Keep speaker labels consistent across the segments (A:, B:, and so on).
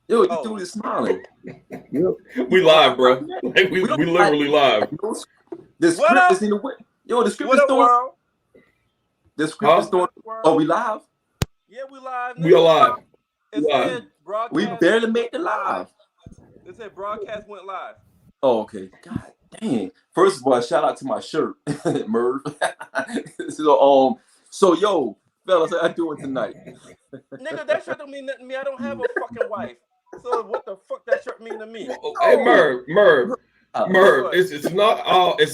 A: Yo, you dude is smiling.
B: We live, bro. Like we literally live.
A: The
C: What
A: script
C: up?
A: is in the way. Yo, the script
C: What
A: is
C: up,
A: throwing.
C: world?
A: The script is
B: Huh?
A: throwing.
C: World?
A: Oh, we live?
C: Yeah, we live,
B: We
C: nigga.
B: alive.
C: It
B: We live.
C: said
A: We
C: broadcast.
A: barely made the live.
C: It said broadcast went live.
A: Oh, okay. God dang. First of all, shout out to my shirt, Merv. So yo, fellas, how you doing tonight?
C: Nigga, that shirt don't mean nothing to me. I don't have a fucking wife. So what the fuck that shirt mean to me?
B: Hey, Merv.
C: What?
B: It's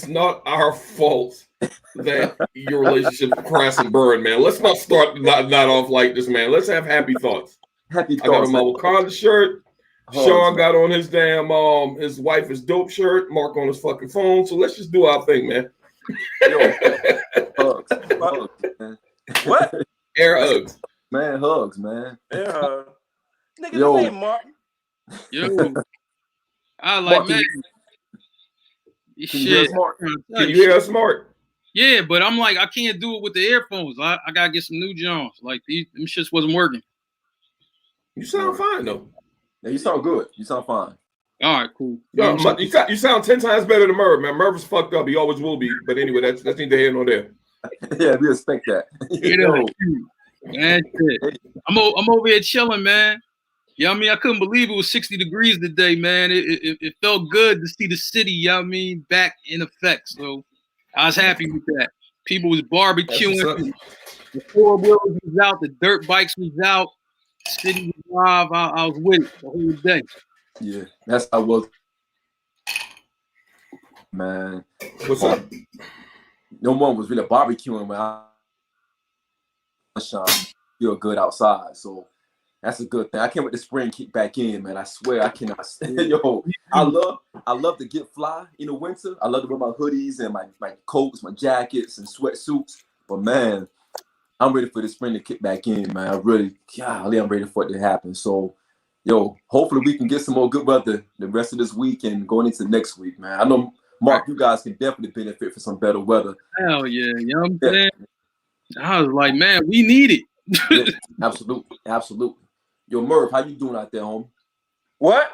B: not our fault that your relationship with Crass and Burn, man. Let's not start not off like this, man. Let's have happy thoughts.
A: Happy
B: I got
A: thoughts.
B: on my Wakanda shirt.
A: Hugs,
B: Sean
A: man.
B: got on his damn his wife is dope shirt. Mark on his fucking phone. So let's just do our thing, man.
A: Yo, hugs. Hugs, man.
C: What?
B: Air hugs.
A: Man, hugs, man.
C: Yeah. Nigga,
A: Yo.
C: this ain't Mark.
D: Yo, I like,
A: Mark,
D: man.
A: can you hear
D: Shit.
A: us, Mark?
B: Can you hear us, Mark?
D: Yeah, but I'm like, I can't do it with the earphones. I gotta get some new Johns. Like them shits wasn't working.
B: You sound fine though.
A: Yeah, you sound good. You sound fine.
D: All right, cool.
B: Yo, you sound 10 times better than Merv, man. Merv is fucked up. He always will be. But anyway, that's neither here nor there.
A: Yeah, we expect that.
D: You know, man, shit. I'm over here chilling, man. You know what I mean? I couldn't believe it was 60 degrees today, man. It felt good to see the city, you know what I mean, back in effect. So I was happy with that. People was barbecuing. The four-wheelers was out. The dirt bikes was out. City was live. I was with it the whole day.
A: Yeah, that's how I was. Man.
B: What's up?
A: No one was really barbecuing when I feel good outside. So that's a good thing. I can't wait the spring kick back in, man. I swear I cannot. Yo, I love to get fly in the winter. I love to wear my hoodies and my coats, my jackets and sweatsuits. But man, I'm ready for the spring to kick back in, man. I'm ready for it to happen. So, yo, hopefully we can get some more good weather the rest of this week and going into next week, man. I know, Mark, you guys can definitely benefit from some better weather.
D: Hell yeah, you know what I'm saying? I was like, man, we need it.
A: Yeah, absolutely. Yo, Merv, how you doing out there, homie?
C: What?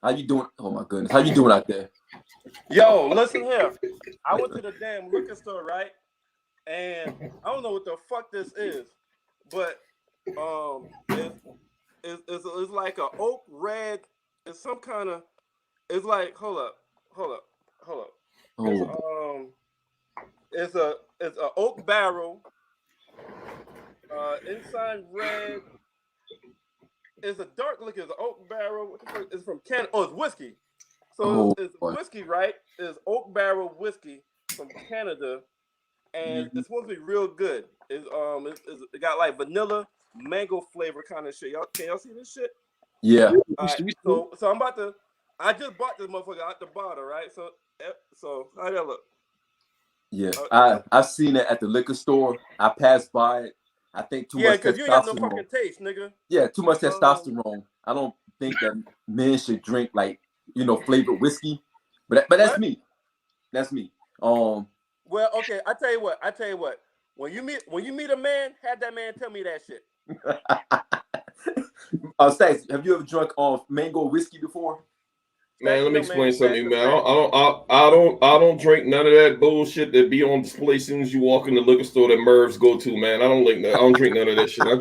A: How you doing? Oh my goodness, how you doing out there?
C: Yo, listen here. I went to the damn liquor store, right? And I don't know what the fuck this is, but it's like a oak red. It's some kind of. It's like hold up.
A: Oh,
C: It's a oak barrel. Inside red. It's a dark liquor. It's an oak barrel. It's from Canada. Oh, it's whiskey. So it's whiskey, right? It's oak barrel whiskey from Canada, and it's supposed to be real good. It got like vanilla, mango flavor kind of shit. Can y'all see this shit?
A: yeah.
C: Right, so I'm about to. I just bought this motherfucker out the bottle, right? So how that look?
A: Yeah, I've seen it at the liquor store. I passed by it. I think too much
C: because you ain't got no
A: testosterone.
C: fucking taste, nigga.
A: Yeah, too much testosterone. I don't think that men should drink like flavored whiskey. But that's me. That's me.
C: Well, okay. I tell you what. When you meet a man, have that man tell me that shit.
A: Stacks, have you ever drunk mango whiskey before?
B: Man, let me explain something, man. I don't drink none of that bullshit that be on display as soon as you walk in the liquor store that Mervs go to, man. I don't drink none of that shit. I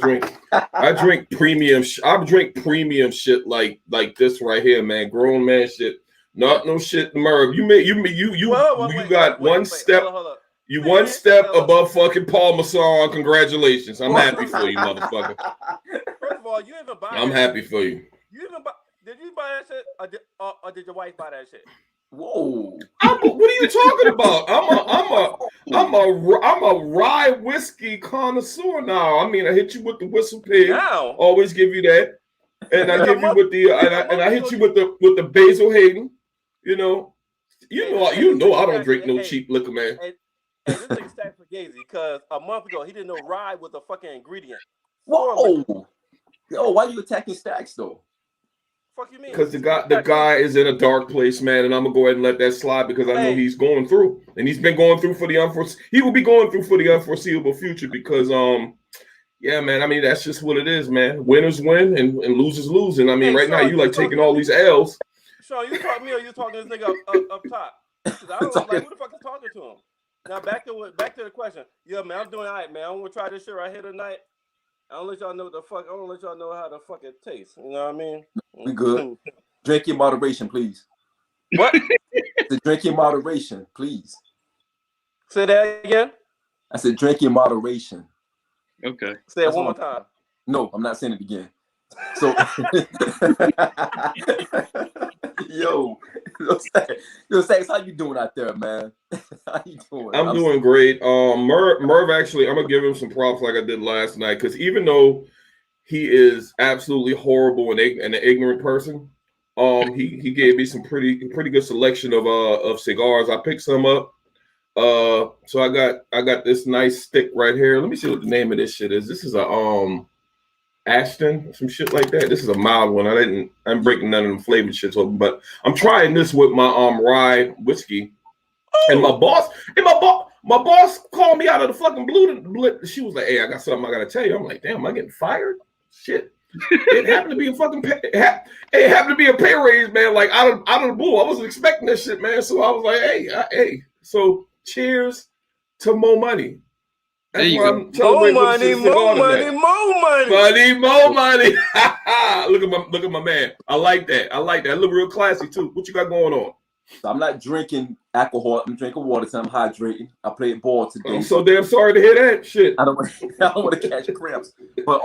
B: drink premium. I drink premium shit like this right here, man. Grown man shit. Not no shit, Merv. You got one step. You one step above fucking Paul Masson. Congratulations. I'm happy for you, motherfucker.
C: First of all, you even buy.
B: I'm happy for you.
C: You even buy. Did you buy that shit, or did your wife buy that shit?
A: Whoa!
B: What are you talking about? I'm a rye whiskey connoisseur now. I mean, I hit you with the whistle pig.
C: Now.
B: Always give you that, and I give you with the and I hit you with the Basil Hayden. You know I don't drink no cheap liquor, man.
C: And this thing Stacks for Gazy because a month ago he didn't know rye was a fucking ingredient.
A: Whoa! Yo, why are you attacking Stacks though?
C: Fuck you mean?
B: Because the guy is in a dark place, man, and I'm gonna go ahead and let that slide because I know he's going through, and he's been going through for the he will be going through for the unforeseeable future because Yeah, man. I mean, that's just what it is, man. Winners win and losers lose. And I mean, right now you like taking all these L's.
C: Sean, you talking to me or you talking to this nigga up top? Because I don't like who the fuck is talking to him. Now back to the question. Yeah, man, I'm doing all right, man. I'm gonna try this shit right here tonight. I don't let y'all know I don't let y'all know how the fuck it tastes. You know what I mean?
A: We good. Drink in moderation, please.
C: What?
A: The drink in moderation, please.
C: Say that again.
A: I said drink in moderation.
D: Okay.
C: Say it one more time.
A: No, I'm not saying it again. So, yo, Stacks, how you doing out there, man? How you doing?
B: I'm doing great. Merv, actually, I'm gonna give him some props like I did last night, because even though he is absolutely horrible and an ignorant person, he gave me some pretty good selection of cigars. I picked some up. So I got this nice stick right here. Let me see what the name of this shit is. This is a Ashton, some shit like that. This is a mild one. I'm breaking none of them flavored shits open, but I'm trying this with my rye whiskey. And my boss called me out of the fucking blue. She was like, "Hey, I got something I gotta tell you." I'm like, "Damn, am I getting fired?" Shit. It happened to be a fucking it happened to be a pay raise, man. Like out of the blue. I wasn't expecting that shit, man. So I was like, hey. So cheers to more money.
D: There you go.
C: More money.
B: Look at my man. I like that. I look real classy too. What you got going on?
A: So I'm not drinking alcohol. I'm drinking water, so I'm hydrating. I played ball today.
B: I'm so damn sorry to hear that shit.
A: I don't want to catch cramps. But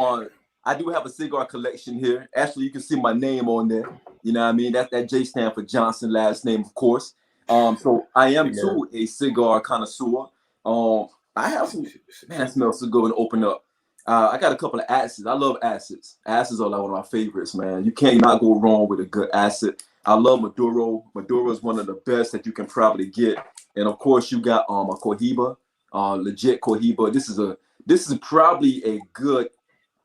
A: I do have a cigar collection here. Actually, you can see my name on there. You know what I mean? That J stand for Johnson, last name, of course. So I am too a cigar connoisseur. I have some, man, that smells so good when it open up. I got a couple of acids. I love acids. Acids are like one of my favorites, man. You can't not go wrong with a good acid. I love Maduro. Maduro is one of the best that you can probably get. And of course, you got a Cohiba, legit Cohiba. This is probably a good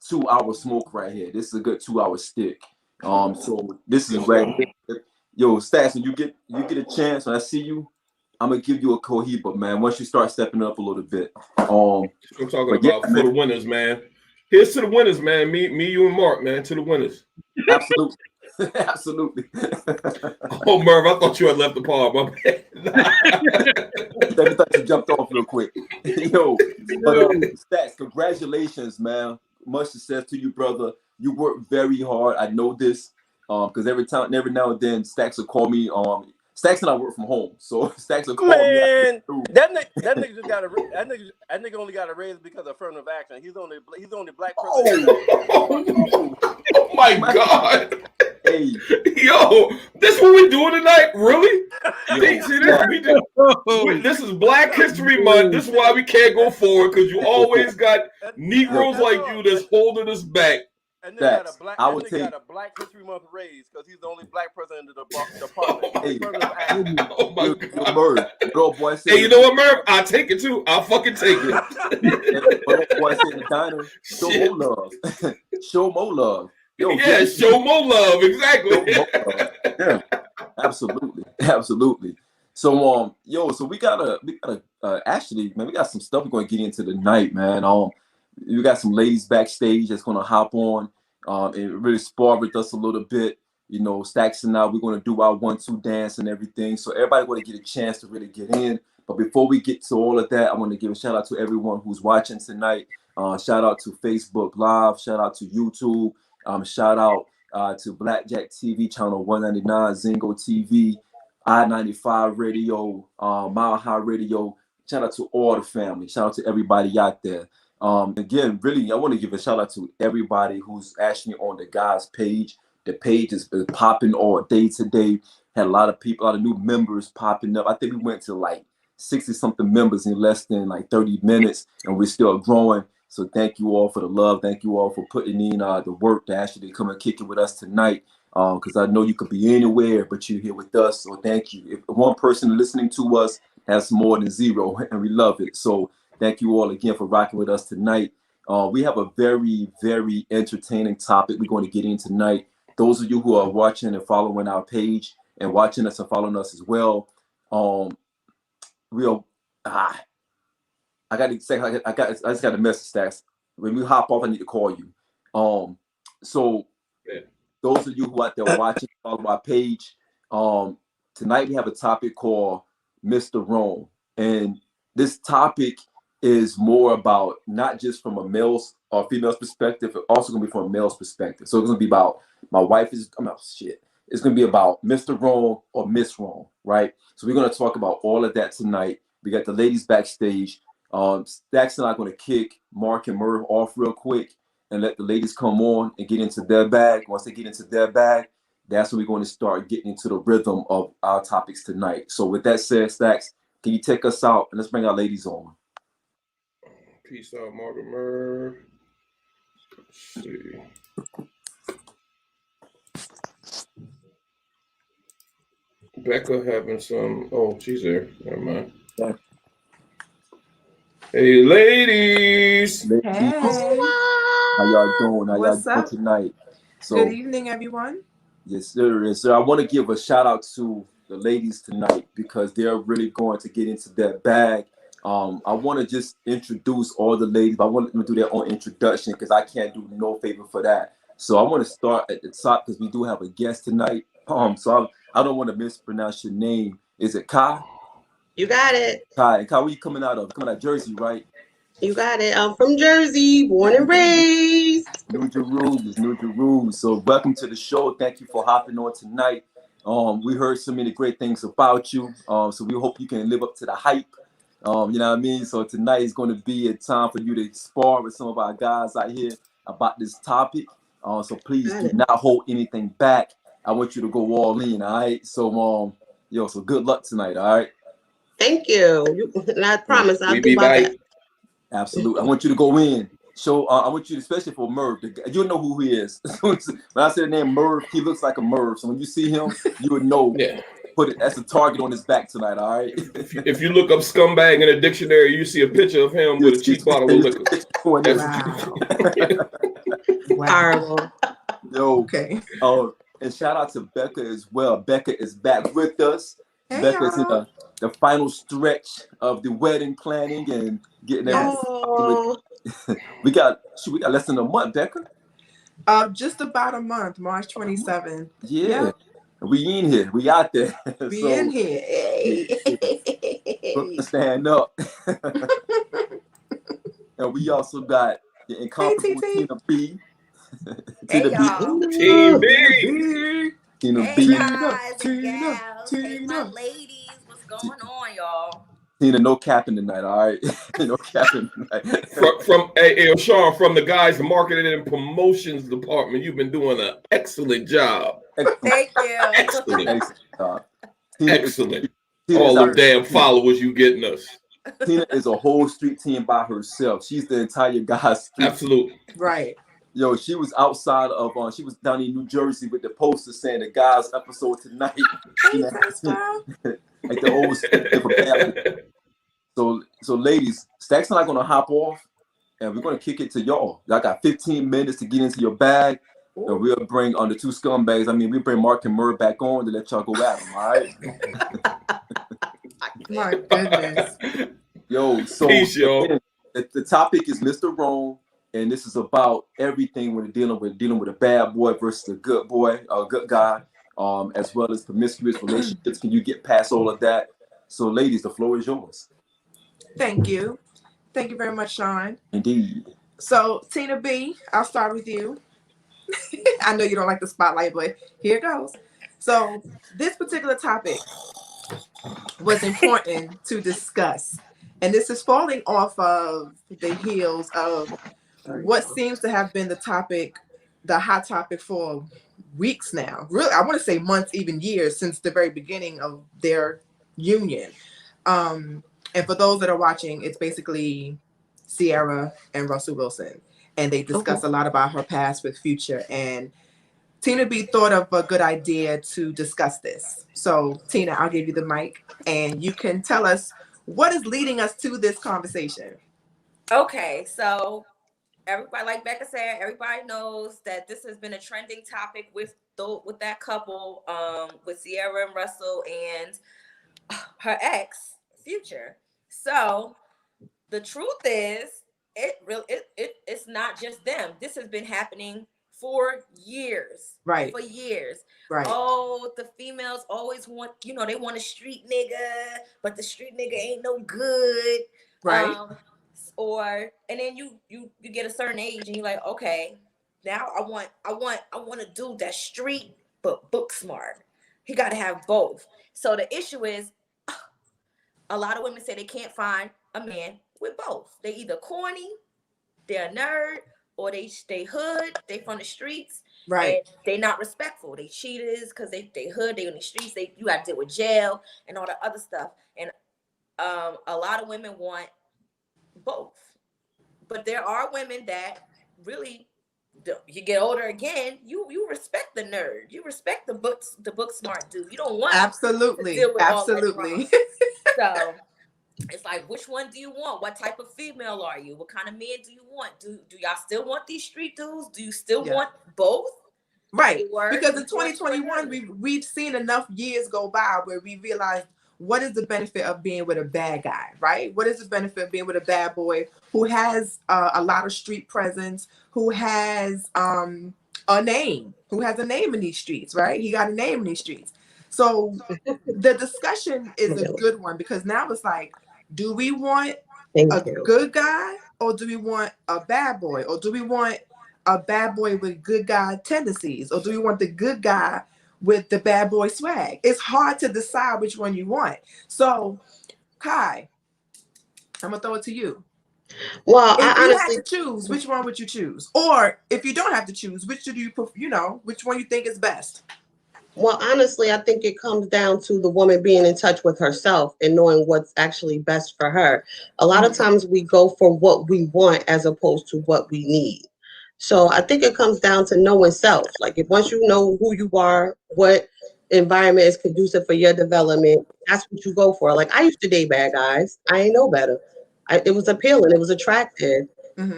A: 2-hour smoke right here. This is a good 2-hour stick. So this is right. Yo, Stats, when you get a chance, when I see you, I'm gonna give you a Cohiba, man. Once you start stepping up a little bit. I'm
B: talking about for the winners, man. Here's to the winners, man. Me, you, and Mark, man. To the winners.
A: Absolutely. Absolutely.
B: Oh, Merv, I thought you had left the pod. My bad.
A: I thought you jumped off real quick. Yo, but Stats, congratulations, man. Much success to you, brother. You work very hard. I know this. Because every now and then, Stacks will call me. Stacks and I work from home, so Stacks will call me.
C: Man, that nigga just got that nigga only got a raise because of affirmative action. He's only black person.
B: Oh my God!
A: Hey,
B: yo, this what we doing tonight? Really? See this? This is Black History Month. This is why we can't go forward, because you always got Negroes like you that's holding us back.
C: And then got a Black History Month raise because he's the only black person in the department.
A: Hey,
B: oh my God.
A: Merv, boy,
B: hey, you know what, Merv? I'll take it too. I'll fucking take it.
A: Boy, say in the diner, show more love. Show more love. Yo,
B: yeah, show more love. Exactly.
A: Yeah, absolutely. So so we gotta actually, man, we got some stuff we're gonna get into tonight, man. We got some ladies backstage that's gonna hop on and really spar with us a little bit. You know, Stacks and I, we're gonna do our 1-2 dance and everything. So everybody gonna get a chance to really get in. But before we get to all of that, I want to give a shout out to everyone who's watching tonight. Shout out to Facebook Live. Shout out to YouTube. Shout out to Blackjack TV channel 199, Zingo TV, I-95 Radio, Mile High Radio. Shout out to all the family. Shout out to everybody out there. Again, really, I want to give a shout out to everybody who's actually on the guys' page. The page is popping all day today. Had a lot of people, a lot of new members popping up. I think we went to like 60-something members in less than like 30 minutes, and we're still growing. So thank you all for the love. Thank you all for putting in the work to actually come and kick it with us tonight. Because I know you could be anywhere, but you're here with us. So thank you. If one person listening to us has more than zero, and we love it. So thank you all again for rocking with us tonight. We have a very, very entertaining topic we're going to get in tonight. Those of you who are watching and following our page and watching us and following us as well, I just got a message, Stacks. when we hop off, I need to call you. So those of you who out there watching, follow my page. Tonight we have a topic called Mr. Rome, and this topic is more about not just from a male's or female's perspective, it's also gonna be from a male's perspective. So it's gonna be about my wife is It's gonna be about Mr. Rome or Miss Rome, right? So we're gonna talk about all of that tonight. We got the ladies backstage. Stacks and I are gonna kick Mark and Merv off real quick and let the ladies come on and get into their bag. Once they get into their bag, that's when we're going to start getting into the rhythm of our topics tonight. So with that said, Stacks, can you take us out and let's bring our ladies on?
B: Peace out, Mark and Merv. Let's see. Becca having some. Oh, she's there. Never mind. Yeah. Hey, ladies.
E: Hey.
A: How y'all doing? How y'all doing tonight? So,
E: good evening, everyone.
A: Yes, sir. Yes, sir. I want to give a shout out to the ladies tonight because they're really going to get into their bag. I want to just introduce all the ladies, but I want them to do their own introduction because I can't do no favor for that. So I want to start at the top because we do have a guest tonight. So I don't want to mispronounce your name. Is it Kai?
F: You got it.
A: Kai, where you coming out of? Coming out of Jersey, right?
F: You got it. I'm from Jersey, born and raised.
A: New Jerusalem. So welcome to the show. Thank you for hopping on tonight. We heard so many great things about you. So we hope you can live up to the hype. You know what I mean? So tonight is going to be a time for you to spar with some of our guys out here about this topic. So please do not hold anything back. I want you to go all in, all right? So so good luck tonight, all right?
F: Thank you. And I promise I'll do my best.
A: Absolutely. I want you to go in. So I want you to, especially for Merv, you'll know who he is. When I say the name Merv, he looks like a Merv. So when you see him, you would know. Yeah. Put it as a target on his back tonight, all right?
B: If you look up scumbag in a dictionary, you see a picture of him with a cheap bottle of liquor.
F: Wow. Horrible.
A: Yo,
E: okay.
A: And shout out to Becca as well. Becca is back with us.
E: Hey,
A: Becca's in the final stretch of the wedding planning and getting everything. We got less than a month, Becca.
E: Just about a month, March 27th.
A: Yeah. We in here. We out there.
E: We in here. Hey.
A: Stand up. And we also got the incomparable Tina B.
G: Tina B.
B: Team B.
A: Tina
G: hey
A: B.
G: Guys, Tina. Hey, my ladies. What's going on, y'all?
A: Tina, no capping tonight, all right? No capping tonight.
B: From Sean, from the guys marketing and promotions department, you've been doing an excellent job.
G: Thank you.
B: Excellent.
A: Excellent.
B: All the damn followers you getting us.
A: Tina is a whole street team by herself. She's the entire guys.
B: Absolutely.
E: Right.
A: Yo, she was outside of she was down in New Jersey with the poster saying the guys episode tonight. Like the old So ladies, Stacks and I are gonna hop off and we're gonna kick it to y'all. Y'all got 15 minutes to get into your bag. Ooh. And we'll bring the two scumbags. I mean, we'll bring Mark and Merv back on to let y'all go at them, all right?
E: My goodness.
A: Yo, so
B: peace, yo.
A: The topic is Mr. Rome, and this is about everything when dealing with a bad boy versus a good boy, a good guy, as well as promiscuous relationships. Can you get past all of that? So, ladies, the floor is yours.
E: Thank you. Thank you very much, Sean.
A: Indeed.
E: So, Tina B, I'll start with you. I know you don't like the spotlight, but here it goes. So, this particular topic was important to discuss. And this is falling off of the heels of what seems to have been the hot topic for weeks now. Really, I want to say months, even years, since the very beginning of their union. And for those that are watching, it's basically Ciara and Russell Wilson. And they discuss a lot about her past with Future. And Tina B thought of a good idea to discuss this. So, Tina, I'll give you the mic. And you can tell us what is leading us to this conversation.
G: Okay, so everybody, like Becca said, everybody knows that this has been a trending topic with that couple, with Ciara and Russell and her ex, Future. So the truth is, it's not just them. This has been happening for years.
E: Right.
G: For years.
E: Right.
G: Oh, the females always want, they want a street nigga, but the street nigga ain't no good.
E: Right.
G: And then you get a certain age and you're like, okay, now I want a dude that's street but book smart. He got to have both. So the issue is, a lot of women say they can't find a man with both. They either corny, they're a nerd, or they hood, they from the streets.
E: Right.
G: And they not respectful. They cheaters because they hood, they on the streets. You got to deal with jail and all that other stuff. And a lot of women want both. But there are women that really, you get older again, you respect the nerd. You respect the book smart dude. You don't want
E: absolutely.
G: to deal with all that. So it's like, which one do you want? What type of female are you? What kind of men do you want? Do y'all still want these street dudes? Do you still want both?
E: Right. Because in 2021, we've seen enough years go by where we realized, what is the benefit of being with a bad guy, right? What is the benefit of being with a bad boy who has a lot of street presence, who has a name in these streets, right? He got a name in these streets. So the discussion is a good one, because now it's like, do we want a good guy, or do we want a bad boy, or do we want a bad boy with good guy tendencies, or do we want the good guy with the bad boy swag? It's hard to decide which one you want. So, Kai, I'm gonna throw it to you.
F: Well,
E: if you had to choose, which one would you choose? Or if you don't have to choose, which which one you think is best?
F: Well, honestly, I think it comes down to the woman being in touch with herself and knowing what's actually best for her. A lot of times we go for what we want as opposed to what we need. So I think it comes down to knowing self. Like, if once you know who you are, what environment is conducive for your development, that's what you go for. Like, I used to date bad guys. I ain't know better. It was appealing. It was attractive.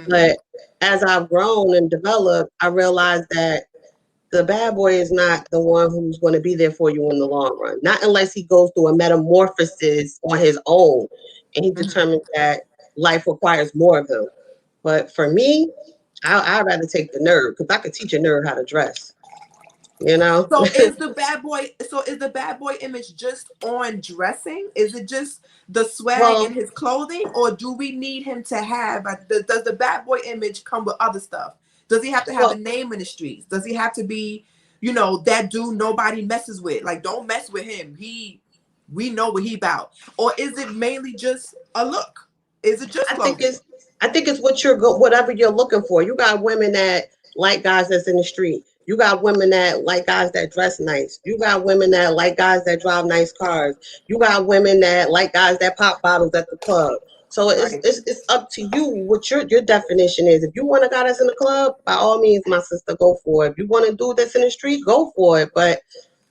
F: But as I've grown and developed, I realized that the bad boy is not the one who's going to be there for you in the long run. Not unless he goes through a metamorphosis on his own and he determines that life requires more of him. But for me, I'd rather take the nerd, because I could teach a nerd how to dress.
E: So is the bad boy image just on dressing? Is it just the swag in his clothing, or do we need him to have does the bad boy image come with other stuff? Does he have to have a name in the streets? Does he have to be, that dude nobody messes with? Like, don't mess with him. We know what he about. Or is it mainly just a look? Is it just clothing?
F: I think it's whatever you're looking for. You got women that like guys that's in the street. You got women that like guys that dress nice. You got women that like guys that drive nice cars. You got women that like guys that pop bottles at the club. So it's up to you what your definition is. If you want a guy that's in the club, by all means, my sister, go for it. If you want a dude that's in the street, go for it. But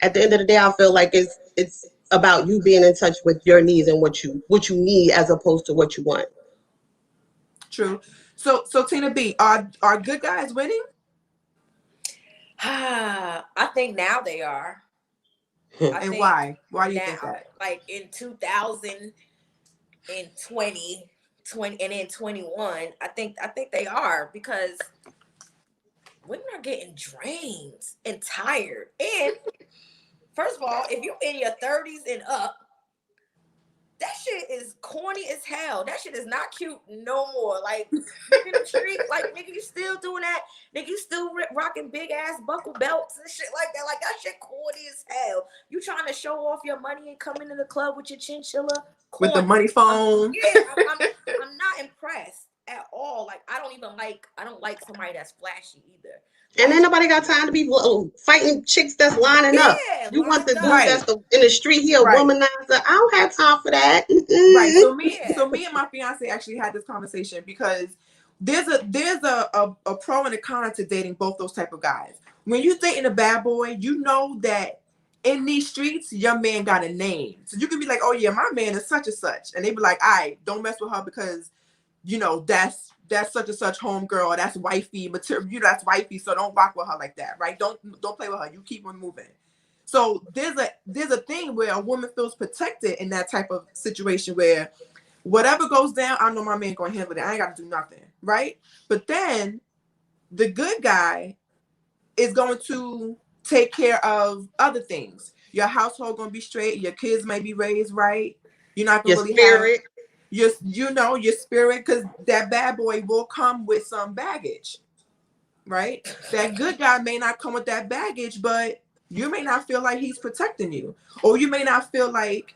F: at the end of the day, I feel like it's about you being in touch with your needs and what you need as opposed to what you want.
E: True. So Tina B, are good guys winning?
G: I think now they are.
E: And why? Why do you think that?
G: Like in 2000, in 2020, and in 21, I think they are, because women are getting drained and tired. And first of all, if you're in your 30s and up, that shit is corny as hell. That shit is not cute no more. Like, in the street, like, nigga, you still doing that? Nigga, you still rocking big ass buckle belts and shit like that. Like, that shit corny as hell. You trying to show off your money and come into the club with your chinchilla? Corny.
E: With the money phone?
G: Yeah, I'm not impressed at all. Like, I don't like somebody that's flashy either.
F: And then nobody got time to be fighting chicks that's lining up. You want the dude that's in the street here, womanizer. I don't have time for that.
E: Right. So me and my fiance actually had this conversation, because there's a pro and a con to dating both those type of guys. When you're dating a bad boy, you know that in these streets, your man got a name. So you can be like, oh yeah, my man is such and such. And they be like, all right, don't mess with her, because that's such and such homegirl, that's wifey material, that's wifey, so don't rock with her like that, right? Don't play with her. You keep on moving. So there's a thing where a woman feels protected in that type of situation, where whatever goes down, I know my man gonna handle it. I ain't gotta do nothing, right? But then the good guy is going to take care of other things. Your household gonna be straight. Your kids may be raised right. You're not gonna
F: Your
E: really
F: spirit.
E: have your spirit, because that bad boy will come with some baggage, right? That good guy may not come with that baggage, but you may not feel like he's protecting you, or you may not feel like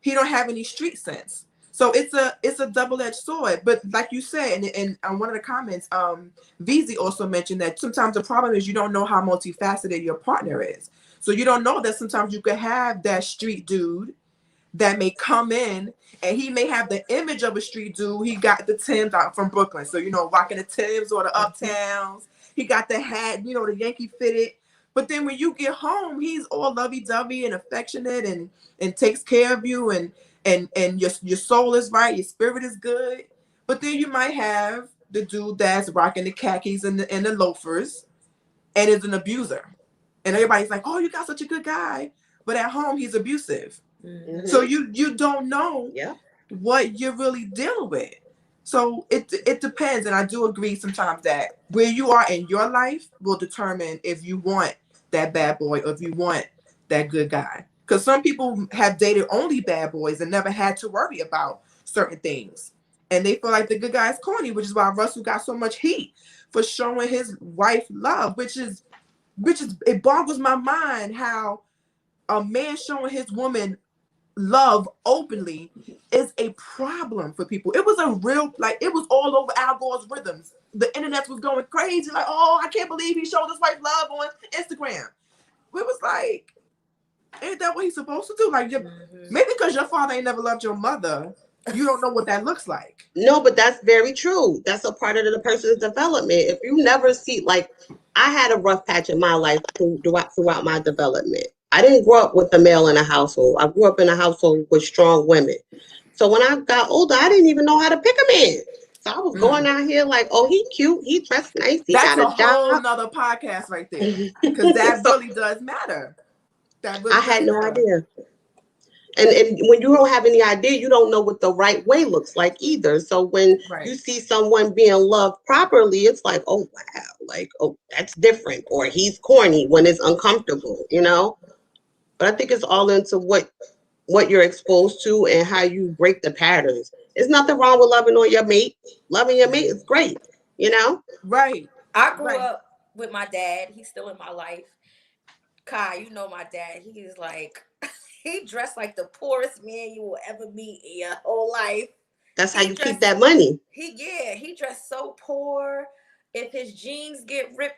E: he don't have any street sense. So it's a double-edged sword. But like you said, and on one of the comments, VZ also mentioned that sometimes the problem is you don't know how multifaceted your partner is. So you don't know that sometimes you could have that street dude that may come in and he may have the image of a street dude. He got the Timbs out from Brooklyn, so rocking the Timbs or the Uptowns. He got the hat, the Yankee fitted. But then when you get home, he's all lovey-dovey and affectionate and takes care of you, and your soul is right, your spirit is good. But then you might have the dude that's rocking the khakis and the loafers and is an abuser. And everybody's like, oh, you got such a good guy. But at home, he's abusive. Mm-hmm. So you don't know what you're really dealing with. So it depends. And I do agree sometimes that where you are in your life will determine if you want that bad boy or if you want that good guy. Because some people have dated only bad boys and never had to worry about certain things. And they feel like the good guy is corny, which is why Russell got so much heat for showing his wife love, which is it boggles my mind how a man showing his woman love openly is a problem for people. It was it was all over Al Gore's rhythms. The internet was going crazy, like, oh, I can't believe he showed his wife love on Instagram. It was like, ain't that what he's supposed to do? Like, maybe because your father ain't never loved your mother, you don't know what that looks like.
F: No, but that's very true. That's a part of the person's development. If you never see, like, I had a rough patch in my life throughout my development. I didn't grow up with a male in a household. I grew up in a household with strong women. So when I got older, I didn't even know how to pick a man. So I was going out here like, oh, he cute, he dressed nice, he
E: That's
F: got a job.
E: whole nother podcast right there, because that really does matter.
F: I had no idea. And when you don't have any idea, you don't know what the right way looks like either. So when you see someone being loved properly, it's like, oh, wow, like, oh, that's different. Or he's corny when it's uncomfortable, But I think it's all into what you're exposed to and how you break the patterns. There's nothing wrong with loving on your mate. Loving your mate is great,
E: Right.
G: I grew up with my dad. He's still in my life. Kai, my dad. He is like... He dressed like the poorest man you will ever meet in your whole life.
F: That's how you keep that money.
G: He dressed so poor. If his jeans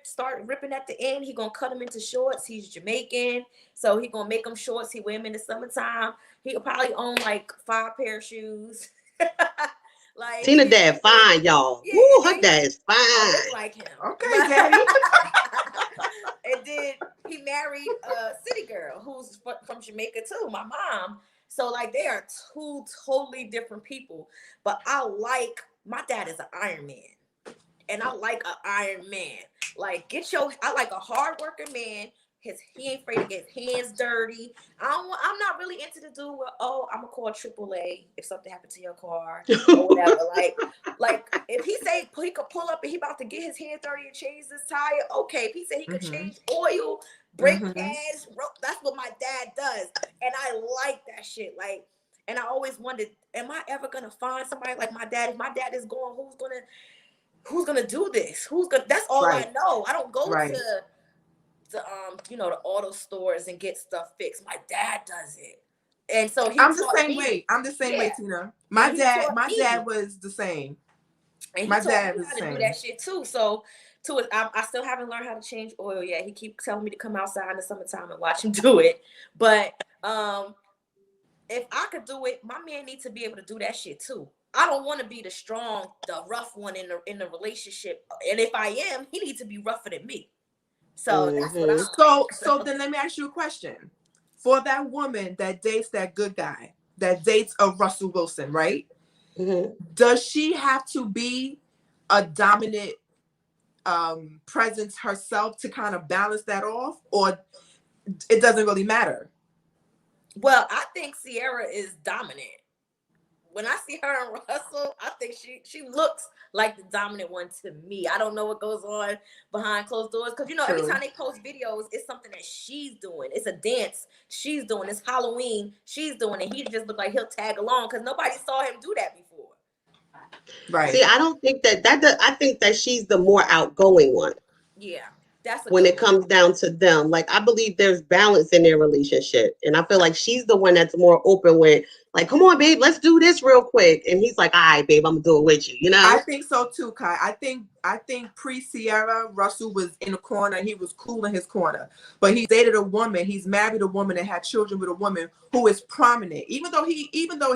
G: start ripping at the end, he gonna cut them into shorts. He's Jamaican, so he gonna make them shorts. He wear them in the summertime. He could probably own like 5 pair of shoes.
F: Like Tina dad fine, y'all. Yeah, ooh, her dad is fine.
G: I look like him.
E: Okay, daddy.
G: And then he married a city girl who's from Jamaica too, my mom. So like they are 2 totally different people. But my dad is an Iron Man. And I like an Iron Man. Like I like a hardworking man. He ain't afraid to get his hands dirty. I'm not really into the dude where, oh, I'm gonna call AAA if something happened to your car or whatever. like if he say he could pull up and he about to get his hands dirty and change this tire, okay. If he said he could change oil, brake pads, that's what my dad does, and I like that shit. Like, and I always wondered, am I ever gonna find somebody like my dad? If my dad is gone, who's gonna do this? That's all I know. I don't go to the auto stores and get stuff fixed. My dad does it. And so
E: I'm the same way. I'm the same way, Tina. My dad was the same.
G: And my dad was the same. Do that shit too. So I still haven't learned how to change oil yet. He keeps telling me to come outside in the summertime and watch him do it. But if I could do it, my man needs to be able to do that shit too. I don't want to be the rough one in the relationship. And if I am, he needs to be rougher than me. So that's what
E: So then let me ask you a question. For that woman that dates that good guy, that dates a Russell Wilson, right? Mm-hmm. Does she have to be a dominant presence herself to kind of balance that off, or it doesn't really matter?
G: Well, I think Ciara is dominant. when I see her and Russell, I think she looks like the dominant one to me. I don't know what goes on behind closed doors because you know every time they post videos, it's something that she's doing. It's a dance she's doing. It's Halloween she's doing, and he just look like he'll tag along because nobody saw him do that before.
F: Right. See, I don't think that I think that she's the more outgoing one.
G: Yeah. That's
F: when it comes down to them. Like, I believe there's balance in their relationship. And I feel like she's the one that's more open with, like, come on, babe, let's do this real quick. And he's like, all right, babe, I'm gonna do it with you, you know?
E: I think so too, Kai. I think pre-Ciara, Russell was in a corner. He was cool in his corner. But he dated a woman, he's married a woman and had children with a woman who is prominent. Even though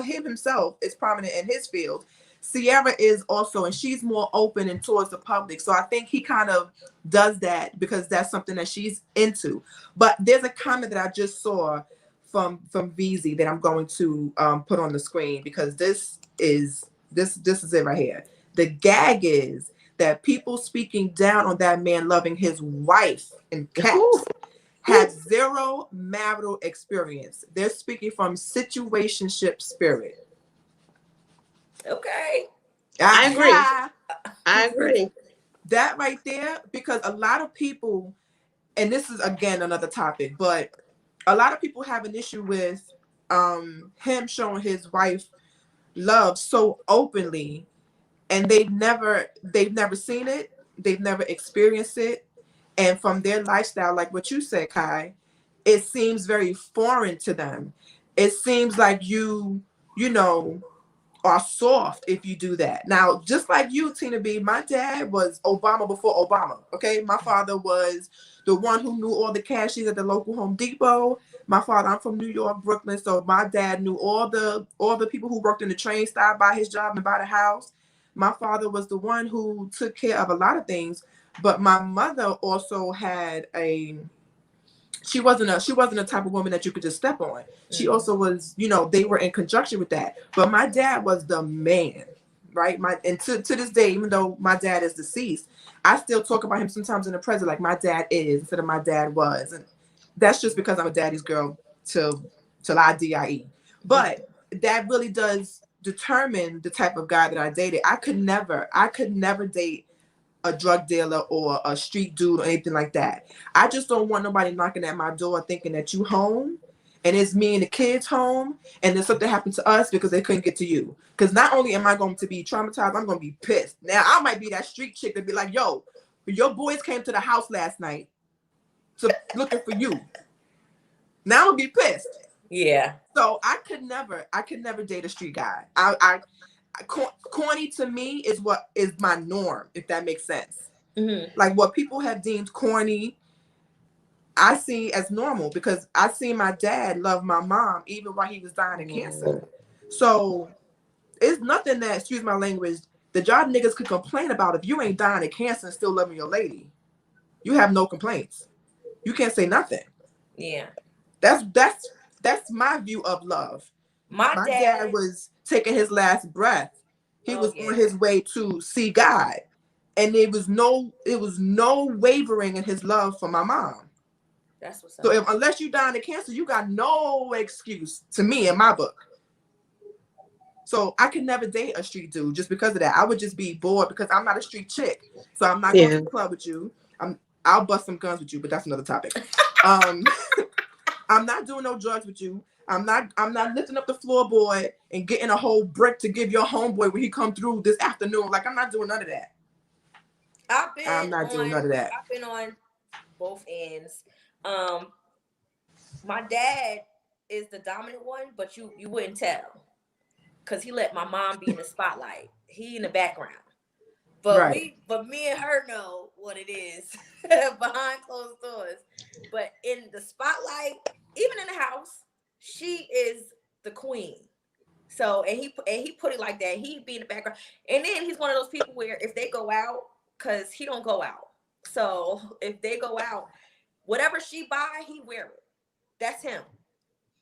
E: him himself is prominent in his field, Ciara is also, and she's more open and towards the public. So I think he kind of does that because that's something that she's into. But there's a comment that I just saw from VZ that I'm going to put on the screen because this is it right here. The gag is that people speaking down on that man loving his wife and cats had zero marital experience. They're speaking from situationship spirit.
G: Okay.
F: I agree.
E: That right there, because a lot of people, and this is again another topic, but a lot of people have an issue with him showing his wife love so openly, and they've never seen it, they've never experienced it, and from their lifestyle, like what you said, Kai, it seems very foreign to them. It seems like you know, are soft if you do that. Now, just like you, Tina B, my dad was Obama before Obama. Okay, my father was the one who knew all the cashiers at the local Home Depot. My father, I'm from New York, Brooklyn, so my dad knew all the people who worked in the train stop by his job and by the house. My father was the one who took care of a lot of things, but my mother also had she wasn't a type of woman that you could just step on. She also was, you know, they were in conjunction with that. But my dad was the man, right? And to this day, even though my dad is deceased, I still talk about him sometimes in the present, like my dad is instead of my dad was. And that's just because I'm a daddy's girl till I die. But that really does determine the type of guy that I dated. I could never date a drug dealer or a street dude or anything like that. I just don't want nobody knocking at my door thinking that you home and it's me and the kids home and then something happened to us because they couldn't get to you. Because not only am I going to be traumatized, I'm going to be pissed. Now, I might be that street chick that be like, yo, your boys came to the house last night looking for you. Now I'm going to be pissed.
G: Yeah.
E: So I could never date a street guy. Corny to me is what is my norm, if that makes sense. Mm-hmm. Like what people have deemed corny, I see as normal because I seen my dad love my mom even while he was dying of cancer. So it's nothing that, excuse my language, the job niggas could complain about if you ain't dying of cancer and still loving your lady. You have no complaints. You can't say nothing.
G: Yeah.
E: That's my view of love. My dad was taking his last breath. He was on his way to see God. And it was no wavering in his love for my mom.
G: That's what's up.
E: So unless you die of cancer, you got no excuse to me in my book. So I could never date a street dude just because of that. I would just be bored because I'm not a street chick. So I'm not going to the club with you. I'll bust some guns with you, but that's another topic. I'm not doing no drugs with you. I'm not lifting up the floorboard and getting a whole brick to give your homeboy when he come through this afternoon. Like, I'm not doing none of that. I'm not doing none of that.
G: I've been on both ends. My dad is the dominant one, but you wouldn't tell because he let my mom be in the spotlight. He in the background. But me and her know what it is behind closed doors. But in the spotlight, even in the house, she is the queen. So and he put it like that. He be in the background. And then he's one of those people where if they go out, because he don't go out. So if they go out, whatever she buy, he wear it. That's him.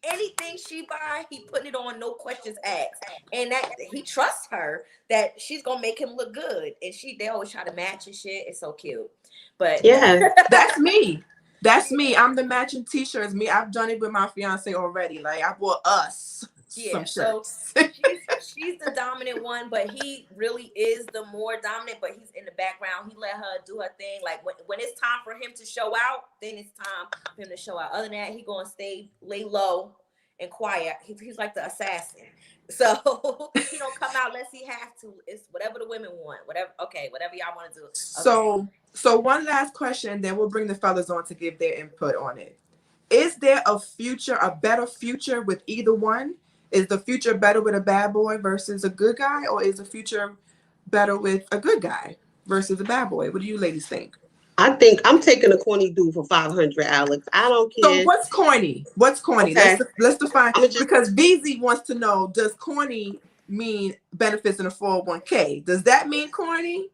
G: Anything she buy, he putting it on, no questions asked. And that he trusts her that she's gonna make him look good. And they always try to match and shit. It's so cute. But
E: yeah, that's me. That's me. I'm the matching t-shirts. Me, I've done it with my fiance already. Like I bought us
G: Yeah,
E: some
G: so
E: shirts.
G: she's the dominant one, but he really is the more dominant, but he's in the background. He let her do her thing. Like when it's time for him to show out, then it's time for him to show out. Other than that, he gonna lay low and quiet. He's like the assassin. So he don't come out unless he has to. It's whatever the women want. Whatever y'all want to do. Okay.
E: So one last question, then we'll bring the fellas on to give their input on it. Is there a better future with either one? Is the future better with a bad boy versus a good guy, or is the future better with a good guy versus a bad boy? What do you ladies think?
F: I think I'm taking a corny dude for 500, Alex. I don't care.
E: So what's corny? What's corny?
F: Okay.
E: Let's define, because VZ wants to know, does corny mean benefits in a 401k? Does that mean corny?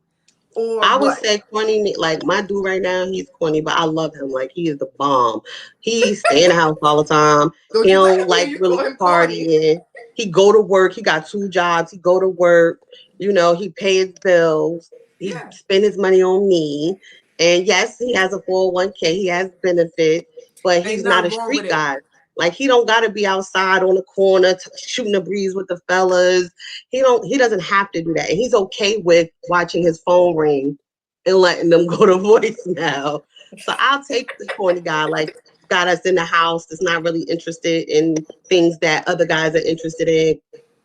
E: Or
F: I would say corny, like my dude right now, he's corny, but I love him. Like, he is the bomb. He stay in the house all the time. He don't like really partying. He go to work. He got 2 jobs. He go to work. You know, he pay his bills. He spend his money on me. And yes, he has a 401k. He has benefits, but he's not a street guy. Like, he don't gotta be outside on the corner shooting a breeze with the fellas. He doesn't have to do that. And he's okay with watching his phone ring and letting them go to voicemail. So I'll take the corny guy, like guy that's in the house, that's not really interested in things that other guys are interested in.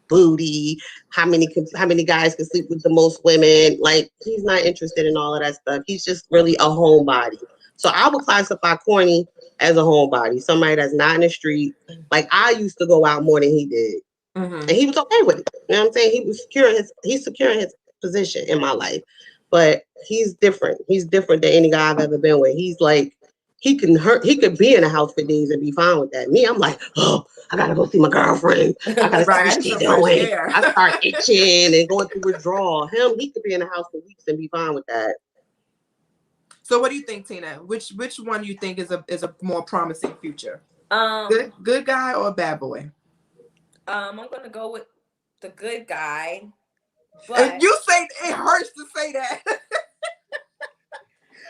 F: Booty, how many guys can sleep with the most women. Like, he's not interested in all of that stuff. He's just really a homebody. So I would classify corny as a homebody, somebody that's not in the street. Like, I used to go out more than he did. And he was okay with it. You know what I'm saying? He's securing his position in my life. But he's different. He's different than any guy I've ever been with. He's like, he could be in a house for days and be fine with that. Me, I'm like, oh, I gotta go see my girlfriend. I gotta see what she's doing. I start itching and going through withdrawal. He could be in the house for weeks and be fine with that.
E: So what do you think, Tina? Which one do you think is a more promising future? Good guy or bad boy?
G: I'm gonna go with the good guy.
E: But and you say it hurts to say that.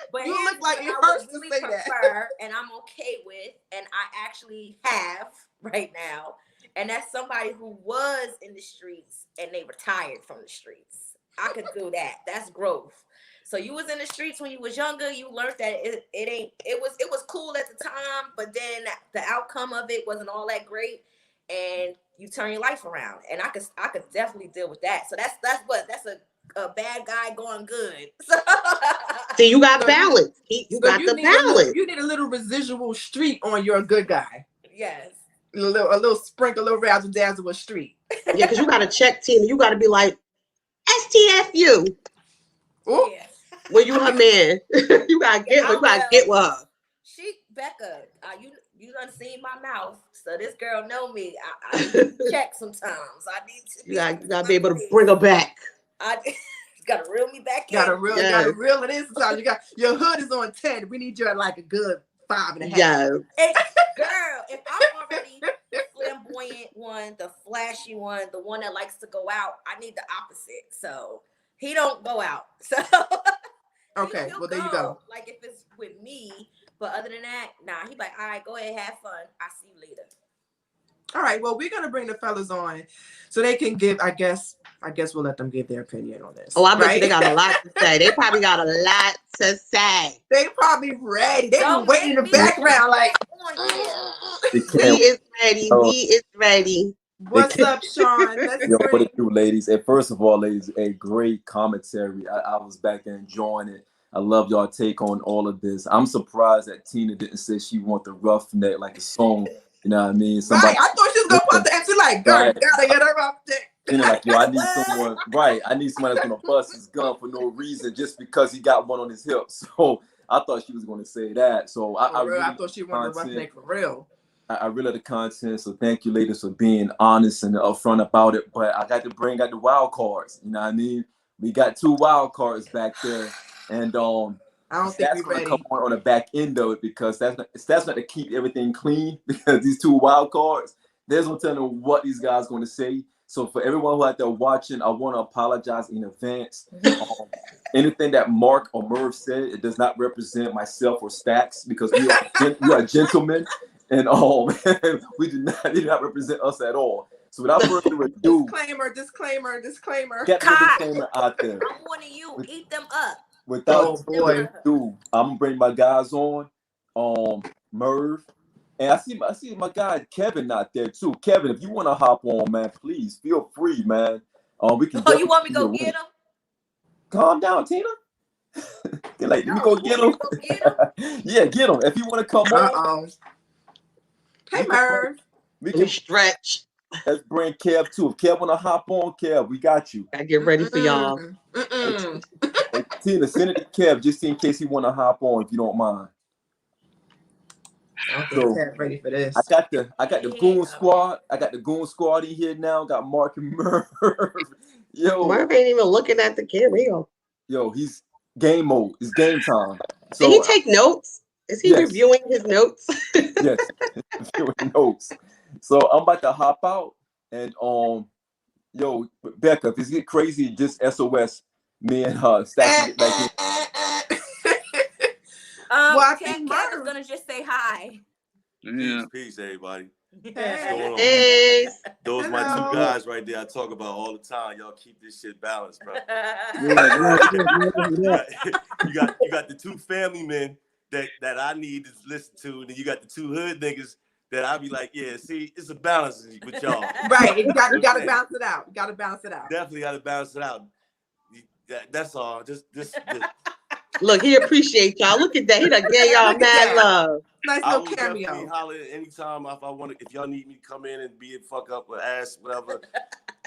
G: But
E: you look like it hurts to say that.
G: And I'm okay with, and I actually have right now, and that's somebody who was in the streets and they retired from the streets. I could do that. That's growth. So you was in the streets when you was younger. You learned that it was cool at the time, but then the outcome of it wasn't all that great, and you turn your life around. And I could definitely deal with that. So that's a bad guy going good.
F: See, you got balance. You got the balance.
E: You need a little residual street on your good guy.
G: Yes.
E: A little sprinkle, a little razzle dazzle with street.
F: Yeah, because you got to check Tina. You got to be like, STFU.
E: Ooh.
G: Yeah.
F: When you her man, you gotta get with her.
G: Becca, you done seen my mouth, so this girl know me. I need to check sometimes. I need to.
F: You gotta be able to bring her back.
G: You gotta reel me back in.
E: Gotta reel it in sometimes. Your hood is on 10. We need you at like a good 5.5.
F: Yeah.
G: Hey, girl, if I'm already the flamboyant one, the flashy one, the one that likes to go out, I need the opposite. So he don't go out. So.
E: Okay, well, there you go.
G: Like, if it's with me, but other than that, nah, he like, all right, go ahead, have fun. I'll see you later.
E: All right, well, we're gonna bring the fellas on so they can give, I guess we'll let them give their opinion on this.
F: Oh, I bet you they got a lot to say. They probably got a lot to say.
E: They probably ready. They been waiting in the background like,
F: he is ready. He is ready.
E: What's up, Sean?
A: What it do, ladies? And first of all, ladies, a great commentary. I was back there enjoying it. I love y'all take on all of this. I'm surprised that Tina didn't say she want the roughneck like a song. You know what I mean?
E: Somebody, right. I thought she was gonna put the MC like, girl, right. Gotta get her roughneck.
A: You know, like, yo, I need someone. Right, I need somebody that's gonna bust his gun for no reason just because he got one on his hip. So I thought she was gonna say that. So I
E: thought she wanted the roughneck for real.
A: I really love the content, so thank you, ladies, for being honest and upfront about it. But I got to bring out the wild cards. You know what I mean? We got 2 wild cards back there, and
E: I don't think
A: that's going to come on the back end of it, because that's not to keep everything clean. Because these 2 wild cards, there's no telling what these guys are going to say. So for everyone who out there watching, I want to apologize in advance. Anything that Mark or Merv said, it does not represent myself or Stacks, because we are gentlemen. And we do not represent us at all. So without further ado,
E: disclaimer.
A: Get the disclaimer out there.
G: I'm warning you, eat them up.
A: Without further ado, I'm gonna bring my guys on. Merv. And I see my guy Kevin out there too. Kevin, if you want to hop on, man, please feel free, man. We can.
G: Oh, you want me to go get him?
A: Calm down, Tina. They're like, let me go get him. Yeah, get him. If you want to come on.
E: Hey, Merv.
F: We can stretch.
A: Let's bring Kev too. If Kev want to hop on, Kev, we got you.
F: I get ready for y'all.
A: Hey, Tina, send it to Kev just in case he want to hop on, if you don't mind.
E: So, ready for this.
A: I got the Goon Squad. I got the Goon Squad in here now. Got Mark and Merv. Yo,
F: Merv ain't even looking at the camera.
A: Yo, he's game mode. It's game time.
F: So, did he take notes? Is he reviewing his notes?
A: Yes, reviewing notes. So I'm about to hop out and yo, Becca, if it's get crazy, just SOS me and her. Stack it back in.
G: Well, I think Kevin's gonna just say hi.
D: Yeah.
H: Peace, everybody.
F: Hey.
H: Those are my two guys right there I talk about all the time. Y'all keep this shit balanced, bro. You got the two family men that I need to listen to, and then you got the two hood niggas that I be like, yeah, see, it's a balance with y'all.
E: Right, you got to balance it out. You got to balance it out.
H: Definitely got to balance it out. That's all. Just.
F: Look, he appreciate y'all. Look at that. He done gave y'all mad love.
E: Nice
H: I
E: little
H: will
E: cameo.
H: definitely holler anytime if y'all need me to come in and be a fuck up or ask whatever,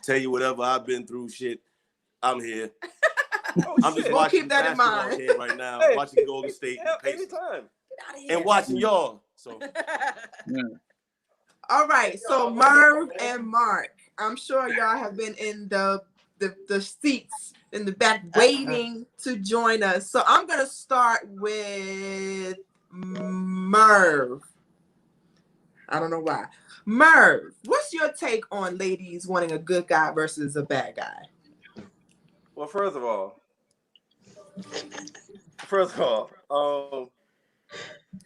H: tell you whatever I've been through. Shit, I'm here. I'm just watching basketball here right now, watching Golden State and Pacers, and watching y'all. So,
E: all right. So Merv and Mark, I'm sure y'all have been in the seats in the back waiting to join us. So I'm gonna start with Merv. I don't know why. Merv, what's your take on ladies wanting a good guy versus a bad guy?
C: Well, first of all,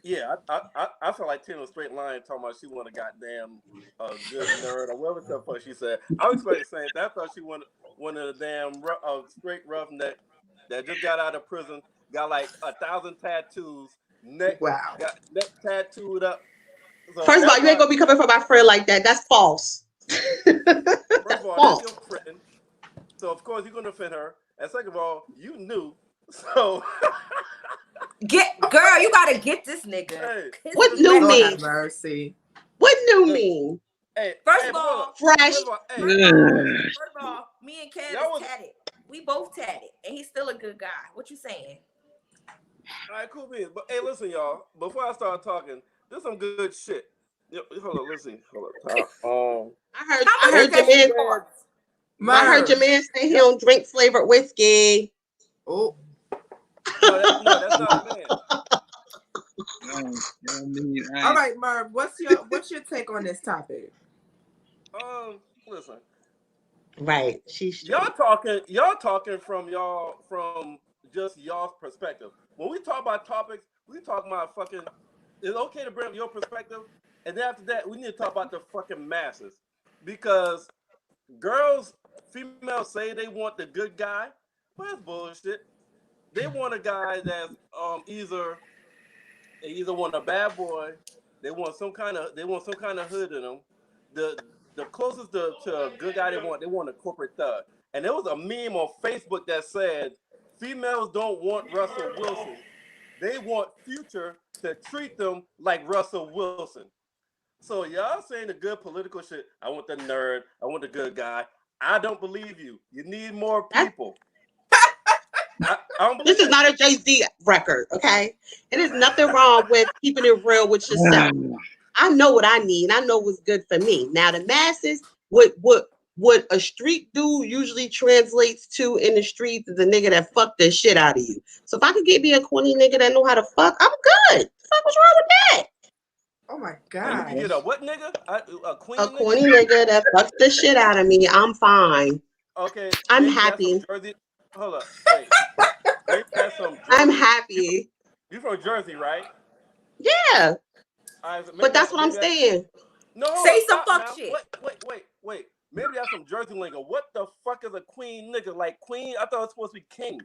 C: yeah, I feel like Tina was straight line talking about she wanted a goddamn good nerd or whatever the fuck she said. I was expecting the same thing. I thought she wanted a damn straight roughneck that just got out of prison, got like 1,000 tattoos, neck tattooed up. So
F: first of all, you ain't gonna be coming for my friend like that. That's false.
C: First of all, that's your friend. So of course you're gonna offend her. And second of all, you knew. So
G: girl, you gotta get this nigga.
F: Hey, what new mean?
E: Mercy.
F: What new mean?
C: Hey,
G: first of all,
F: fresh.
G: First of all, me and Kev is tatted. We both tatted, and he's still a good guy. What you saying?
C: All right, cool beans. But hey, listen, y'all. Before I start talking, there's some good shit. Hold on, listen. Hold up.
F: I heard your man say he don't drink flavored whiskey.
E: Oh.
C: No, that's not a man.
E: All right, Merv, what's your take on this topic?
C: Listen.
F: Right.
C: Y'all talking from just y'all's perspective. When we talk about topics, we talk about fucking. It's okay to bring up your perspective, and then after that, we need to talk about the fucking masses, because females say they want the good guy, but that's bullshit. They want a guy that's they either want a bad boy, they want some kind of hood in them. The closest to a good guy they want a corporate thug. And there was a meme on Facebook that said females don't want Russell Wilson. They want Future to treat them like Russell Wilson. So y'all saying the good political shit. I want the nerd. I want the good guy. I don't believe you. You need more people.
F: This is not a Jay-Z record, okay? It is nothing wrong with keeping it real with yourself. I know what I need. I know what's good for me. Now the masses, what a street dude usually translates to in the streets is a nigga that fucked the shit out of you. So if I could get me a corny nigga that know how to fuck, I'm good. What the fuck was wrong with that?
E: Oh my god!
C: You get a what nigga? A
F: corny nigga that fucks the shit out of me. I'm fine.
C: Okay,
F: I'm happy.
C: Hold up, wait.
F: I'm happy.
C: You from Jersey, right?
F: Yeah.
C: Right,
F: but that's what I'm saying.
C: No,
G: say some fuck shit.
C: Wait. Maybe that's some Jersey lingo. What the fuck is a queen nigga? Like queen? I thought it was supposed to be king.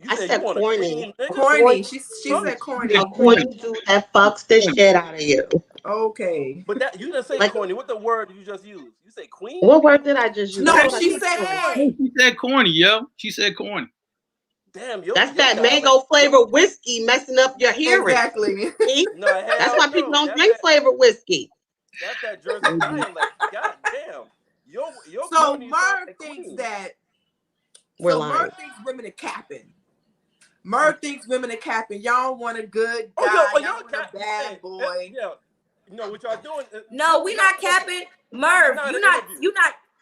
F: I said
C: you want
F: corny.
C: a queen nigga?
E: Corny. She said corny.
F: A corny dude that fucks the shit out of you.
E: Okay.
C: But that you didn't say
F: Like-
C: corny. What the word you just used? You say queen?
F: What word did I just use?
E: No,
F: That's what
E: she
F: I
E: said.
D: She said corny, yo. She said corny.
C: Damn, yo.
F: That's that mango flavored whiskey messing up your hearing.
E: Exactly.
F: See?
C: No,
F: That's why people don't drink
C: that,
F: flavored whiskey.
C: That's that Jersey dialect. God damn. Your
E: So
C: corny
E: Merv
C: sound like
E: thinks
C: queen.
E: that.
F: We're
E: so
F: lying.
E: Merv thinks women are capping. Merv thinks women are capping. Y'all want a good guy.
C: y'all
E: y'all want a bad boy.
C: Yeah. You know what y'all doing?
G: No, we not capping. Merv,
C: Not
G: you're
C: an
G: not
C: interview.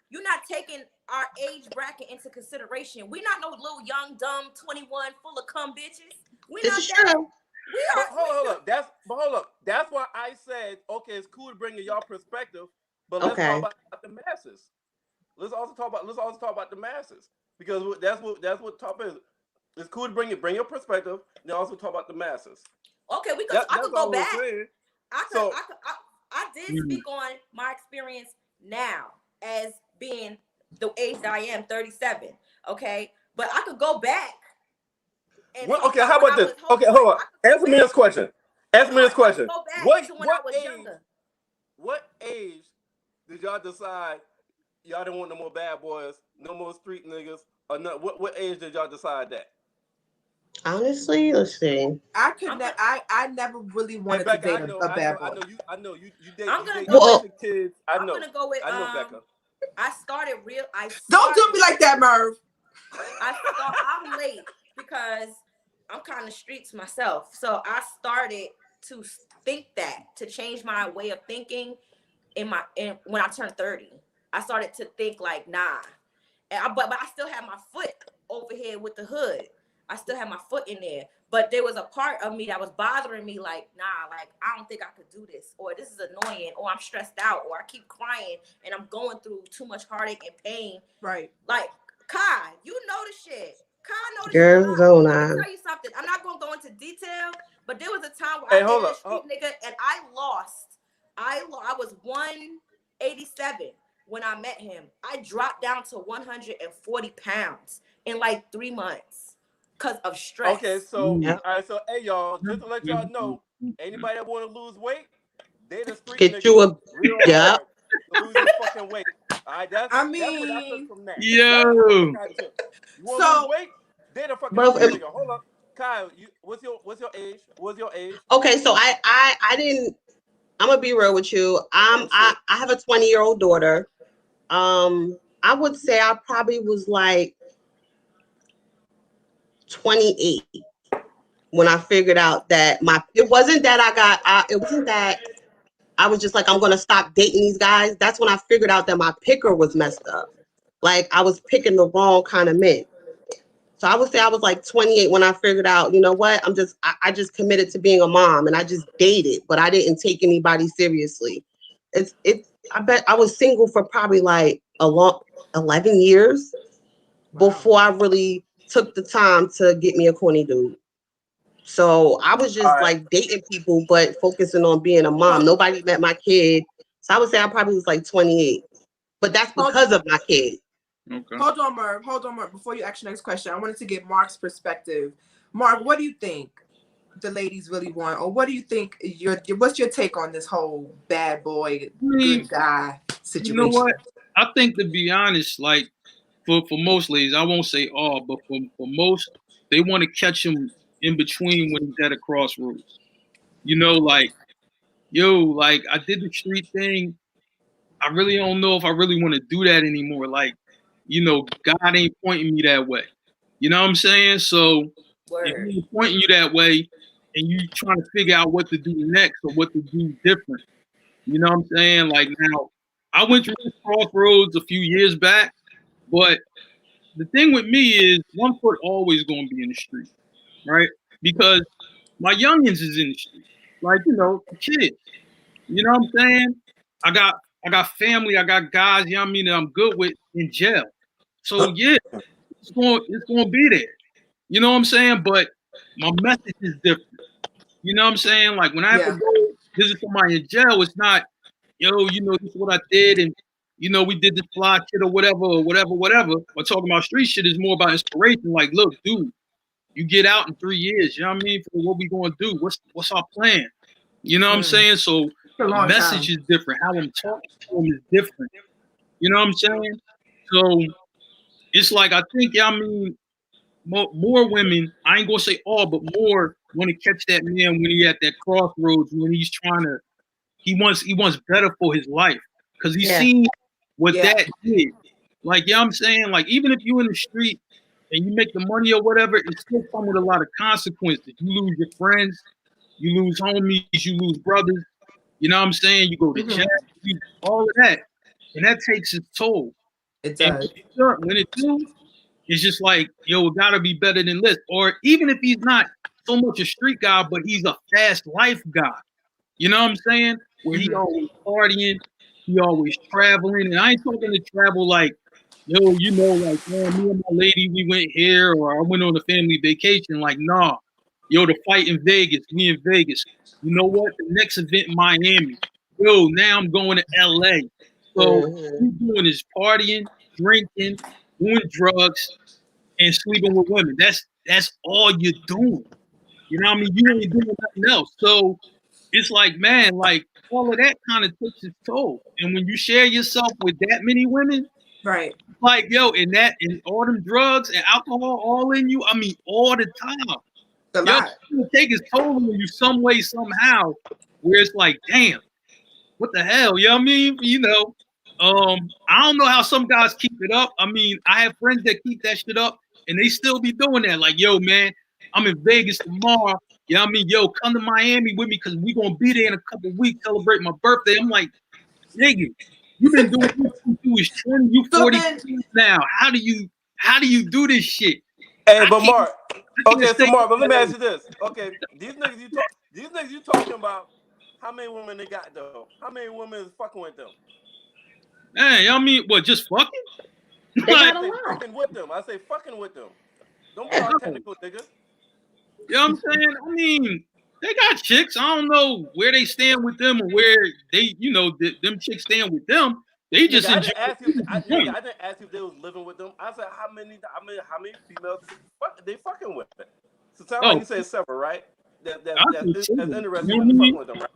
G: you're not taking our age bracket into consideration. We not no little young, dumb, 21, full of cum bitches. We
F: This
G: not
F: is
G: that.
F: true.
G: We
C: But
G: are.
C: hold up. That's why I said, okay, it's cool to bring in y'all perspective, but let's
F: Okay.
C: talk about the masses. Let's also talk about the masses because that's what top is. It's cool to bring your perspective, and also talk about the masses.
G: Okay, we could. I could go back. I did speak on my experience now as being the age that I am, 37. Okay, but I could go back. And
C: Okay, how about this? Okay, hold on. Answer me this question. What age did y'all decide y'all didn't want no more bad boys, no more street niggas, or no? What age did y'all decide that?
F: Honestly, let's see.
E: I never really wanted to date a bad boy.
C: I know you date kids.
G: I'm gonna go with
C: I know Becca.
G: I started real.
E: Don't do me like that, Merv.
G: I'm late because I'm kind of streets myself. So I started to think to change my way of thinking when I turned 30. I started to think like, nah. But I still have my foot over here with the hood. I still have my foot in there. But there was a part of me that was bothering me like, nah, like I don't think I could do this, or this is annoying, or I'm stressed out, or I keep crying and I'm going through too much heartache and pain.
E: Right.
G: Like, Kai, you know the shit. Kai know the
F: Girl,
G: shit.
F: don't
G: Let me tell you something. I'm not gonna go into detail, but there was a time where I dated a street nigga and I lost. I was 187 when I met him. I dropped down to 140 pounds in like 3 months because of stress.
C: Okay, so all right, so hey y'all, just to let y'all know, anybody that want to lose weight, they the street
F: Get
C: niggas
F: you a
C: real hard to lose your fucking weight. All right, that's what I took from that.
D: Yo.
C: You want to lose weight? They the fucking street nigga. Hold up, Kyle, what's your age? What's your age?
F: Okay, so I didn't. I'm gonna be real with you. I have a 20-year-old daughter. I would say I probably was like 28 when I figured out that it wasn't that I was just like, I'm gonna stop dating these guys. That's when I figured out that my picker was messed up. Like I was picking the wrong kind of men. So I would say I was like 28 when I figured out, you know what? I just committed to being a mom and I just dated, but I didn't take anybody seriously. I bet I was single for probably like a long 11 years before I really took the time to get me a corny dude. So I was just like dating people, but focusing on being a mom. Nobody met my kid. So I would say I probably was like 28, but that's because of my kid.
E: Okay. Hold on, Merv. Before you ask your next question, I wanted to get Mark's perspective. Mark, what do you think the ladies really want, or what do you think what's your take on this whole bad boy, good guy situation?
D: You know what? I think, to be honest, like for most ladies, I won't say all, but for most, they want to catch him in between when he's at a crossroads. You know, like, like I did the street thing. I really don't know if I really want to do that anymore. Like, God ain't pointing me that way. You know what I'm saying? So if he's pointing you that way and you trying to figure out what to do next or what to do different, you know what I'm saying? Like now, I went through this crossroads a few years back, but the thing with me is one foot always going to be in the street, right? Because my youngins is in the street, like, the kids. You know what I'm saying? I got family, I got guys, you know what I mean, that I'm good with in jail. So yeah, it's going to be there. You know what I'm saying? But my message is different. You know what I'm saying? Like when I have to go visit somebody in jail, it's not, this is what I did, and you know, we did this fly shit or whatever. But talking about street shit is more about inspiration. Like, look, dude, you get out in 3 years. You know what I mean? For what we gonna do? What's our plan? You know what I'm saying? So the message is different. How I'm talking to them is different. You know what I'm saying? So it's like, I think, I mean, more women, I ain't gonna say all, but more want to catch that man when he at that crossroads, when he's he wants better for his life. Because he's seen what that did. Like, you know what I'm saying? Like, even if you in the street and you make the money or whatever, it still comes with a lot of consequences. You lose your friends, you lose homies, you lose brothers. You know what I'm saying? You go to jail, all of that. And that takes its toll.
E: It does.
D: And when it do, it's just like, yo, it gotta be better than this. Or even if he's not so much a street guy, but he's a fast life guy. You know what I'm saying? Where he always partying, he always traveling. And I ain't talking to travel like, yo, you know, like, man, me and my lady, we went here, or I went on a family vacation. Like, nah. Yo, the fight in Vegas, we in Vegas. You know what? The next event in Miami. Yo, now I'm going to LA. So he's doing is partying, drinking, doing drugs, and sleeping with women. That's all you're doing. You know what I mean? You ain't doing nothing else. So it's like, man, like all of that kind of takes its toll. And when you share yourself with that many women,
E: right?
D: Like, yo, and all them drugs and alcohol all in you, I mean, all the time. Yo, it's take its toll on you some way, somehow, where it's like, damn, what the hell? You know what I mean? You know, I don't know how some guys keep it up. I mean, I have friends that keep that shit up and they still be doing that. Like, yo, man, I'm in Vegas tomorrow. You know what I mean? Yo, come to Miami with me because we're gonna be there in a couple of weeks, celebrate my birthday. I'm like, nigga, you've been doing this since you was 20, you 40 now. How do you do this shit?
C: Hey, but Mark, okay, so Mark, but let me ask you this. Okay, these niggas you talking about, how many women they got though? How many women is fucking with them?
D: Hey, I mean, what, just fucking?
C: They got a lot. Fucking with them. I say fucking with them. Don't be all technical, nigga.
D: You know what I'm saying? I mean, they got chicks. I don't know where they stand with them or where they, you know, them chicks stand with them. They just
C: I didn't ask you if they was living with them. I said how many females they fucking with. So it sounds like you said several, right? That's interesting in fucking with them, right?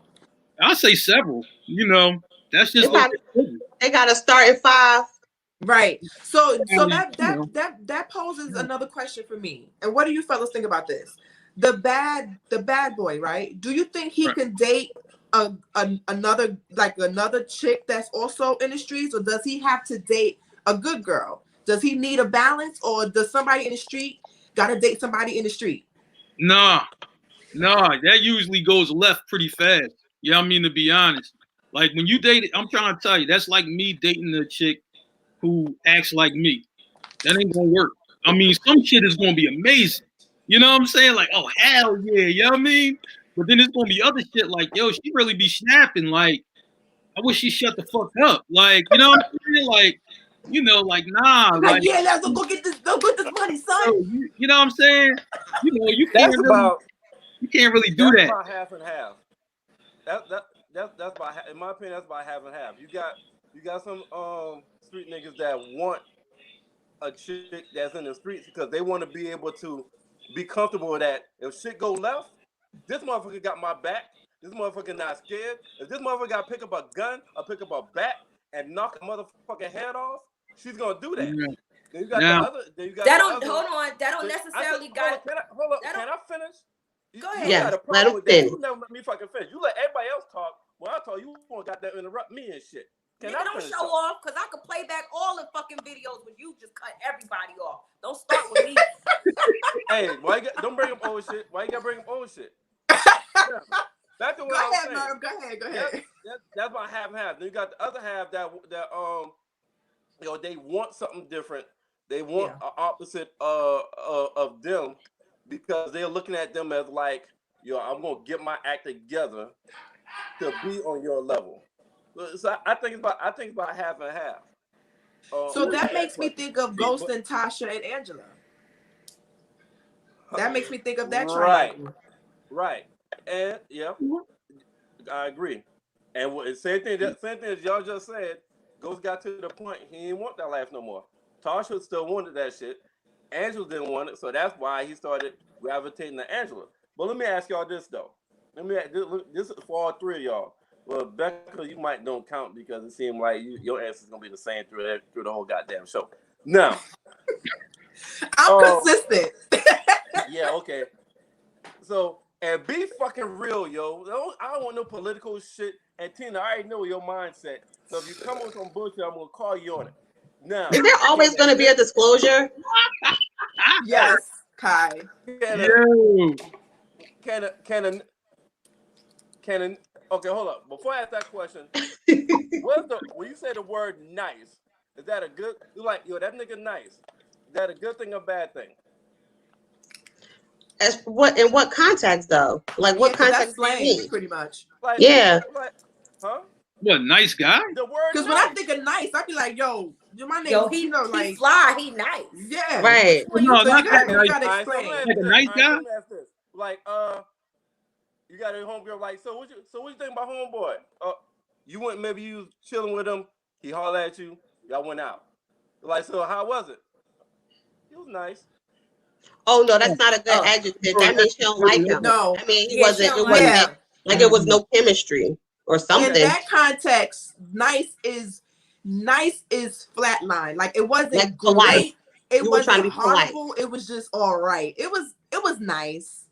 D: I say several. You know, that's just
F: they got to start at 5.
E: Right. So that poses another question for me. And what do you fellas think about this? The bad boy, right? Do you think he can date another chick that's also in the streets, or does he have to date a good girl? Does he need a balance, or does somebody in the street gotta date somebody in the street?
D: Nah, that usually goes left pretty fast. You know what I mean? To be honest, like when you date, I'm trying to tell you, that's like me dating a chick who acts like me. That ain't gonna work. I mean, some shit is gonna be amazing. You know what I'm saying? Like, oh hell yeah, you know what I mean? But then there's gonna be other shit like, yo, she really be snapping. Like, I wish she shut the fuck up. Like, you know what I'm saying? Like, you know, like, nah.
E: Like yeah, let's go get this money, son.
D: You know what I'm saying? You know, you can't really do that.
C: That's about half and half. That's about, in my opinion, that's about half and half. You got some street niggas that want a chick that's in the streets because they want to be able to be comfortable with that. If shit go left, this motherfucker got my back. This motherfucker not scared. If this motherfucker got to pick up a gun or pick up a bat and knock a motherfucking head off, she's gonna do that.
D: Yeah.
C: Then you got the other. Then you got
G: That don't necessarily got.
C: Can I finish?
G: Go ahead.
F: Yeah, let him finish.
C: You never let me fucking finish. You let everybody else talk. When I talk, you won't got that interrupt me and shit.
G: Nigga, don't show off, because I could play back all the fucking videos when you just cut everybody off. Don't start with me.
C: Hey, don't bring up old shit. Why you gotta bring up old shit? Yeah. Back to what I was saying.
E: Merv, go ahead.
C: That's about half and half. Then you got the other half that you know, they want something different. They want an opposite of them because they're looking at them as like, yo, I'm gonna get my act together to be on your level. So I think it's about half and half.
E: So that makes me think of Ghost and Tasha and Angela. That makes me think of that triangle.
C: Right. And I agree. And same thing as y'all just said. Ghost got to the point he didn't want that life no more. Tasha still wanted that shit. Angela didn't want it, so that's why he started gravitating to Angela. But let me ask y'all this though. This is for all three of y'all. Well, Becca, you might don't count because it seemed like your answer is gonna be the same through the whole goddamn show. Now,
E: I'm consistent.
C: Yeah, okay. So, and be fucking real, yo. I don't want no political shit. And Tina, I already know your mindset. So if you come with some bullshit, I'm gonna call you on it. Now,
F: is there always going to be a disclosure?
E: Yes, Kai.
C: Okay, hold up. Before I ask that question, when you say the word nice, is that a good? You like, yo, that nigga nice? Is that a good thing or bad thing?
F: As in what context though? Like what context do you mean?
E: Pretty much.
C: Like,
F: yeah.
C: Huh?
D: What, nice guy?
C: The word.
E: Because when I think of nice, I be like, yo, my name.
G: Yo, he fly. He nice.
E: Yeah.
F: Right.
D: No, not that
E: you gotta explain.
D: Like a nice guy.
C: Like, you got a homegirl. Like, so what you think about homeboy? You went, maybe you was chilling with him. He hollered at you. Y'all went out. Like, so how was it? It was nice.
F: Oh no, that's not a good adjective. That means she don't like him.
E: No,
F: I mean it was no chemistry or something.
E: In that context, nice is flatline. Like it wasn't
F: like
E: polite. It
F: wasn't trying to be
E: horrible.
F: polite.
E: It was just all right. It was nice.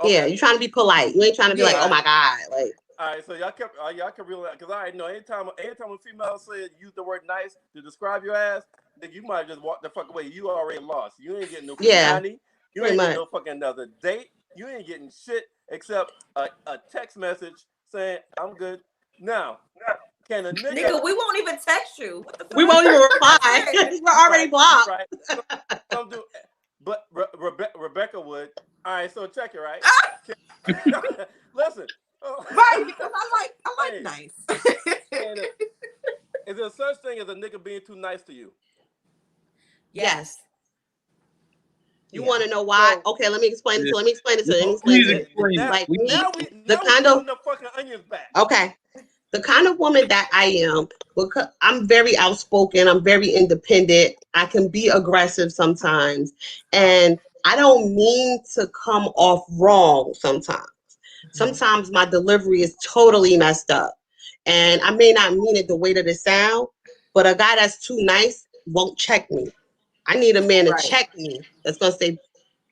F: Okay. Yeah, you're trying to be polite. You ain't trying to be like, oh my god, like.
C: All right, so y'all kept realize because I know anytime a female said use the word nice to describe your ass, then you might just walk the fuck away. You already lost. You ain't getting no money. You ain't getting no fucking another date. You ain't getting shit except a text message saying I'm good. Now, can a
G: nigga, we won't even text you. What the fuck?
F: We won't even reply. You're already blocked.
C: Right. Don't do. But Rebecca would. All right, so check it, right? Listen.
E: Right, because I like nice.
C: Is there such thing as a nigga being too nice to you?
F: Yes. You want to know why? Okay, let me explain it. Let me explain it to you. Like the kind of
C: fucking onions back.
F: Okay. The kind of woman that I am, because I'm very outspoken, I'm very independent. I can be aggressive sometimes, and I don't mean to come off wrong sometimes. Sometimes my delivery is totally messed up, and I may not mean it the way that it sounds, but a guy that's too nice won't check me. I need a man to check me that's going to say,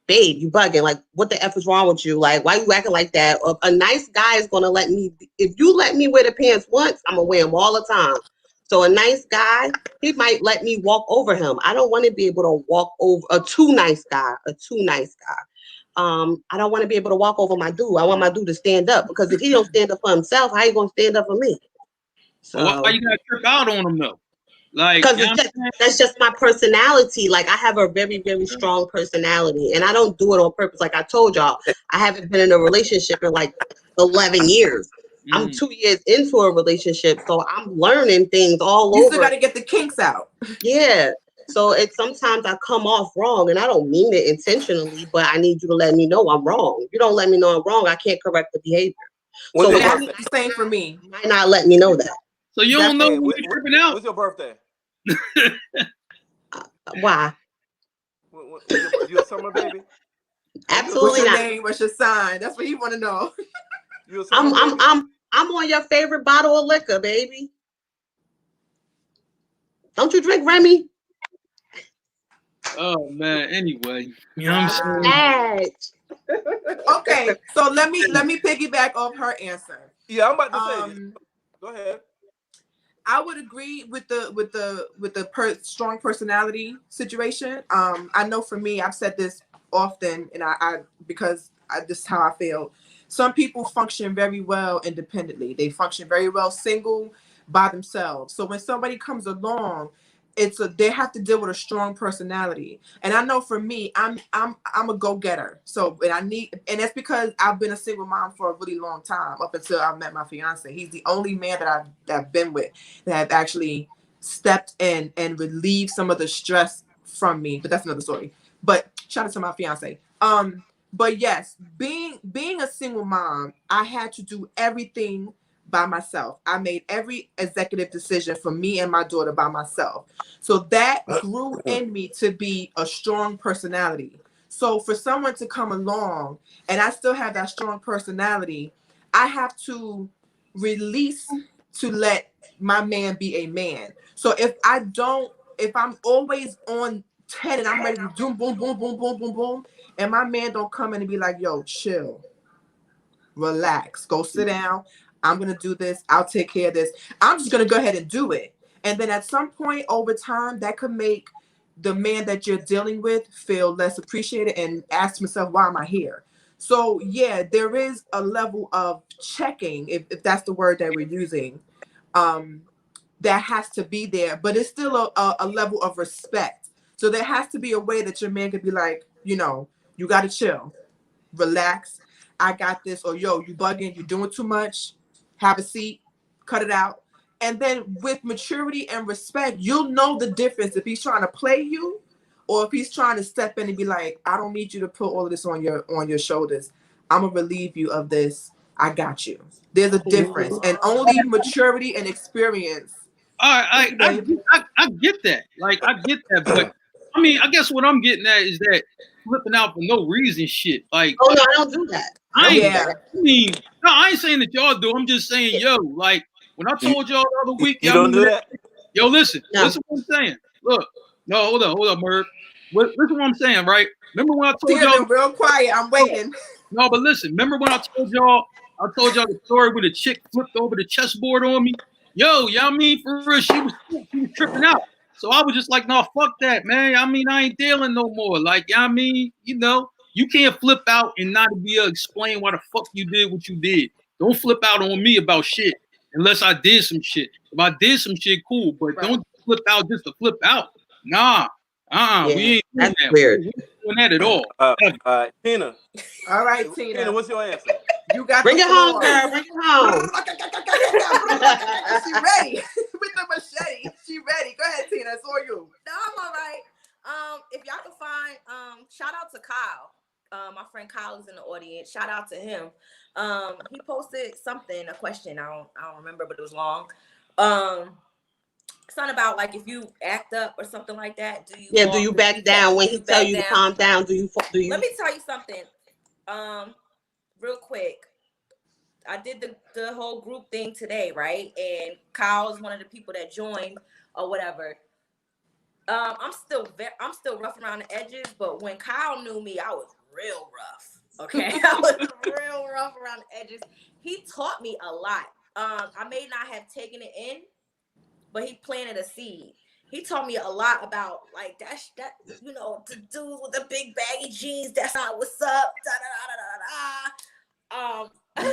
F: babe, you bugging. Like, what the F is wrong with you? Like, why you acting like that? Or a nice guy is going to let me, if you let me wear the pants once, I'm going to wear them all the time. So a nice guy, he might let me walk over him. I don't want to be able to walk over a too nice guy. I don't want to be able to walk over my dude. I want my dude to stand up, because if he don't stand up for himself, how you going to stand up for me?
D: So why you got to trip out on him though? Like,
F: because that's just my personality. Like, I have a very, very strong personality, and I don't do it on purpose. Like I told y'all, I haven't been in a relationship in like 11 years. I'm 2 years into a relationship, so I'm learning things all over.
E: You still got to get the kinks out.
F: Yeah. So sometimes I come off wrong, and I don't mean it intentionally, but I need you to let me know I'm wrong. If you don't let me know I'm wrong, I can't correct the behavior.
E: So that's the same for me.
F: You might not let me know that.
D: So you don't know when you're tripping out?
C: What's your birthday?
F: Why?
C: You a summer baby?
F: Absolutely
E: What's your
F: not.
E: name? What's your sign? That's what he want to know.
F: I'm on your favorite bottle of liquor, baby. Don't you drink Remy?
D: Oh man. Anyway, you know what I'm saying?
E: Okay, so let me piggyback off her answer.
C: Yeah, I'm about to say. Go ahead.
E: I would agree with the strong personality situation. I know for me, I've said this often, and because this is how I feel. Some people function very well independently. They function very well single by themselves. So when somebody comes along, they have to deal with a strong personality. And I know for me, I'm a go-getter. So and that's because I've been a single mom for a really long time, up until I met my fiance. He's the only man that I've been with that have actually stepped in and relieved some of the stress from me. But that's another story. But shout out to my fiance. But yes, being a single mom, I had to do everything by myself. I made every executive decision for me and my daughter by myself. So that grew in me to be a strong personality. So for someone to come along and I still have that strong personality, I have to release to let my man be a man. So if I'm always on 10 and I'm ready to do boom, boom, boom, boom, boom, boom, and my man don't come in and be like, yo, chill, relax, go sit down. I'm going to do this. I'll take care of this. I'm just going to go ahead and do it. And then at some point over time, that could make the man that you're dealing with feel less appreciated and ask himself, why am I here? So yeah, there is a level of checking, if that's the word that we're using, that has to be there, but it's still a level of respect. So there has to be a way that your man could be like, you got to chill, relax. I got this. Or yo, you bugging, you're doing too much. Have a seat, cut it out. And then with maturity and respect, you'll know the difference if he's trying to play you or if he's trying to step in and be like, I don't need you to put all of this on your shoulders. I'm going to relieve you of this. I got you. There's a difference. And only maturity and experience.
D: I get that. Like, I get that. But, I mean, I guess what I'm getting at is that flipping out for no reason shit. Like,
F: oh, no, I don't do that.
D: I ain't saying that y'all do. I'm just saying, yo, like, when I told y'all the other week,
H: you don't do that?
D: Yo, listen what I'm saying. Look, no, hold up, Merv. Listen what I'm saying, right? Remember when I told y'all?
E: Real quiet, I'm waiting.
D: No, but listen, remember when I told y'all the story where the chick flipped over the chessboard on me? Yo, I mean, for real, she was tripping out. So I was just like, no, fuck that, man. I mean, I ain't dealing no more. Like, I mean, you can't flip out and not be able to explain why the fuck you did what you did. Don't flip out on me about shit unless I did some shit. If I did some shit, cool, but don't flip out just to flip out. Nah, we ain't doing that.
F: Weird.
D: We ain't doing that at all.
C: Tina.
E: All right, Tina.
C: Tina, what's your answer?
E: You got
F: bring it home, girl. Bring it home.
E: She ready with the machete. She ready. Go ahead, Tina. It's all you.
G: No, I'm all right. If y'all can find, shout out to Kyle. My friend Kyle is in the audience. Shout out to him. He posted a question. I don't remember, but it was long. Something about like if you act up or something like that. Do you back down when he tell you to calm down? Do you? Let me tell you something. Real quick. I did the whole group thing today, right? And Kyle is one of the people that joined or whatever. I'm still rough around the edges, but when Kyle knew me, I was real rough. Okay, I was real rough around the edges. He taught me a lot. I may not have taken it in, but he planted a seed. He taught me a lot about like that the dudes with the big baggy jeans. That's not what's up. And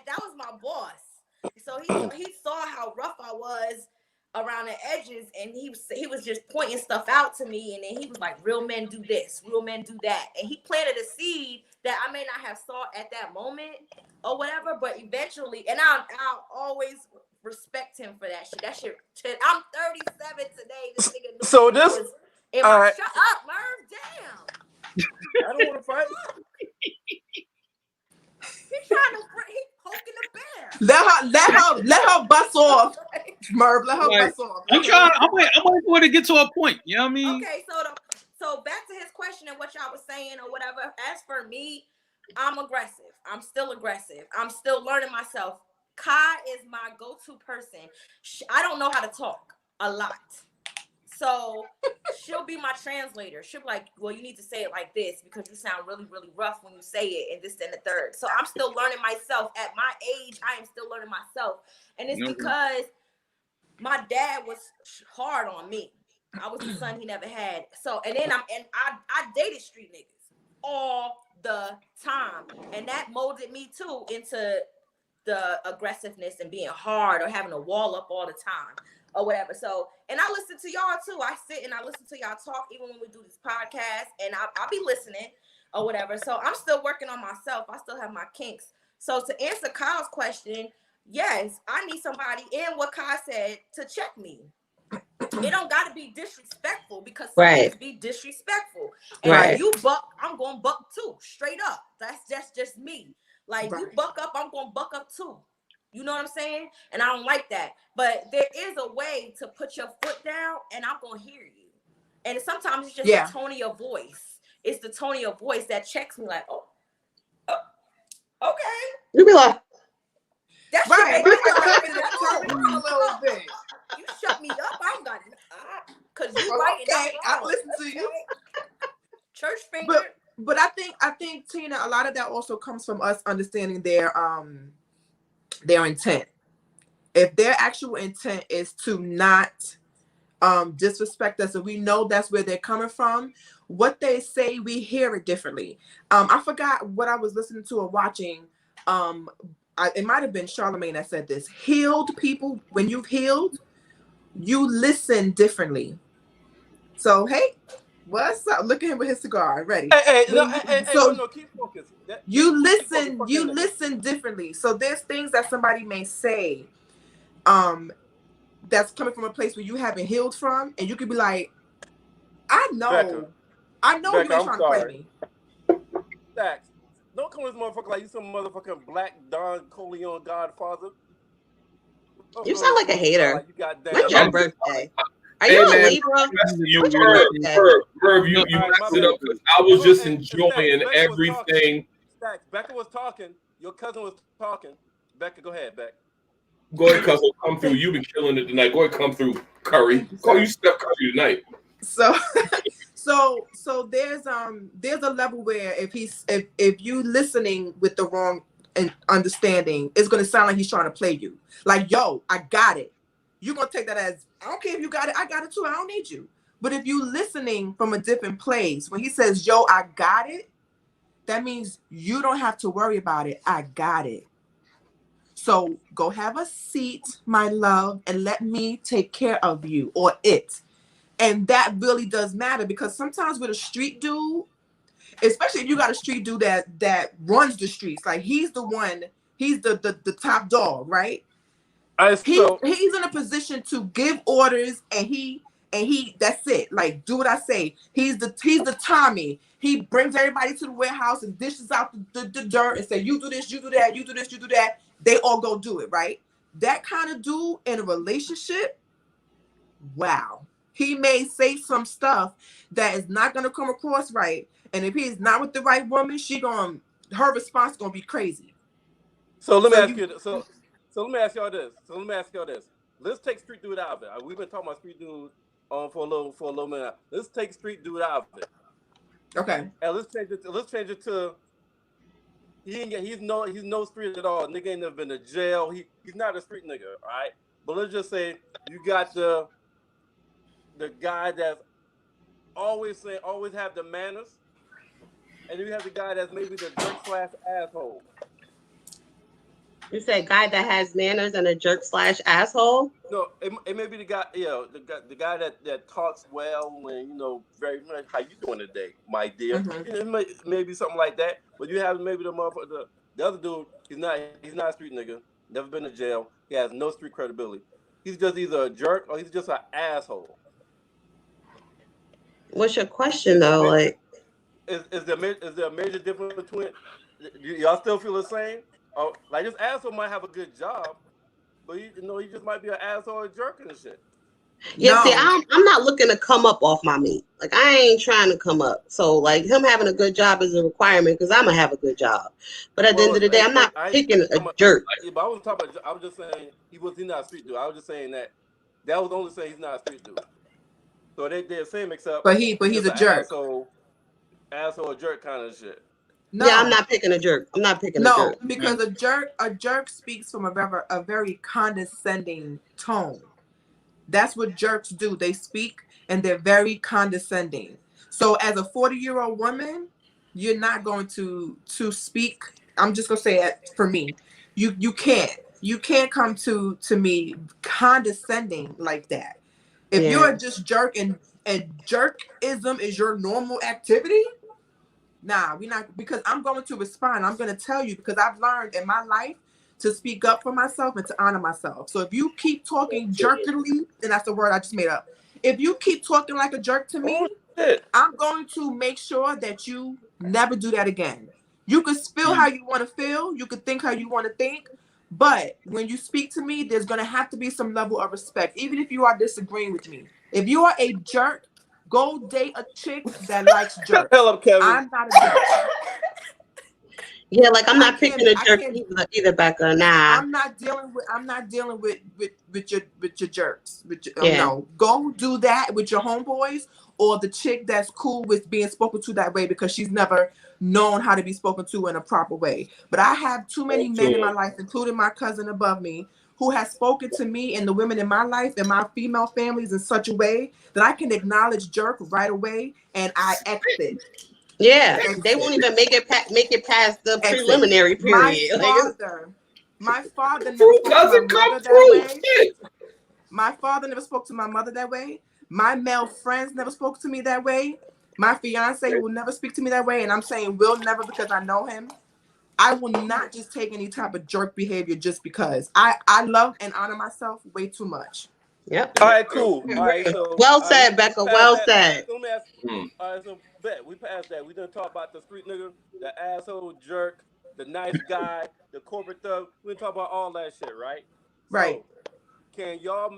G: that was my boss. So he saw how rough I was around the edges, and he was just pointing stuff out to me, and then he was like, real men do this, real men do that, and he planted a seed that I may not have saw at that moment or whatever, but eventually, and I'll always respect him for that shit. That shit. I'm 37 today. This nigga knew
C: so this.
G: All right. Shut up, Merv. Damn.
C: I don't want to fight.
G: He's trying to poking the bear.
E: Let her bust off, Merv. Let her bust off.
D: I'm waiting for her to get to a point. You know what I mean?
G: Okay, so back to his question and what y'all was saying or whatever. As for me, I'm aggressive. I'm still aggressive. I'm still learning myself. Kai is my go-to person. I don't know how to talk a lot. So she'll be my translator. She'll be like, well, you need to say it like this because you sound really, really rough when you say it and this and the third. So I'm still learning myself. At my age, I am still learning myself. And it's because my dad was hard on me. I was the son he never had. So, and then I dated street niggas all the time. And that molded me too into the aggressiveness and being hard or having a wall up all the time or whatever. So, and I listen to y'all too. I sit and I listen to y'all talk even when we do this podcast, and I'll be listening or whatever. So I'm still working on myself. I still have my kinks. So to answer Kyle's question, yes, I need somebody in what Kyle said to check me. It don't got to be disrespectful because some be disrespectful. And if you buck, I'm going to buck too, straight up. That's just me. Like you buck up, I'm going to buck up too. You know what I'm saying? And I don't like that. But there is a way to put your foot down, and I'm gonna hear you. And sometimes it's just the tone of your voice. It's the tone of your voice that checks me, like, oh okay.
F: You be like,
G: that's
E: right.
G: You shut me up. I ain't got it. Because you right.
E: Okay, I listen to you.
G: Church finger.
E: But I think Tina, a lot of that also comes from us understanding their intent. If their actual intent is to not disrespect us, and we know that's where they're coming from, what they say, we hear it differently. I forgot what I was listening to or watching. It might have been Charlemagne that said this. Healed people, when you've healed, you listen differently. So, hey, what's up? Look at him with his cigar, ready.
C: No, keep focused.
E: You listen differently. So there's things that somebody may say that's coming from a place where you haven't healed from, and you could be like, I know
C: Becca,
E: you ain't trying to play me.
C: Stacks, don't come with this motherfucker like you some motherfucking black Don Corleone Godfather.
F: You sound like a hater. When's your birthday? Are
B: Hey,
F: you a
B: man,
F: Libra?
B: Merv, you messed it up because I was just enjoying everything.
C: Stacks, Becca was talking. Your cousin was talking. Becca, go ahead, Beck.
B: Go ahead, cousin. Come through. You've been killing it tonight. Go ahead, come through, Curry. Call you Steph Curry tonight.
E: So there's a level where if you listening with the wrong understanding, it's gonna sound like he's trying to play you. Like, yo, I got it. You're gonna take that as, I don't care if you got it, I got it too. I don't need you. But if you listening from a different place, when he says, yo, I got it, that means you don't have to worry about it. I got it. So go have a seat, my love, and let me take care of you or it. And that really does matter, because sometimes with a street dude, especially if you got a street dude that runs the streets, like he's the one, he's the top dog, right? He's in a position to give orders, and he that's it. Like, do what I say. He's the Tommy. He brings everybody to the warehouse and dishes out the dirt and say, you do this, you do that, you do this, you do that. They all go do it, right? That kind of dude in a relationship, wow. He may say some stuff that is not going to come across right. And if he's not with the right woman, her response is going to be crazy.
C: So let me ask you, so let me ask y'all this. Let's take street dude out of it. We've been talking about street dude for a little minute. Let's take street dude out of it.
E: Okay.
C: And let's change it to he's no street at all. Nigga ain't never been to jail. He's not a street nigga, all right? But let's just say you got the guy that's always have the manners, and you have the guy that's maybe the jerk/asshole.
F: You say guy that has manners and a jerk/asshole?
C: No, it may be the guy, the guy that talks well and very much, how you doing today, my dear? Mm-hmm. It may be something like that. But you have maybe the motherfucker, the other dude. He's not a street nigga. Never been to jail. He has no street credibility. He's just either a jerk or he's just an asshole.
F: What's your question though? Like,
C: is there a major difference between? Y'all still feel the same? Oh, like this asshole might have a good job, but he just might be an asshole or jerk and shit.
F: Yeah, no. See, I'm not looking to come up off my meat. Like, I ain't trying to come up. So, like, him having a good job is a requirement because I'm gonna have a good job. But at the end of the day, I'm not picking a jerk.
C: But I wasn't talking about. I was just saying he's not a street dude. I was just saying that was only saying he's not a street dude. So they're the same, except
E: but he's a jerk.
C: Asshole or jerk kind of shit.
F: No. Yeah, I'm not picking a jerk. I'm not picking a jerk.
E: No, because a jerk speaks from a very condescending tone. That's what jerks do. They speak and they're very condescending. So as a 40-year-old woman, you're not going to speak. I'm just gonna say it for me. You can't come to me condescending like that. If you're just jerk and jerkism is your normal activity, nah, we're not, because I'm going to respond. I'm going to tell you, because I've learned in my life to speak up for myself and to honor myself. So if you keep talking jerkily, and that's the word I just made up. If you keep talking like a jerk to me, I'm going to make sure that you never do that again. You can feel how you want to feel. You can think how you want to think. But when you speak to me, there's going to have to be some level of respect, even if you are disagreeing with me. If you are a jerk, go date a chick that likes jerks.
C: Tell him, Kevin.
E: I'm not a jerk.
F: Yeah, like I'm not picking a jerk either, Becca. Nah.
E: I'm not dealing with your jerks. No, go do that with your homeboys or the chick that's cool with being spoken to that way because she's never known how to be spoken to in a proper way. But I have too many men in my life, including my cousin above me, who has spoken to me and the women in my life and my female families in such a way that I can acknowledge jerk right away and I exit.
F: Yeah, they won't even make it past the preliminary period.
E: My father never spoke to my mother that way. My father never spoke to my mother that way. My male friends never spoke to me that way. My fiance will never speak to me that way, and I'm saying will never because I know him. I will not just take any type of jerk behavior just because. I love and honor myself way too much.
F: Yep.
C: All right, cool. All right, so
F: well said, Becca. Well said.
C: All right, so bet we passed that. We done talk about the street nigga, the asshole jerk, the nice guy, the corporate thug. We done talk about all that shit, right?
E: Right.
C: So, can y'all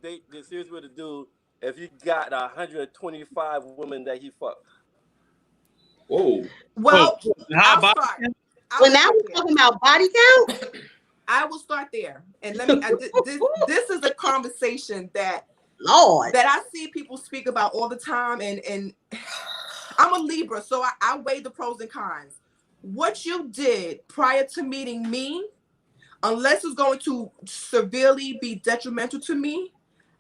C: date this? Here's what to do if you got 125 women that he fucked.
B: Whoa.
E: Well,
D: how about
F: well, now we're talking about body count.
E: I will start there, and let me. This is a conversation that I see people speak about all the time, and I'm a Libra, so I weigh the pros and cons. What you did prior to meeting me, unless it's going to severely be detrimental to me,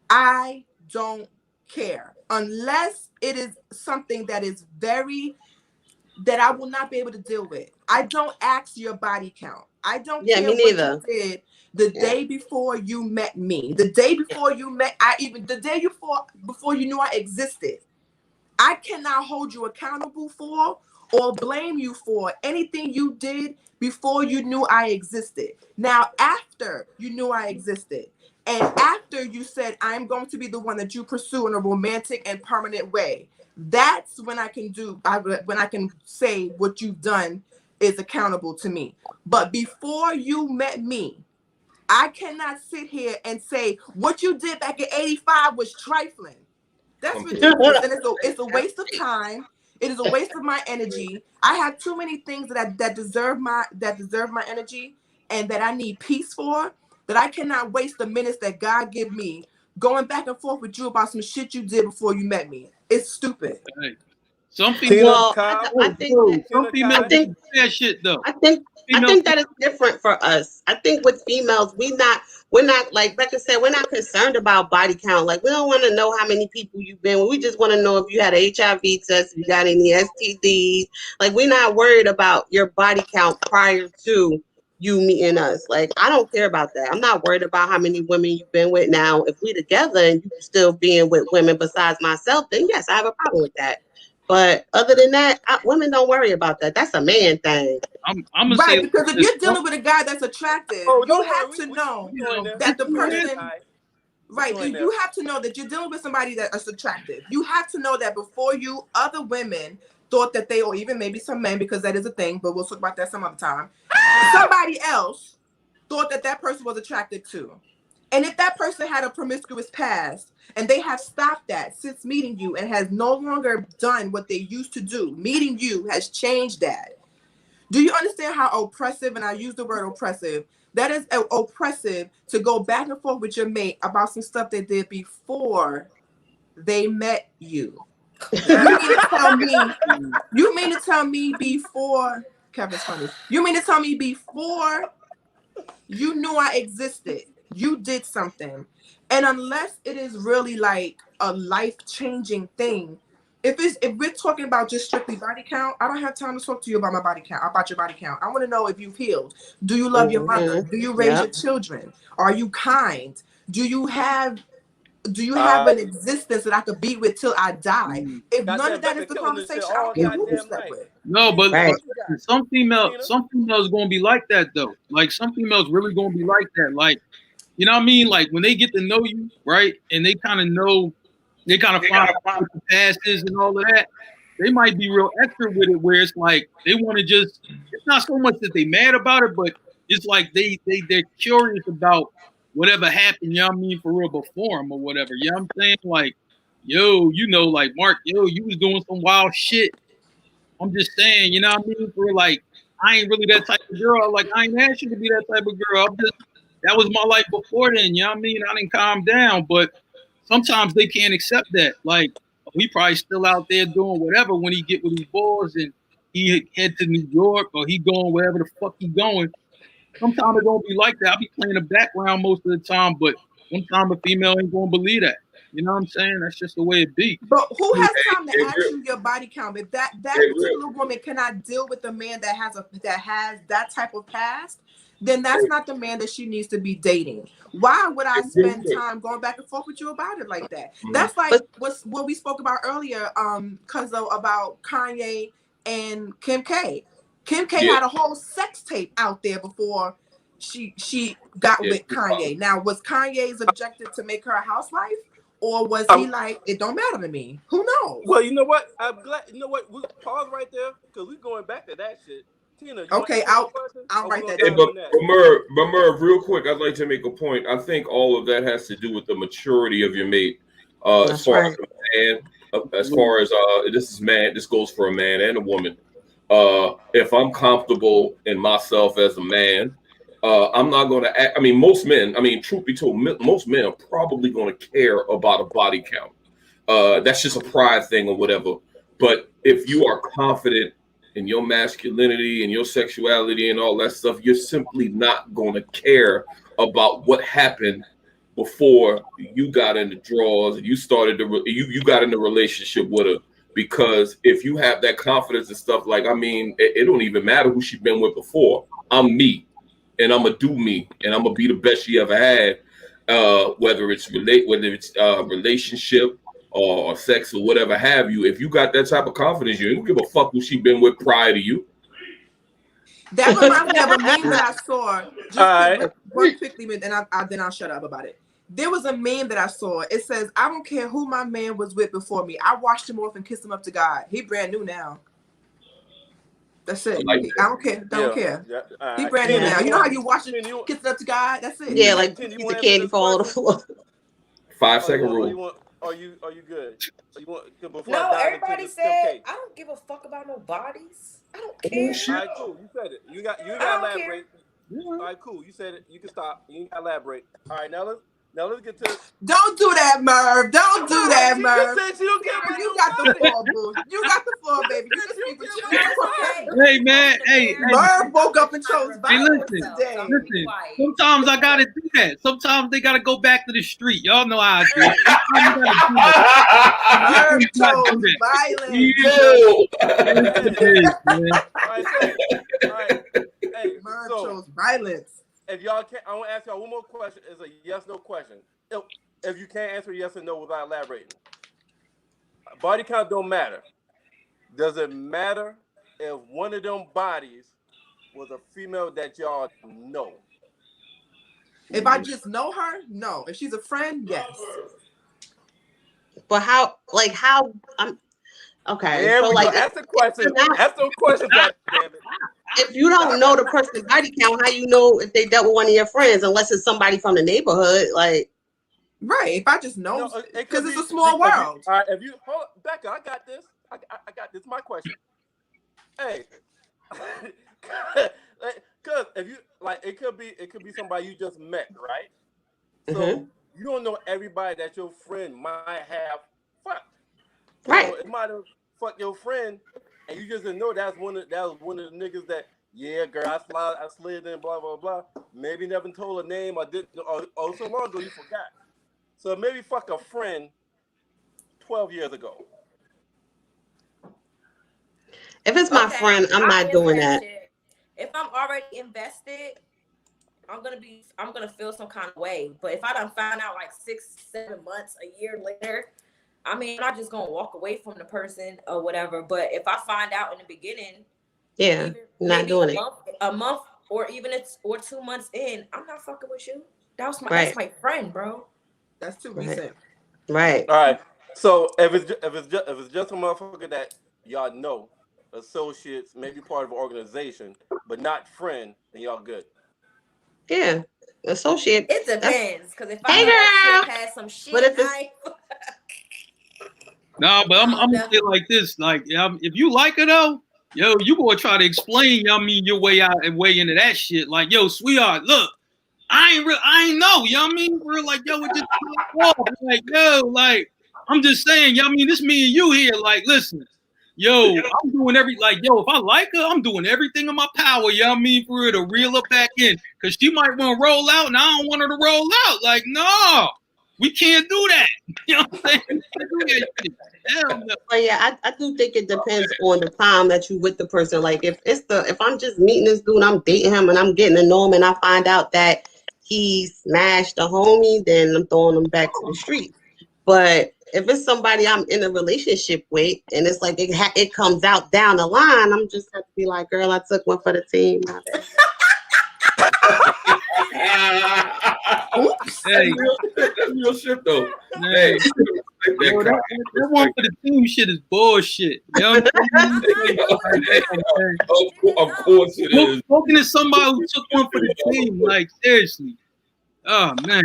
E: I don't care. Unless it is something that is that I will not be able to deal with. I don't ask your body count. I don't care what you did the day before you met me. The day before you met, the day before you knew I existed. I cannot hold you accountable for or blame you for anything you did before you knew I existed. Now, after you knew I existed, and after you said I'm going to be the one that you pursue in a romantic and permanent way, that's when I can say what you've done is accountable to me. But before you met me, I cannot sit here and say what you did back in 85 was trifling. That's ridiculous. And it's a waste of time. It is a waste of my energy. I have too many things that deserve my energy and that I need peace for, that I cannot waste the minutes that God give me going back and forth with you about some shit you did before you met me. It's stupid.
D: Hey. Some people,
F: I think
D: that shit though.
F: I think that is different for us. I think with females, we're not like Becca said, we're not concerned about body count. Like we don't want to know how many people you've been with. We just want to know if you had an HIV test, if you got any STDs. Like we're not worried about your body count prior to you meeting us. Like I don't care about that. I'm not worried about how many women you've been with. Now, if we together and you still being with women besides myself, then yes, I have a problem with that. But other than that, women don't worry about that. That's a man thing.
D: I'm gonna
E: right,
D: say
E: because if you're dealing with a guy that's attractive, you have to know that the person. Right, you have to know that you're dealing with somebody that is attractive. You have to know that before you, other women thought that they, or even maybe some men, because that is a thing, but we'll talk about that some other time. Somebody else thought that person was attractive too. And if that person had a promiscuous past and they have stopped that since meeting you and has no longer done what they used to do, meeting you has changed that. Do you understand how oppressive, and I use the word oppressive, that is oppressive to go back and forth with your mate about some stuff they did before they met you? You mean to tell me before, Kevin's funny, you mean to tell me before you knew I existed, you did something? And unless it is really like a life-changing thing, if we're talking about just strictly body count, I don't have time to talk to you about my body count, about your body count. I want to know if you've healed. Do you love your mother? Do you raise your children? Are you kind? Do you have an existence that I could be with till I die? If none of that is the conversation, I don't care who you slept with.
D: No, but some females gonna be like that though. Like some females really gonna be like that. Like, you know what I mean? Like when they get to know you, right? And they kind of know, they kind of find out what the past is and all of that. They might be real extra with it, where it's like they want to just, it's not so much that they mad about it, but it's like they're curious about whatever happened, you know what I mean, for real before him or whatever. You know what I'm saying? Like, yo, you know, like Mark, yo, you was doing some wild shit. I'm just saying, you know what I mean? For real, like, I ain't really that type of girl. Like, I ain't asked you to be that type of girl. That was my life before then, you know what I mean? I didn't calm down, but sometimes they can't accept that. Like, he probably still out there doing whatever when he get with his boys and he head to New York or he going wherever the fuck he going. Sometimes it don't be like that. I be playing the background most of the time, but sometimes a female ain't gonna believe that. You know what I'm saying? That's just the way it be.
E: But who has time to ask you your body count? If that particular woman cannot deal with a man that has that type of past, then that's not the man that she needs to be dating. Why would I spend time going back and forth with you about it like that? That's like what we spoke about earlier, about Kanye and Kim K. Kim K had a whole sex tape out there before she got with Kanye. Now, was Kanye's objective to make her a housewife? Or was he like, it don't matter to me? Who knows?
C: Well, you know what? I'm glad. You know what? We pause right there because we're going back to that shit. Tina,
E: okay, I'll write that down.
B: But Merv, real quick, I'd like to make a point. I think all of that has to do with the maturity of your mate. As far as a man, as far as this goes for a man and a woman. If I'm comfortable in myself as a man, I'm not going to. I mean, most men. I mean, truth be told, most men are probably going to care about a body count. That's just a pride thing or whatever. But if you are confident in your masculinity and your sexuality and all that stuff, you're simply not going to care about what happened before you got in the drawers and you started you got in a relationship with her. Because if you have that confidence and stuff, like, I mean, it don't even matter who she been with before. I'm me. And I'm gonna do me, and I'm gonna be the best she ever had, whether it's relationship or sex or whatever have you. If you got that type of confidence, you don't give a fuck who she been with prior to you.
E: That reminds me of a meme that I saw. One quickly, and then I'll shut up about it. There was a meme that I saw. It says, "I don't care who my man was with before me. I washed him off and kissed him up to God. He brand new now." That's it. I don't care. Don't care. Yeah. He brand new now. You know how you wash it, kiss it up to God? That's it.
F: Yeah, like piece of candy fall on the floor.
B: 5-second rule.
C: Are you good?
G: No, everybody said I don't give a fuck about no bodies. I don't care.
C: All right, cool. You said it. You got to elaborate. All right, cool. You said it. You can stop. You got to elaborate. All right, now let's get to.
E: Don't do that, Merv. Don't do that, Merv.
C: You
E: got the floor, boo. You got the floor, baby. You can speak with
D: Hey, man. Hey,
E: Merv woke up and chose violence today.
D: Listen. Sometimes I gotta do that. Sometimes they gotta go back to the street. Y'all know how I do.
E: Merv chose violence.
C: All right. Hey,
E: Merv chose violence.
C: If y'all can't, I want to ask y'all one more question. It's a yes/no question. If you can't answer yes or no without elaborating, body count don't matter. Does it matter if one of them bodies was a female that y'all know?
E: If I just know her, no. If she's a friend, yes.
F: But how? Okay.
C: Yeah, so that's the question. That's the question.
F: If you don't know the person's body count, how you know if they dealt with one of your friends? Unless it's somebody from the neighborhood, like.
E: Right. If I just know, because it's a small world.
C: All right. If you hold on, Becca, I got this. I got this. My question. Hey, because if you it could be somebody you just met, right? So you don't know everybody that your friend might have fucked.
F: Right.
C: So it might have fucked your friend, and you just didn't know that was one of the niggas that, yeah, girl, I slid in, blah blah blah. Maybe never told her name or didn't, or so long ago you forgot. So maybe fuck a friend 12 years ago.
F: If it's my friend, I'm not doing that.
G: If I'm already invested, I'm gonna feel some kind of way. But if I don't find out like 6-7 months, a year later, I mean, I'm not just gonna walk away from the person or whatever. But if I find out in the beginning,
F: not doing
G: a month or even 2 months in, I'm not fucking with you. That's my friend, bro.
E: That's too recent.
F: Right.
C: All right. So if it's just a motherfucker that y'all know, associates, maybe part of an organization, but not friend, then y'all good.
F: Yeah, associate.
G: It depends, because if
F: Hey,
G: I know that
F: girl.
G: chick has some shit,
F: But if it's-
D: No, but I'm gonna say it like this: like, if you like her though, yo, you gonna try to explain, I mean, your way out and way into that shit. Like, yo, sweetheart, look, I ain't know, you know what I mean? We're like, yo, it just like, yo, like, I'm just saying, you know what I mean? This me and you here, like, listen, yo, I'm doing yo, if I like her, I'm doing everything in my power, you know what I mean, for her to reel her back in. Cause she might want to roll out and I don't want her to roll out. Like, no, we can't do that. You know what I'm saying? We can't do that shit. Hell no.
F: But yeah, I do think it depends on the time that you with the person. Like if I'm just meeting this dude, I'm dating him and I'm getting to know him and I find out that he smashed a homie, then I'm throwing him back to the street. But if it's somebody I'm in a relationship with and it's like it comes out down the line, I'm just have to be like, girl, I took one for the team.
D: Hey,
B: that's real shit though.
D: man.
B: Hey,
D: Yo, that one for the team shit is bullshit. You know what I'm saying?
B: Of course it is.
D: Talking to somebody who took one for the team, like seriously. Oh man.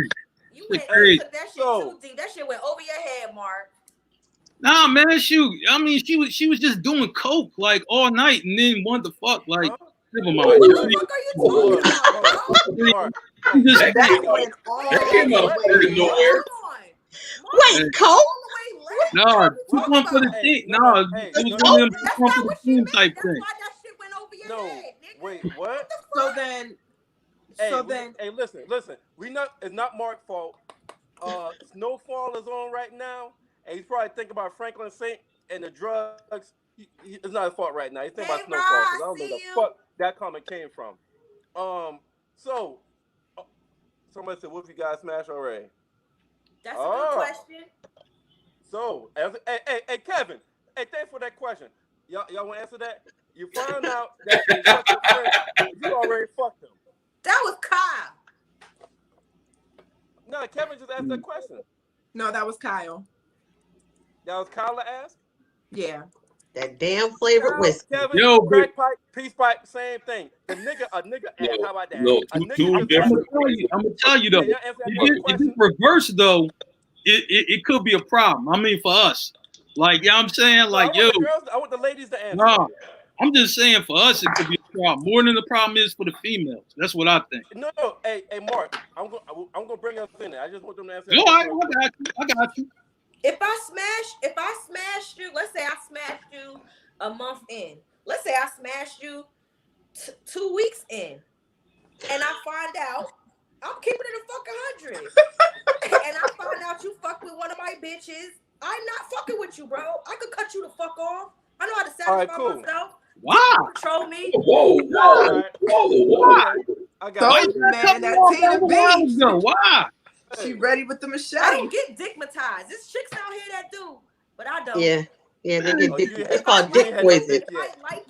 G: You took that shit too deep. That shit went over your head, Mark.
D: Nah, man, shoot. I mean, she was just doing coke like all night, and then wanted to fuck. Like, never mind.
G: What the fuck are you talking about?
D: I'm just
F: that went all nowhere. Wait, coke?
D: No, took one for the team. No, it was one of them took one for the team type thing.
C: No, wait, what?
E: So then,
C: hey, listen. It's not Mark's fault. Snowfall is on right now, and he's probably thinking about Franklin Saint and the drugs. It's not his fault right now. He's thinking about Snowfall because I don't know the fuck that comment came from. So somebody said, "What if you guys smash already?"
G: That's a good question.
C: So, hey, Kevin. Hey, thanks for that question. Y'all want to answer that? You found out that you already fucked him.
G: That was Kyle.
C: No, Kevin just asked that question.
E: No, that was Kyle.
C: That was Kyle that asked?
E: Yeah.
F: That damn flavored whiskey.
C: Kevin,
D: Yo,
C: crack pipe, peace pipe, same thing. A nigga asked, how about that?
B: No, two different.
D: I'm gonna tell you though. If it's reverse though, it could be a problem. I mean, for us, like, you know what I'm saying, like,
C: I want the ladies to answer.
D: Nah, I'm just saying for us, it could be a problem more than the problem is for the females. That's what I think.
C: No, hey, Mark, I'm gonna bring us in there. I just want them to answer.
D: No, I got you.
G: If I smashed you, let's say I smashed you a month in. Let's say I smashed you 2 weeks in, and I find out I'm keeping it a fucking 100, and I find out you fuck with one of my bitches. I'm not fucking with you, bro. I could cut you the fuck off. I know how to satisfy myself.
D: Wow.
G: Control me.
B: Whoa.
C: I got
E: you, man. That Tina B.
D: Why?
E: She ready with the machete.
G: I don't get dickmatized. There's chicks out here that do, but I don't.
F: Yeah, they get dick. It's called dick poison.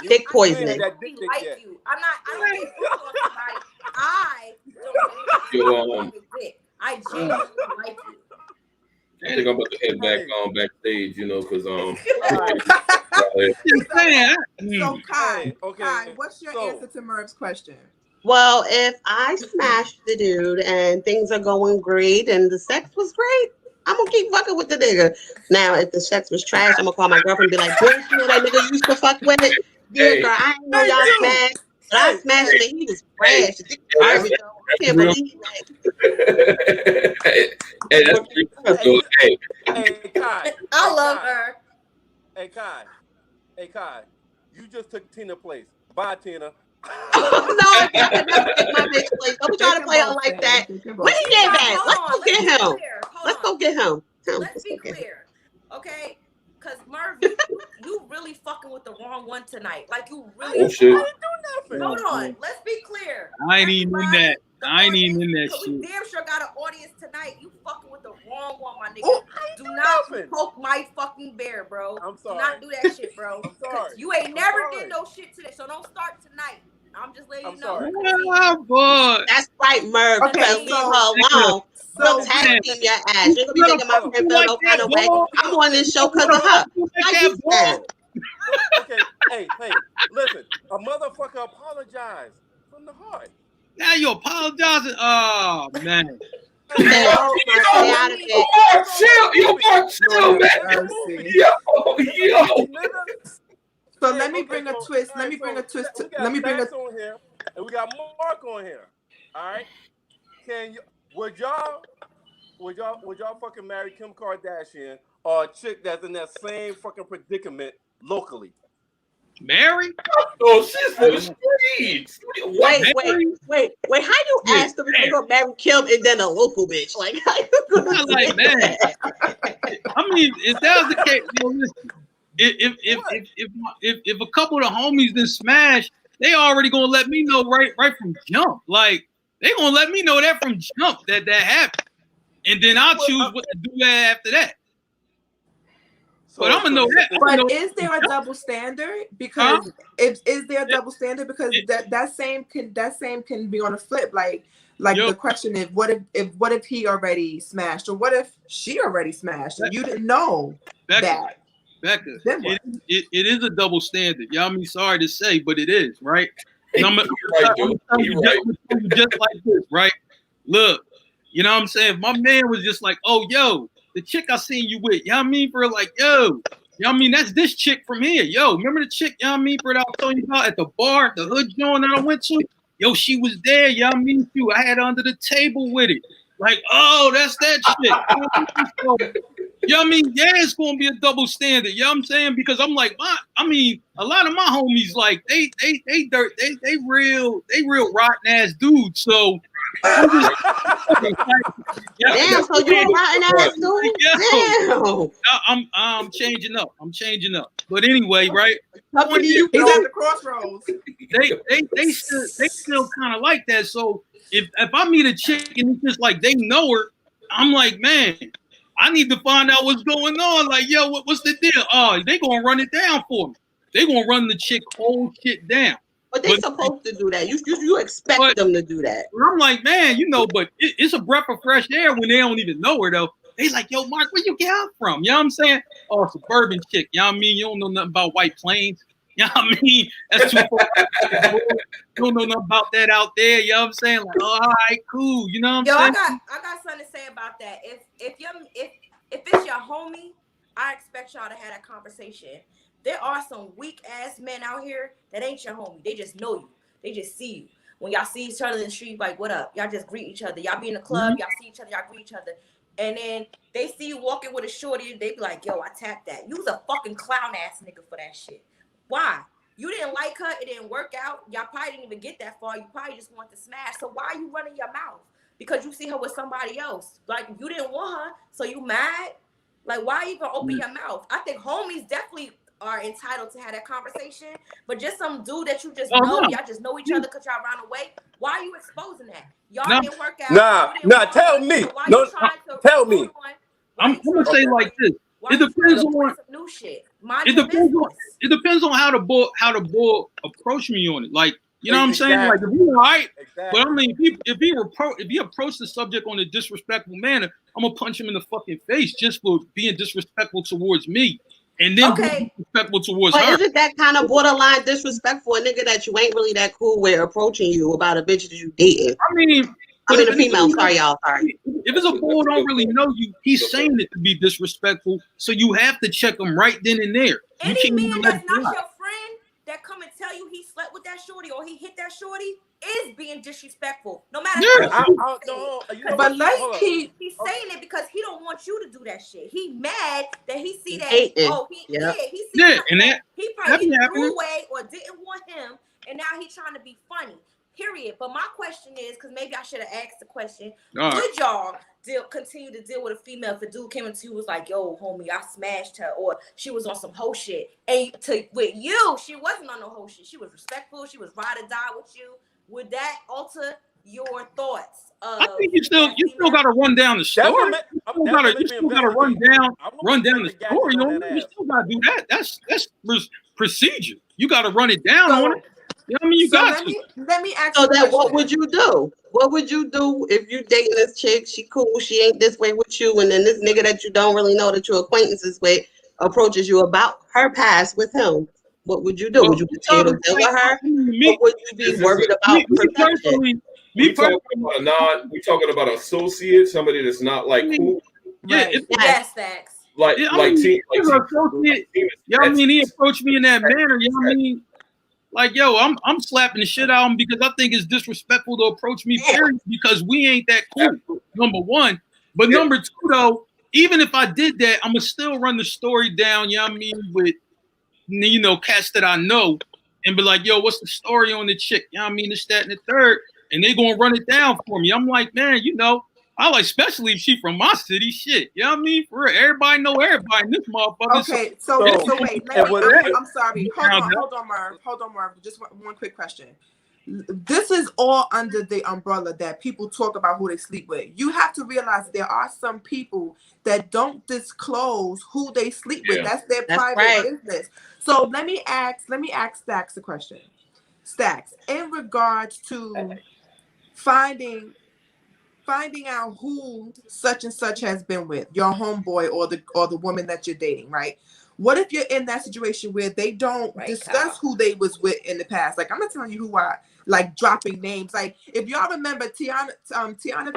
F: Dick poisoning.
G: I like you. I don't get somebody. I don't get dick. I genuinely like you.
B: I think I'm about to head back backstage, because
E: So Kai, what's your answer to Merv's question?
F: Well, if I smashed the dude and things are going great and the sex was great, I'm gonna keep fucking with the nigga. Now, if the sex was trash, I'm gonna call my girlfriend and be like, "Boy, you know that nigga used to fuck with it? Yeah, girl, I didn't know y'all smashed. But I smashed him and he was trash. I can't believe that."
C: Hey, Kai.
G: I love her.
C: Hey, Kai. You just took Tina's place. Bye, Tina.
F: No, I never take my bitch place. Don't try to play her like that. When he get back, let's go get him. Let's go get him.
G: Let's be clear, okay? Because Merv, you really fucking with the wrong one tonight. Like, you really.
B: Oh shit!
G: Hold on. Let's be clear.
D: I ain't even in that. I ain't even in that
G: We
D: shit.
G: damn sure got an audience tonight. You fucking with the wrong one, my nigga. Do not poke my fucking bear, bro.
C: I'm sorry.
G: Do not do that shit, bro.
C: I'm sorry.
G: You ain't never did no shit today, so don't start tonight. I'm just letting you know.
D: Oh, boy.
F: That's right, Merv.
E: Okay,
F: Leave her alone. So tag team your ass. You're gonna be making my friend feel no kind of way. I'm on this show because of her.
C: Okay, hey, listen. A motherfucker apologized from the heart.
D: Now you apologizing? Oh man.
B: Chill, man. Yo.
E: So let me bring a twist. Let me bring a twist. Let me bring a
C: on here, and we got Mark on here. All right. Can you? Would y'all fucking marry Kim Kardashian or a chick that's in that same fucking predicament locally?
D: Mary?
B: Oh, she's for the streets.
F: Wait. How you ask them if they're gonna marry Kim and then a local bitch? Like, how you gonna
D: like, man. I mean, if that was the case, if a couple of the homies then smash, they already gonna let me know right from jump. Like, they gonna let me know that from jump that happened, and then I'll choose what to do after that. But I'm gonna know that.
E: But is there a double standard? Because is there a double standard? Because that same can be on a flip. Like the question is, what if he already smashed, or what if she already smashed and you didn't know that?
D: Becca, it is a double standard. Y'all me sorry to say, but it is, right? And I'm just like this, right? Look, you know what I'm saying? If my man was just like, oh, yo, the chick I seen you with, you know what I mean? For like, yo, you know what I mean? That's this chick from here. Yo, remember the chick, you know what I mean? For that I was telling you about at the bar, the hood joint that I went to? Yo, she was there, you know what I mean? Too. I had her under the table with it. Like, oh, that's that chick. You know what I mean? Yeah, it's gonna be a double standard. You know what I'm saying? Because I'm like, a lot of my homies, like, they real rotten ass dudes. So I'm just,
F: damn, so you a rotten ass dude?
E: Damn.
D: I'm changing up. But anyway, right?
E: He's at the crossroads.
D: They still kind of like that. So if I meet a chick and it's just like they know her, I'm like, man, I need to find out what's going on. Like, yo, what's the deal? Oh, they gonna run it down for me. They gonna run the chick whole shit down.
F: But they're supposed to do that. You expect them to do that.
D: I'm like, man, you know, but it's a breath of fresh air when they don't even know her though. They like, yo, Mark, where you get out from? You know what I'm saying? Oh, suburban chick. You know what I mean? You don't know nothing about White Plains. You know what I mean? That's too far. You don't know nothing about that out there. You know what I'm saying? Like, oh, all right, cool. You know what I'm saying?
G: I got something to say about that. If it's your homie, I expect y'all to have that conversation. There are some weak ass men out here that ain't your homie. They just know you. They just see you. When y'all see each other in the street, like, what up? Y'all just greet each other. Y'all be in the club, y'all see each other, y'all greet each other. And then they see you walking with a shorty, they be like, yo, I tapped that. You was a fucking clown ass nigga for that shit. Why? You didn't like her, it didn't work out. Y'all probably didn't even get that far. You probably just want to smash. So why are you running your mouth? Because you see her with somebody else. Like, you didn't want her, so you mad? Like, why even open your mouth? I think homies definitely are entitled to have that conversation, but just some dude that you just know, y'all just know each other because y'all ran away. Why are you exposing that? Y'all didn't work out.
C: Nah, tell me.
G: So
C: tell me.
D: I'm gonna say like this. It depends on
G: new shit.
D: It depends on how the boy approach me on it. Like, you know what I'm saying? Like, if you're right, but I mean, if he approach the subject on a disrespectful manner, I'm gonna punch him in the fucking face just for being disrespectful towards me. And then be disrespectful towards her.
F: Isn't that kind of borderline disrespectful? A nigga that you ain't really that cool with approaching you about a bitch that you dating.
D: I mean
F: a female. Sorry, y'all. Sorry.
D: If it's a boy don't really know you, he's saying it to be disrespectful. So you have to check him right then and there.
G: Any man that's not your friend that come and tell you he slept with that shorty or he hit that shorty is being disrespectful. No matter
E: but let's keep.
G: He's saying it because he don't want you to do that shit. He mad that he see that.
F: He
G: probably threw away or didn't want him, and now he's trying to be funny. Period. But my question is, because maybe I should have asked the question: would y'all continue to deal with a female if a dude came into you was like, "Yo, homie, I smashed her," or she was on some hoe shit, and with you, she wasn't on no hoe shit. She was respectful. She was ride or die with you. Would that alter your thoughts?
D: I think you still got to run down the story. You still got to run down the story. You still got to do that. That's procedure. You got to run it down on it. You know what I mean?
E: Let me ask
F: you. So then, what would you do? What would you do if you dating this chick? She cool. She ain't this way with you, and then this nigga that you don't really know that you're acquaintances with approaches you about her past with him. What would you do? Would you continue to deal with her? Or would you be worried about protection?
B: We talking about associate, somebody that's not like cool.
D: Yeah,
G: right. Yes, Stacks.
B: Like
D: he approached me in that manner. You know what I mean? Like, yo, I'm slapping the shit out of him because I think it's disrespectful to approach me, period, because we ain't that cool, number one. But number two, though, even if I did that, I'm going to still run the story down, you know what I mean, with, you know, cats that I know and be like, yo, what's the story on the chick? You know what I mean? This, that, and the third. And they going to run it down for me. I'm like, man, you know, I like, especially if she from my city, shit. You know what I mean? For real, everybody know everybody in this motherfucker.
E: Okay, so wait, I'm sorry. Hold on, Marv. Just one quick question. This is all under the umbrella that people talk about who they sleep with. You have to realize there are some people that don't disclose who they sleep with. That's their private business. So let me ask Stacks a question. Stacks, in regards to finding out who such and such has been with, your homeboy or the woman that you're dating, right? What if you're in that situation where they don't discuss who they was with in the past? Like, I'm not telling you who I like dropping names. Like, if y'all remember, Tiana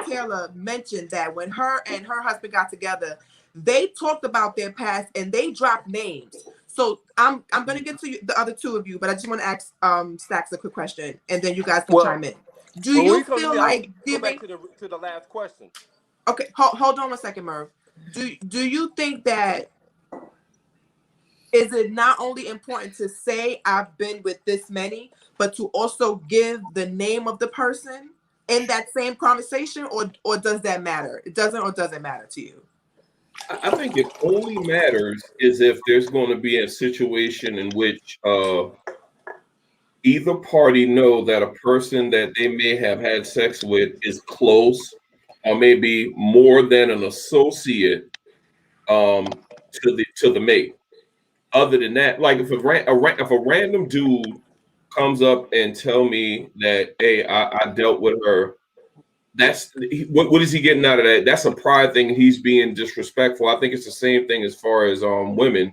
E: Taylor mentioned that when her and her husband got together, they talked about their past and they dropped names. So I'm gonna get to the other two of you, but I just want to ask Stacks a quick question, and then you guys can chime in. Do you feel like giving
C: to the last question?
E: Okay, hold on a second, Merv. Do you think that is it not only important to say I've been with this many, but to also give the name of the person in that same conversation, or does that matter? It doesn't, or does it matter to you?
B: I think it only matters is if there's going to be a situation in which either party know that a person that they may have had sex with is close or maybe more than an associate to the mate. Other than that, like if a random dude comes up and tell me that, hey, I dealt with her, that's what is he getting out of that? That's a pride thing. He's being disrespectful. I think it's the same thing as far as women.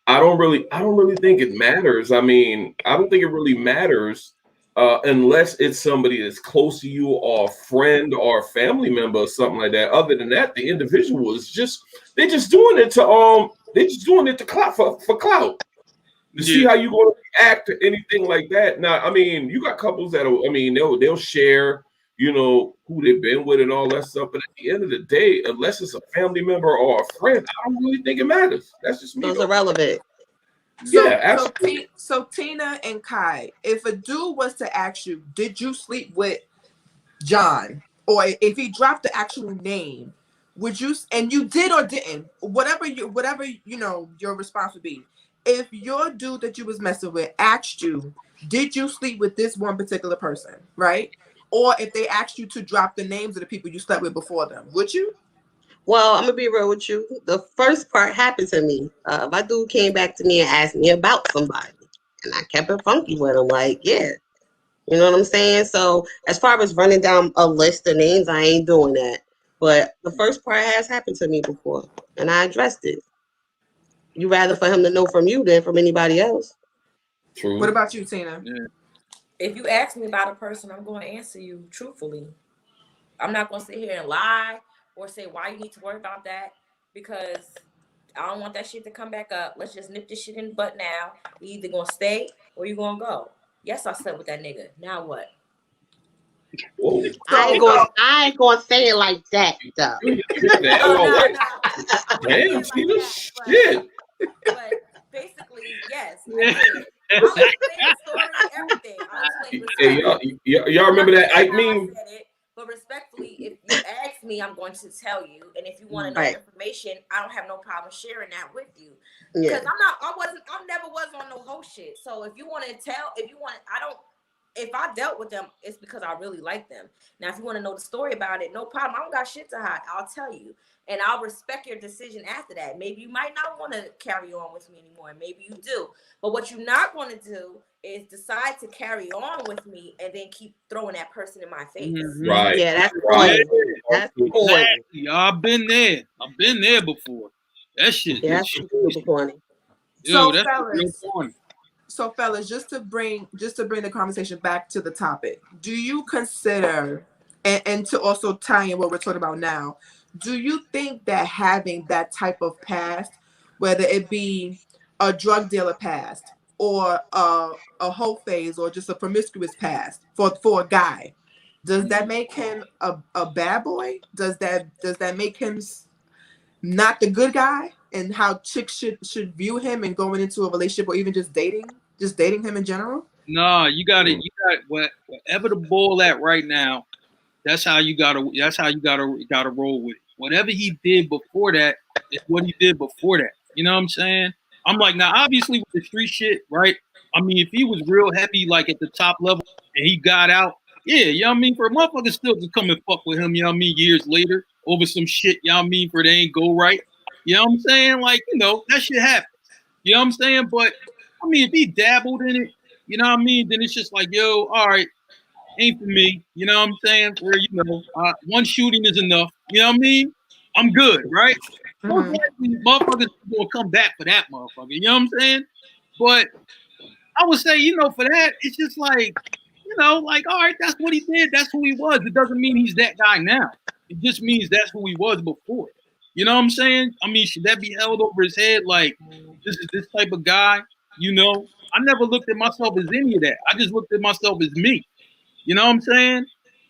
B: I don't really think it matters. I mean, I don't think it really matters unless it's somebody that's close to you or a friend or a family member or something like that. Other than that, the individual is they're just doing it to clout for clout. To see how you going to react to anything like that. Now, I mean, you got couples they'll share, you know, who they've been with and all that stuff. But at the end of the day, unless it's a family member or a friend, I don't really think it matters. That's just me.
F: Those are irrelevant.
B: Absolutely.
E: So Tina and Kai, if a dude was to ask you, did you sleep with John? Or if he dropped the actual name, would you, and you did or didn't, whatever you know your response would be. If your dude that you was messing with asked you, did you sleep with this one particular person, right? Or if they asked you to drop the names of the people you slept with before them, would you?
F: Well, I'm gonna be real with you. The first part happened to me. My dude came back to me and asked me about somebody, and I kept it funky with him. Like, yeah, you know what I'm saying? So as far as running down a list of names, I ain't doing that. But the first part has happened to me before, and I addressed it. You rather for him to know from you than from anybody else.
B: True.
E: What about you, Tina?
D: Yeah.
G: If you ask me about a person, I'm going to answer you truthfully. I'm not going to sit here and lie or say why you need to worry about that, because I don't want that shit to come back up. Let's just nip this shit in the butt now. You either going to stay or you going to go. Yes, I slept with that nigga. Now what?
B: Whoa.
F: I ain't gonna say it like that, though.
B: Damn, Tina, shit.
G: But basically, yes. I'll explain the story, everything.
B: Hey, y'all remember that? I mean,
G: but respectfully, if you ask me, I'm going to tell you. And if you want to know information, I don't have no problem sharing that with you. Because I never was on no whole shit. So if you want to if I dealt with them, it's because I really like them. Now, if you want to know the story about it, no problem. I don't got shit to hide. I'll tell you. And I'll respect your decision after that. Maybe you might not want to carry on with me anymore. Maybe you do. But what you're not going to do is decide to carry on with me and then keep throwing that person in my face.
F: Mm-hmm. Right. Yeah, that's right. That's
D: exactly. I've been there. I've been there before. That shit.
F: Yeah, that's super corny.
E: So, fellas, So fellas, just to bring the conversation back to the topic, do you consider, and to also tie in what we're talking about now, do you think that having that type of past, whether it be a drug dealer past or a hoe phase or just a promiscuous past for a guy, does that make him a bad boy? Does that make him not the good guy? And how chicks should view him and going into a relationship or even just dating him in general?
D: No, you got whatever the ball at right now. That's how you gotta roll with it. Whatever he did before that is what he did before that. You know what I'm saying? I'm like, now obviously with the street shit, right? I mean, if he was real heavy, like at the top level, and he got out, yeah, you know what I mean? For a motherfucker still to come and fuck with him, you know what I mean, years later over some shit, you know what I mean, for they ain't go right. You know what I'm saying? Like, you know, that shit happens. You know what I'm saying? But I mean, if he dabbled in it, you know what I mean, then it's just like, yo, all right, ain't for me. You know what I'm saying? Where, you know, one shooting is enough. You know what I mean? I'm good, right? Most likely, motherfuckers gonna come back for that motherfucker. You know what I'm saying? But I would say, you know, for that, it's just like, you know, like, all right, that's what he did. That's who he was. It doesn't mean he's that guy now. It just means that's who he was before. You know what I'm saying? I mean, should that be held over his head? Like, this is this type of guy, you know? I never looked at myself as any of that. I just looked at myself as me. You know what I'm saying?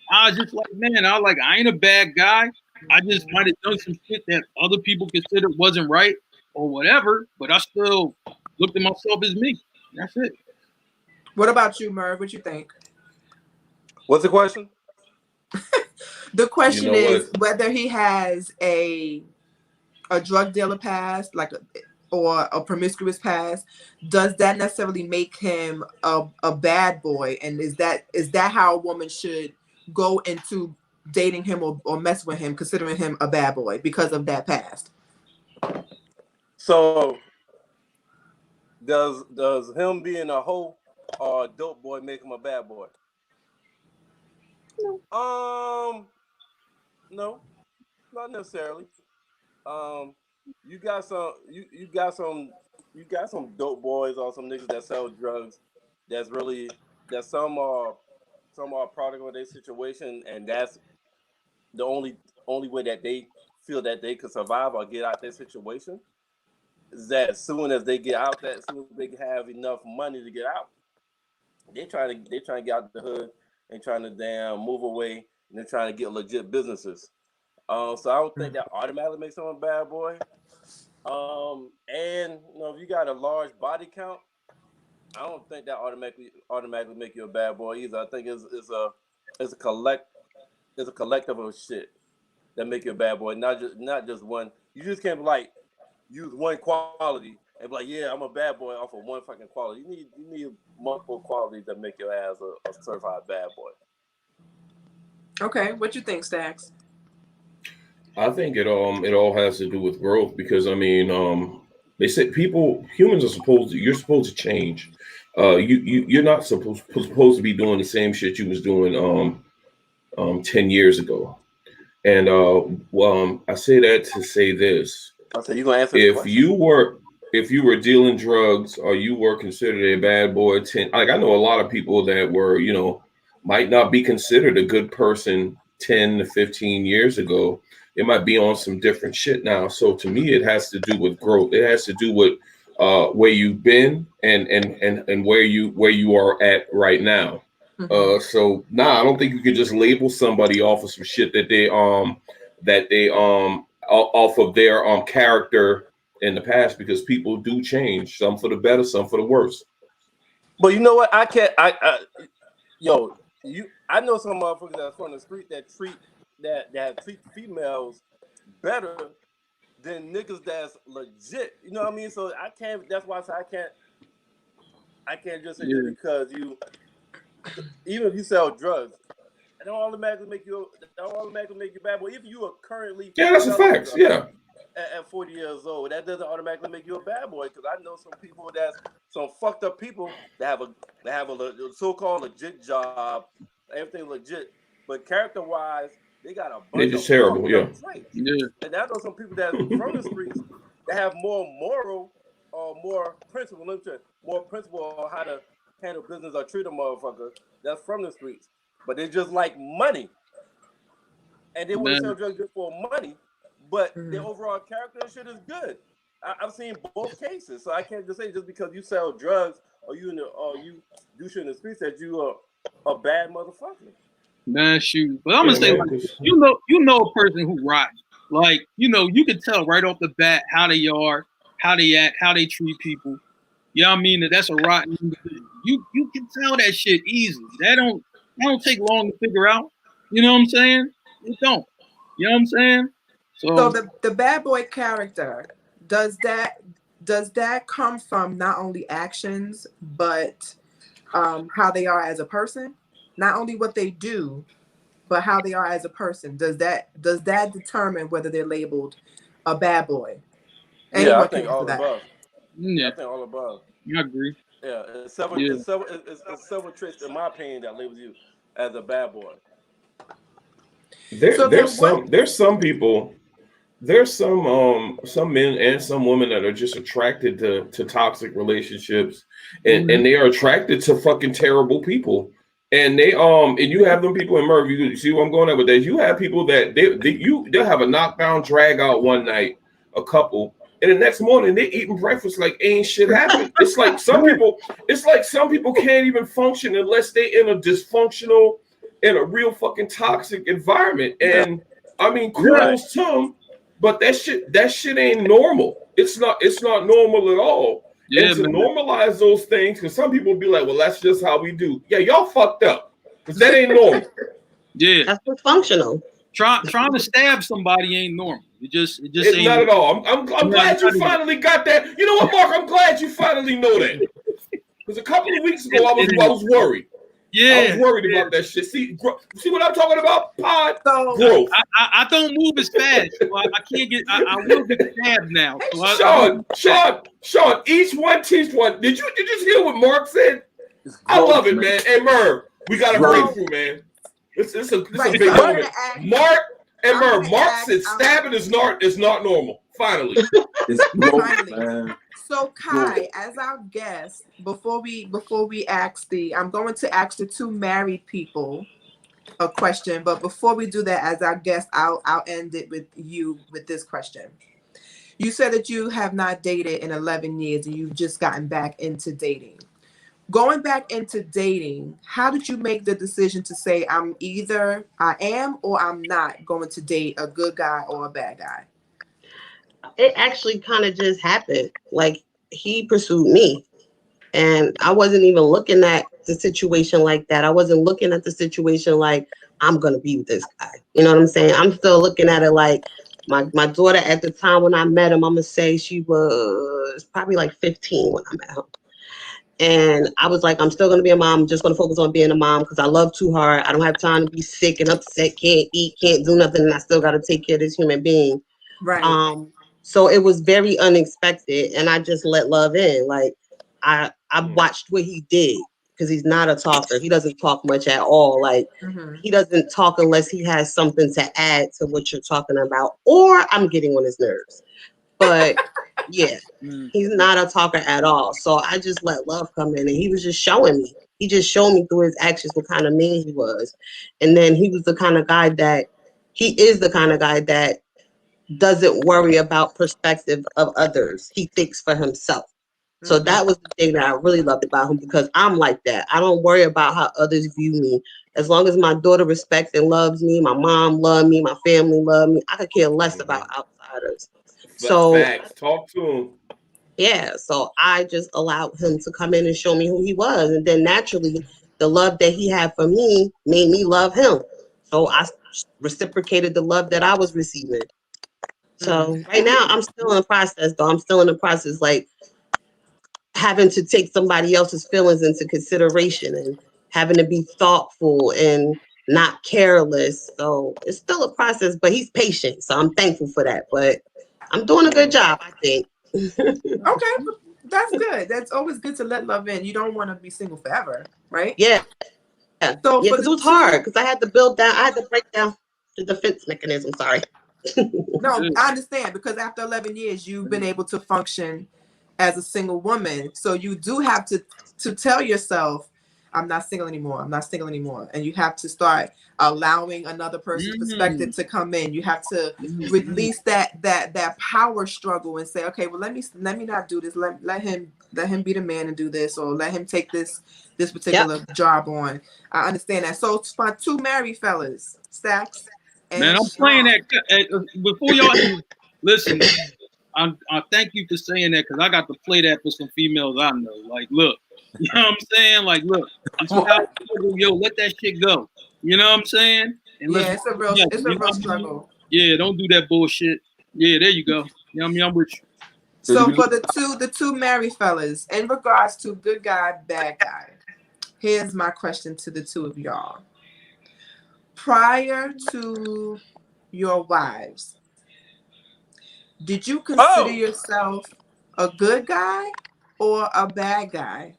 D: I was just like, man, I ain't a bad guy. I just might have done some shit that other people considered wasn't right or whatever, but I still looked at myself as me. That's it.
E: What about you, Merv? What you think?
C: What's the question?
E: The question is whether he has a drug dealer past, or a promiscuous past. Does that necessarily make him a bad boy? And is that how a woman should go into dating him or mess with him, considering him a bad boy because of that past?
C: So does him being a hoe or a dope boy make him a bad boy? No, not necessarily. You got some dope boys or some niggas that sell drugs that some are product of their situation, and that's the only way that they feel that they could survive or get out their situation is that as soon as they get out, as soon as they have enough money to get out, they trying to get out the hood and trying to damn move away, and they're trying to get legit businesses. So I don't think that automatically makes someone a bad boy. And you know, if you got a large body count, I don't think that automatically make you a bad boy either. I think it's a collective of shit that make you a bad boy, not just one. You just can't like use one quality and be like, yeah, I'm a bad boy off of one fucking quality. You need multiple qualities that make your ass a certified bad boy.
E: Okay, what you think, Stacks?
B: I think it all has to do with growth, because I mean, they said humans are you're supposed to change. You're not supposed to be doing the same shit you was doing 10 years ago. And I say that to say this.
C: So you gonna answer
B: if you were dealing drugs or you were considered a bad boy, like I know a lot of people that were, you know, might not be considered a good person 10 to 15 years ago. It might be on some different shit now. So to me, it has to do with growth. It has to do with where you've been and where you are at right now. So I don't think you could just label somebody off of some shit that they off of their character in the past, because people do change, some for the better, some for the worse.
C: But you know what? I know some motherfuckers that's on the street that treat females better than niggas that's legit. You know what I mean? So I can't. That's why I say I can't just say because you. Even if you sell drugs, it don't automatically make you a bad boy. If you are currently
B: that's a fact. Yeah.
C: At 40 years old, that doesn't automatically make you a bad boy. Because I know some people some fucked up people that have a so-called legit job, everything legit, but character-wise, they got a bunch
B: they're just terrible. Yeah.
C: And I know some people that from the streets that have more moral more principle on how to handle business or treat a motherfucker that's from the streets. But they just like money. And they want to sell drugs just for money, but their overall character and shit is good. I've seen both cases, so I can't just say just because you sell drugs or you do shit in the streets that you are a bad motherfucker.
D: Man, shoot. But I'm gonna say, like, you know a person who rotten. Like, you can tell right off the bat how they are, how they act, how they treat people. You know what I mean? That's a rotten individual. You can tell that shit easily. That don't take long to figure out. You know what I'm saying? It don't. You know what I'm saying?
E: So the bad boy character, does that come from not only actions but how they are as a person? Not only what they do, but how they are as a person. Does that determine whether they're labeled a bad boy?
C: Yeah, I think all above.
D: Yeah,
C: I think all above.
D: I agree.
C: Yeah, it's several traits, in my opinion, that labels you as a bad boy.
B: There's some people, there's some men and some women that are just attracted to toxic relationships, and they are attracted to fucking terrible people. And they and you have them people in Merv. You see where I'm going at with that? You have people that they'll have a knockdown drag out one night, a couple, and the next morning they're eating breakfast like ain't shit happened. It's like some people can't even function unless they in a dysfunctional, in a real fucking toxic environment. And I mean, kudos to them, but that shit ain't normal. It's not normal at all. Yeah, and to normalize those things, because some people be like, well, that's just how we do. Yeah, y'all fucked up. Because that ain't normal.
D: Yeah.
F: That's dysfunctional.
D: Trying to stab somebody ain't normal. It just ain't
B: not at all. I'm glad you finally got that. You know what, Mark? I'm glad you finally know that. Because a couple of weeks ago, I was worried.
D: Yeah,
B: I was worried about that shit. See what I'm talking about? Pod growth.
D: I don't move as fast. So I can't get. I will get stabbed now. So
B: Sean, each one teach one. Did you hear what Mark said? I love it, man. Hey, Merv, we got a breakthrough, man. It's a big moment. Mark and Merv. Mark said stabbing is not normal. Finally,
A: it's growth, man.
E: So Kai, as our guest, before we ask I'm going to ask the two married people a question, but before we do that, as our guest, I'll end it with you with this question. You said that you have not dated in 11 years and you've just gotten back into dating. Going back into dating, how did you make the decision to say I am or I'm not going to date a good guy or a bad guy?
F: It actually kind of just happened. Like, he pursued me, and I wasn't even looking at the situation like that. I wasn't looking at the situation like I'm gonna be with this guy. You know what I'm saying? I'm still looking at it like my daughter at the time when I met him, I'm gonna say she was probably like 15 when I met him. And I was like, I'm still gonna be a mom. I'm just gonna focus on being a mom because I love too hard. I don't have time to be sick and upset, can't eat, can't do nothing, and I still gotta take care of this human being.
E: Right.
F: So it was very unexpected, and I just let love in. Like, I watched what he did, because he's not a talker. He doesn't talk much at all. Like, he doesn't talk unless he has something to add to what you're talking about, or I'm getting on his nerves. But yeah, he's not a talker at all. So I just let love come in, and he was just showing me. He just showed me through his actions what kind of man he was. And then he is the kind of guy that doesn't worry about perspective of others. He thinks for himself. So that was the thing that I really loved about him, because I'm like that. I don't worry about how others view me. As long as my daughter respects and loves me, my mom loves me, my family loves me, I could care less about outsiders. So
B: facts. Talk to him.
F: Yeah, so I just allowed him to come in and show me who he was. And then naturally, the love that he had for me made me love him. So I reciprocated the love that I was receiving. So right now, I'm still in the process, though. I'm still in the process, like, having to take somebody else's feelings into consideration and having to be thoughtful and not careless. So it's still a process, but he's patient. So I'm thankful for that. But I'm doing a good job, I think.
E: Okay, that's good. That's always good to let love in. You don't want to be single forever, right?
F: Yeah.
E: So
F: because it was hard, because I had to break down the defense mechanism. Sorry.
E: No, I understand, because after 11 years, you've been able to function as a single woman. So you do have to tell yourself, I'm not single anymore. I'm not single anymore. And you have to start allowing another person's perspective to come in. You have to release that power struggle and say, okay, well, let me not do this. Let him be the man and do this, or let him take this particular job on. I understand that. So it's my two married fellas, Stacks.
D: Man, I'm playing that before y'all listen. I thank you for saying that, because I got to play that for some females I know. Like, look, you know what I'm saying? Like, look, yo, let that shit go. You know what I'm saying? And
E: it's a real struggle.
D: Yeah, don't do that bullshit. Yeah, there you go. You know what I mean? I'm with you.
E: So for the two married fellas, in regards to good guy, bad guy, here's my question to the two of y'all. Prior to your wives, did you consider yourself a good guy or a bad guy?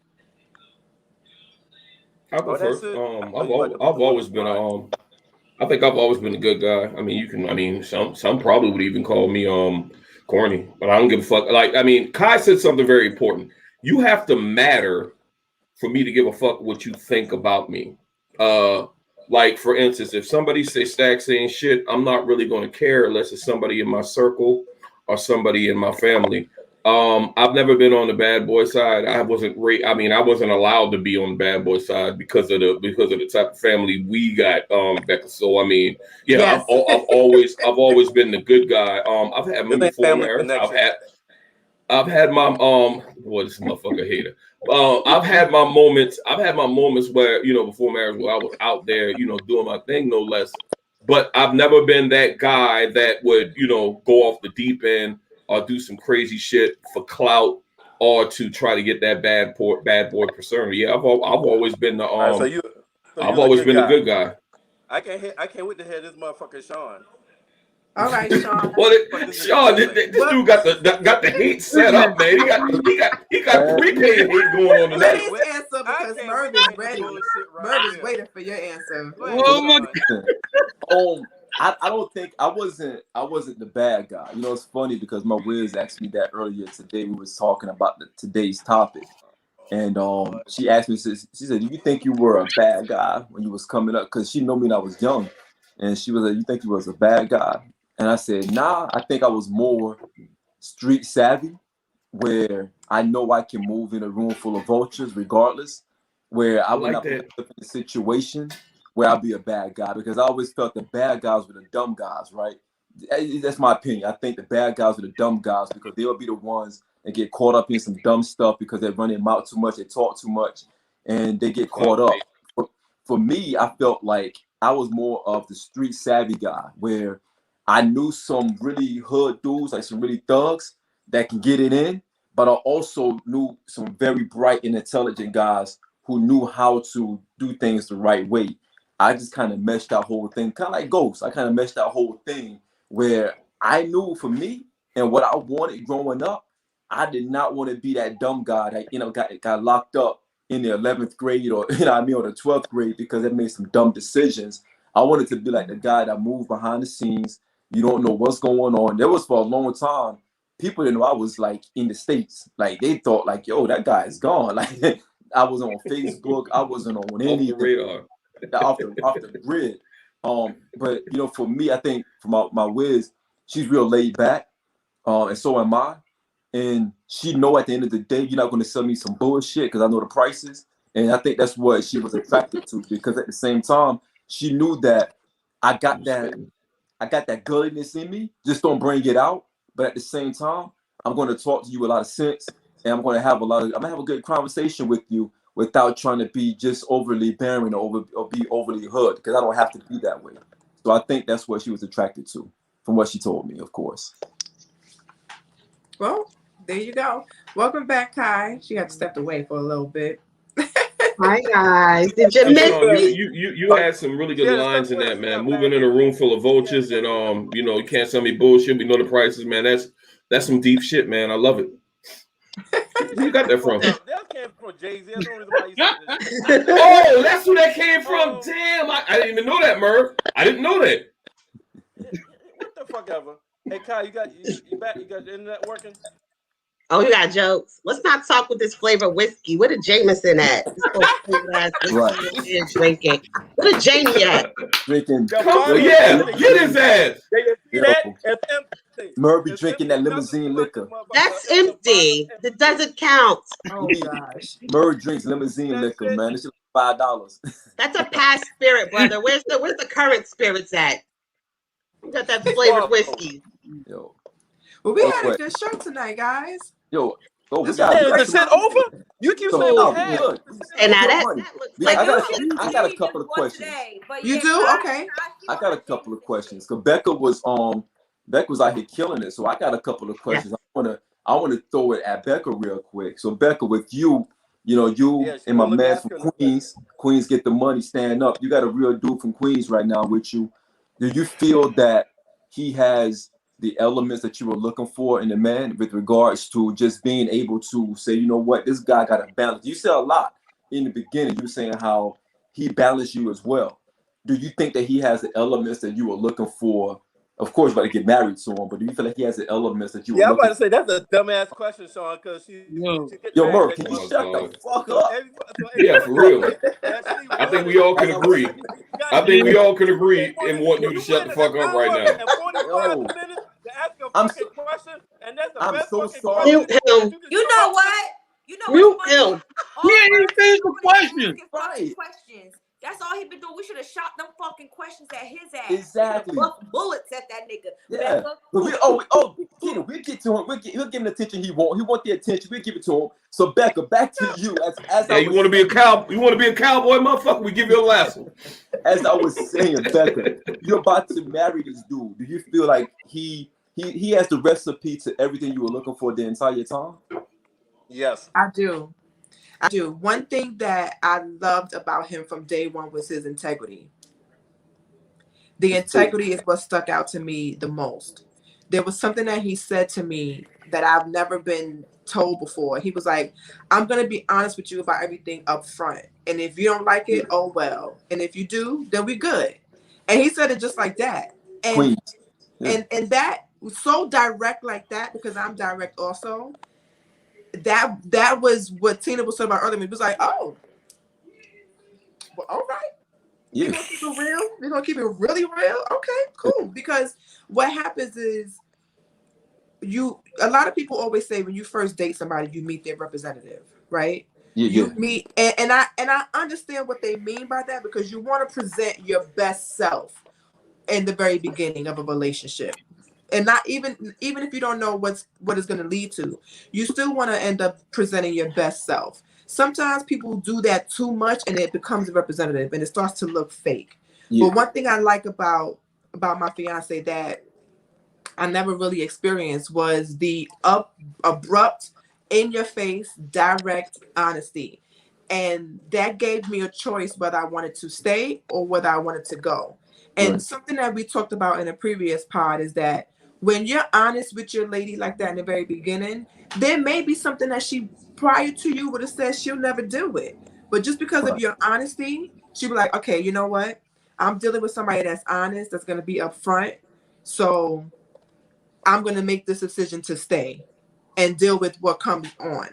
B: I'll go first. I've always been I think I've always been a good guy. I mean, some probably would even call me corny, but I don't give a fuck. Like, I mean, Kai said something very important. You have to matter for me to give a fuck what you think about me. Like, for instance, if somebody say Stacks saying shit, I'm not really going to care unless it's somebody in my circle or somebody in my family. I've never been on the bad boy side. I wasn't allowed to be on the bad boy side because of the type of family we got, Becca. So I mean, yeah, yes. I've always been the good guy. I've had maybe 4 marriages. I've had my boy, this motherfucker hater. I've had my moments where, before marriage, where I was out there, doing my thing, no less. But I've never been that guy that would, go off the deep end or do some crazy shit for clout or to try to get that bad boy persona. Yeah, I've always been the I've always been the good guy.
C: I can't wait to hear this motherfucker Sean.
E: All right, Sean.
B: Well, Sean, this dude got the hate set up, man. He got prepaid hate going on tonight.
E: Please answer, because Merv is ready. Merv is waiting for your answer.
D: Oh my
A: God. I don't think I wasn't the bad guy. It's funny because my Wiz asked me that earlier today. We was talking about today's topic, and she asked me. She said, "Do you think you were a bad guy when you was coming up?" Because she knew me when I was young, and she was like, "You think you was a bad guy?" And I said, "Nah, I think I was more street savvy, where I know I can move in a room full of vultures regardless, where I would not put myself in a situation where I'll be a bad guy, because I always felt the bad guys were the dumb guys, right? That's my opinion. I think the bad guys were the dumb guys because they'll be the ones that get caught up in some dumb stuff because they run their mouth too much, they talk too much, and they get caught up. For me, I felt like I was more of the street savvy guy, where I knew some really hood dudes, like some really thugs that can get it in, but I also knew some very bright and intelligent guys who knew how to do things the right way. I just kind of meshed that whole thing, kind of like Ghost. I kind of meshed that whole thing where I knew for me and what I wanted growing up, I did not want to be that dumb guy that, got locked up in the 11th grade or, or the 12th grade because they made some dumb decisions. I wanted to be like the guy that moved behind the scenes. You don't know what's going on. There was for a long time, people didn't know I was like in the States. Like they thought like, yo, that guy is gone. Like I wasn't on Facebook. I wasn't on anything. Off the grid. But for me, I think for my Wiz, she's real laid back, and so am I. And she know at the end of the day, you're not going to sell me some bullshit because I know the prices. And I think that's what she was attracted to, because at the same time, she knew that I got that gulliness in me. Just don't bring it out. But at the same time, I'm going to talk to you with a lot of sense, and I'm going to have a good conversation with you, without trying to be just overly barren or be overly hood, because I don't have to be that way. So I think that's what she was attracted to, from what she told me, of course.
E: Well, there you go. Welcome back, Kai. She had stepped away for a little bit.
F: Hi, guys. Did you miss me?
B: You had some really good lines in that, man. Moving in a room full of vultures and, you can't sell me bullshit. We know the prices, man. That's some deep shit, man. I love it. Where you got that from?
C: That came from Jay-Z. That's the reason why you
B: said this. Oh, that's who that came from. Damn, I didn't even know that, Merv. I didn't know that.
C: What the fuck ever? Hey, Kai, you back? You got your internet working?
F: Oh, you got jokes. Let's not talk with this flavor whiskey. Where the Jameson at? Right. Drinking. Where the Jamie at?
A: Drinking.
B: Yeah, get his ass.
A: Merv be drinking that limousine liquor.
F: That's empty. That doesn't count.
E: Oh gosh.
A: Merv drinks limousine liquor, man. It's $5.
F: That's a past spirit, brother. Where's the current spirits at? You got that flavored whiskey.
A: Yo.
E: Well, we had a good show tonight, guys.
A: Yo, we
C: got the shit over. You keep saying
F: look. And now that looks like
A: I got a couple of questions.
E: You do? Okay.
A: I got a couple of questions. Cause Becca was out here killing it. So I got a couple of questions. Yeah. I wanna throw it at Becca real quick. So Becca, with you, and my man from Queens get the money, stand up. You got a real dude from Queens right now with you. Do you feel that he has the elements that you were looking for in a man with regards to just being able to say, you know what, this guy got a balance? You said a lot in the beginning. You were saying how he balanced you as well. Do you think that he has the elements that you were looking for? Of course, you got to get married to him, but do you feel like he has the elements that you were looking for?
C: I'm about to say, that's a dumbass question, Sean, because
A: Yo, Merv, can you shut the fuck up?
B: Yeah, for real. I think we all can agree. And want you to shut the fuck up right now.
A: I'm so sorry.
F: Mute him.
G: You know what?
F: Mute him.
D: He ain't even finished the question.
G: Questions. That's all he been doing. We should have shot them fucking questions at his ass.
A: Exactly.
G: Bullets at that nigga.
A: Yeah. But we get to him. We'll give him the attention he want. He want the attention. We'll give it to him. So Becca, back to you.
B: You want to be a cow? You want to be a cowboy, motherfucker? We give you a last one.
A: As I was saying, Becca, you're about to marry this dude. Do you feel like he has the recipe to everything you were looking for the entire time?
C: Yes,
E: I do. One thing that I loved about him from day one was his integrity. The integrity is what stuck out to me the most. There was something that he said to me that I've never been told before. He was like, I'm going to be honest with you about everything up front. And if you don't like it, oh well. And if you do, then we good. And he said it just like that. And and that was so direct like that, because I'm direct also. That was what Tina was talking about earlier. It was like, oh, well, all right.
A: Yeah.
E: We're gonna keep it really real. Okay, cool. Because what happens is a lot of people always say when you first date somebody, you meet their representative, right?
A: Yeah.
E: You meet, and I understand what they mean by that, because you want to present your best self in the very beginning of a relationship. And not even if you don't know what it's going to lead to, you still want to end up presenting your best self. Sometimes people do that too much and it becomes a representative and it starts to look fake. Yeah. But one thing I like about my fiance that I never really experienced was the abrupt, in your face, direct honesty. And that gave me a choice whether I wanted to stay or whether I wanted to go. And something that we talked about in a previous pod is that when you're honest with your lady like that in the very beginning, there may be something that she prior to you would have said she'll never deal with. But just because of your honesty, she'll be like, okay, you know what? I'm dealing with somebody that's honest, that's going to be upfront. So I'm going to make this decision to stay and deal with what comes on.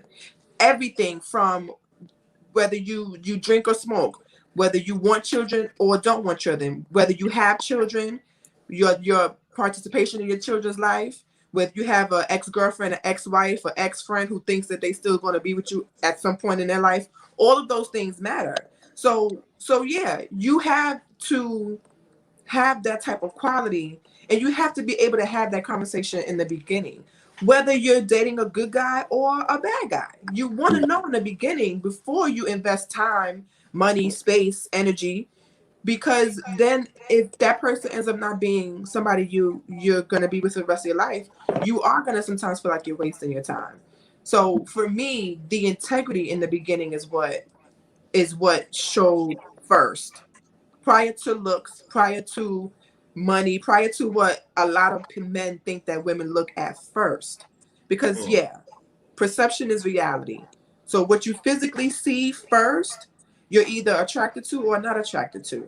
E: Everything from whether you drink or smoke, whether you want children or don't want children, whether you have children, your participation in your children's life, whether you have an ex-girlfriend, an ex-wife, or ex-friend who thinks that they still going to be with you at some point in their life, all of those things matter. So yeah, you have to have that type of quality, and you have to be able to have that conversation in the beginning. Whether you're dating a good guy or a bad guy, you want to know in the beginning before you invest time, money, space, energy. Because then if that person ends up not being somebody you're going to be with for the rest of your life, you are going to sometimes feel like you're wasting your time. So for me, the integrity in the beginning is what showed first. Prior to looks, prior to money, prior to what a lot of men think that women look at first. Because perception is reality. So what you physically see first, you're either attracted to or not attracted to.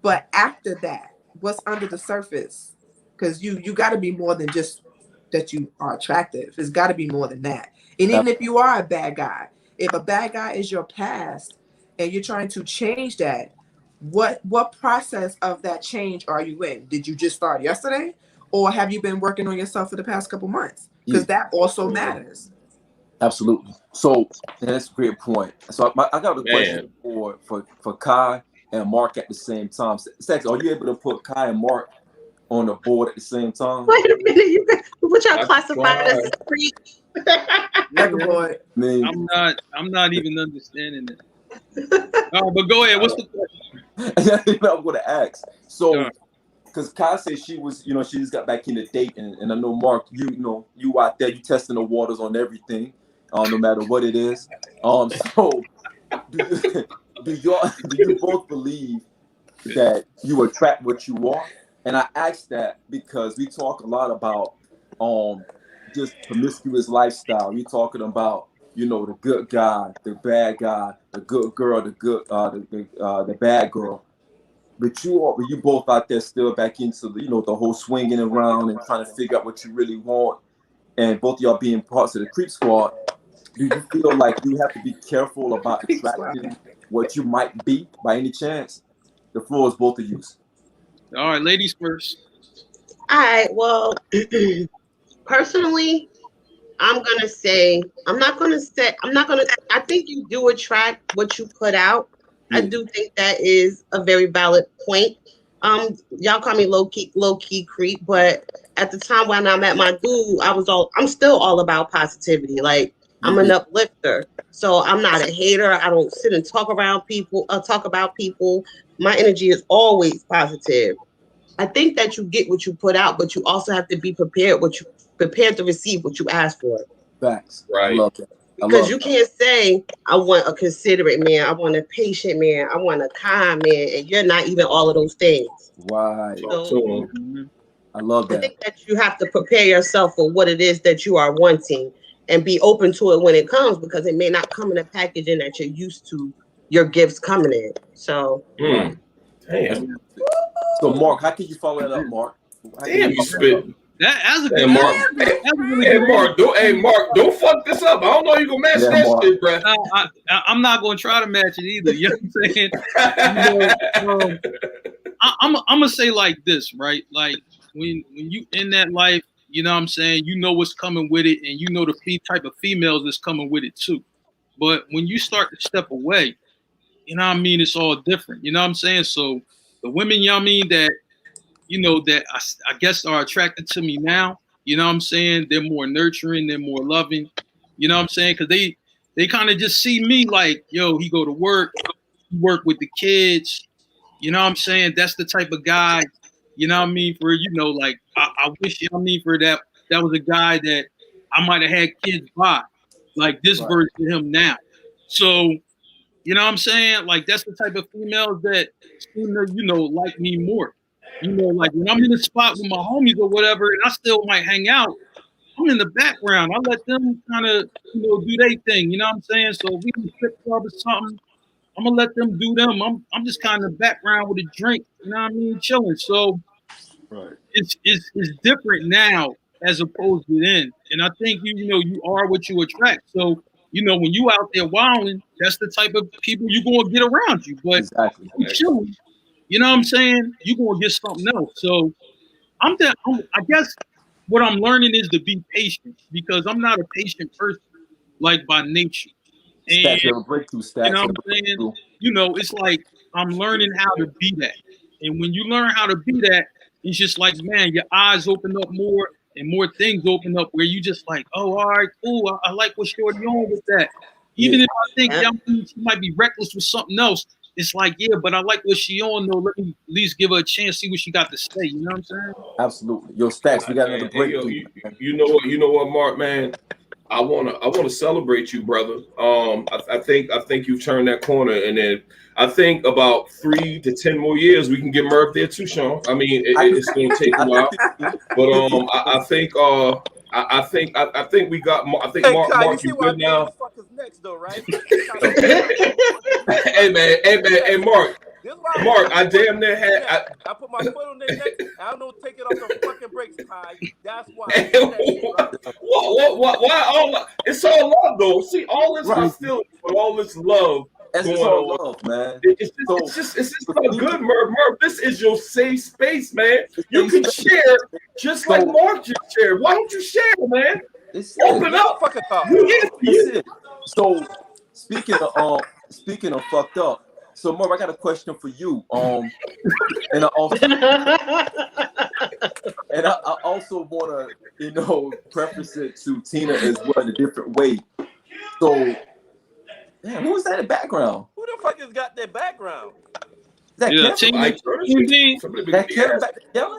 E: But after that, what's under the surface? Because you got to be more than just that you are attractive. It's got to be more than that. And even if you are a bad guy, if a bad guy is your past and you're trying to change that, what process of that change are you in? Did you just start yesterday, or have you been working on yourself for the past couple months? Because that also matters.
A: Absolutely. So that's a great point. So I got a question for Kai and Mark at the same time. Sex, are you able to put Kai and Mark on the board at the same time?
F: Wait a minute, what y'all classified as a freak?
E: Boy.
D: I'm not even understanding it. But go ahead. What's the question?
A: I'm going to ask. So, because Kai said she was, she just got back into dating, and I know Mark, you out there, you testing the waters on everything, no matter what it is. So, do you both believe that you attract what you are? And I ask that because we talk a lot about just promiscuous lifestyle. You're talking about the good guy, the bad guy, the good girl, the bad girl. But you both out there still back into the whole swinging around and trying to figure out what you really want. And both of y'all being parts of the Creep Squad, do you feel like you have to be careful about attracting what you might be by any chance? The floor is both of you.
D: All right, ladies first.
F: All right, well, personally, I think you do attract what you put out. I do think that is a very valid point. Y'all call me low key creep, but at the time when I met my dude, I'm still all about positivity. Like, I'm an uplifter. So I'm not a hater. I don't sit and talk about people. My energy is always positive. I think that you get what you put out, but you also have to be prepared to receive what you ask for.
A: Facts.
B: Right.
A: I love that.
F: Because you can't say, I want a considerate man, I want a patient man, I want a kind man, and you're not even all of those things.
A: Right.
F: So,
A: I love that.
F: I think that you have to prepare yourself for what it is that you are wanting and be open to it when it comes, because it may not come in a packaging that you're used to your gifts coming in. So,
B: damn.
A: So, Mark, how can you follow that up, Mark?
B: Damn, you spit.
D: That's a good
B: Mark. Mark, don't fuck this up. I don't know you gonna match that
A: Mark.
B: shit, bro.
D: I'm not gonna try to match it either. You know what I'm saying? I'm gonna say like this, right? Like when you in that life, you know what I'm saying, you know what's coming with it, and you know the type of females that's coming with it too. But when you start to step away, you know what I mean, it's all different. You know what I'm saying? So the women, you know what I mean, that that I guess are attracted to me now, you know what I'm saying? They're more nurturing, they're more loving, you know what I'm saying? Because they kind of just see me like, yo, he go to work, he work with the kids, you know what I'm saying? That's the type of guy, you know what I mean? For, like, I wish, you know what I mean, for that was a guy that I might have had kids by, like this version of him now. So, you know what I'm saying? Like, that's the type of females that seem to, like me more. Like when I'm in a spot with my homies or whatever, and I still might hang out, I'm in the background. I let them kind of, do their thing. You know what I'm saying? So if we in a strip club or something, I'm gonna let them do them. I'm just kind of background with a drink. You know what I mean? Chilling. So it's different now as opposed to then. And I think you are what you attract. So when you out there wilding, that's the type of people you're gonna get around you. But I'm chilling. You know what I'm saying? You're going to get something else. So I guess what I'm learning is to be patient, because I'm not a patient person, like by nature. And you know what I'm saying? It's like I'm learning how to be that. And when you learn how to be that, it's just like, man, your eyes open up more and more things open up where you just like, oh, all right, cool. I like what shorty on with that. Even if I think she might be reckless with something else, it's like, yeah, but I like what she on though. Let me at least give her a chance, see what she got to say. You know what I'm saying?
A: Absolutely. Yo, Stacks, we got another break.
B: You know what, Mark, man? I wanna celebrate you, brother. I think you've turned that corner, and then I think about 3 to 10 more years we can get Murph there too, Sean. I mean, it's gonna take a while, but I think we got. I think Mark, you good now.
C: Next, though, right?
B: Hey man, Mark. Mark, I damn near had.
C: I put my foot on their neck. I don't take it off the fucking brakes, Ty. That's why.
B: Why all? It's all love, though. See, all this hostility, but all this love.
A: It's all love, man.
B: It's just so good, Murph. Murph, this is your safe space, man. You can share just like Mark just shared. Why don't you share, man? Open up.
C: Fucking talk.
A: So speaking of fucked up. So Mark, I got a question for you. And I also want to, preface it to Tina as well in a different way. So, damn, who is that in the background?
C: Who the fuck has got that background?
A: That
C: What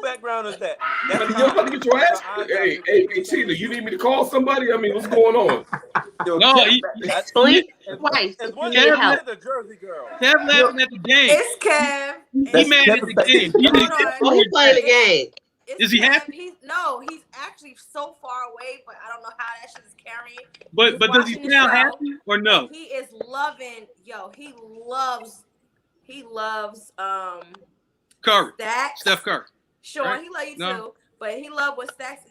C: background is that?
B: You're about to get your ass. Hey, Tina, you need me to call somebody? I mean, what's going on?
F: Twice.
C: Kev the Jersey girl.
D: Kev laughing at the game.
G: It's Kev.
D: He mad at the game.
F: He's playing the game.
D: Is he happy?
G: He's actually so far away, but I don't know how that shit is carrying.
D: But does he sound happy or no?
G: He is loving. He loves
D: Curry.
G: Stacks.
D: Steph Curry.
G: Sean,
D: right?
G: He love you too, but he love what Stacks.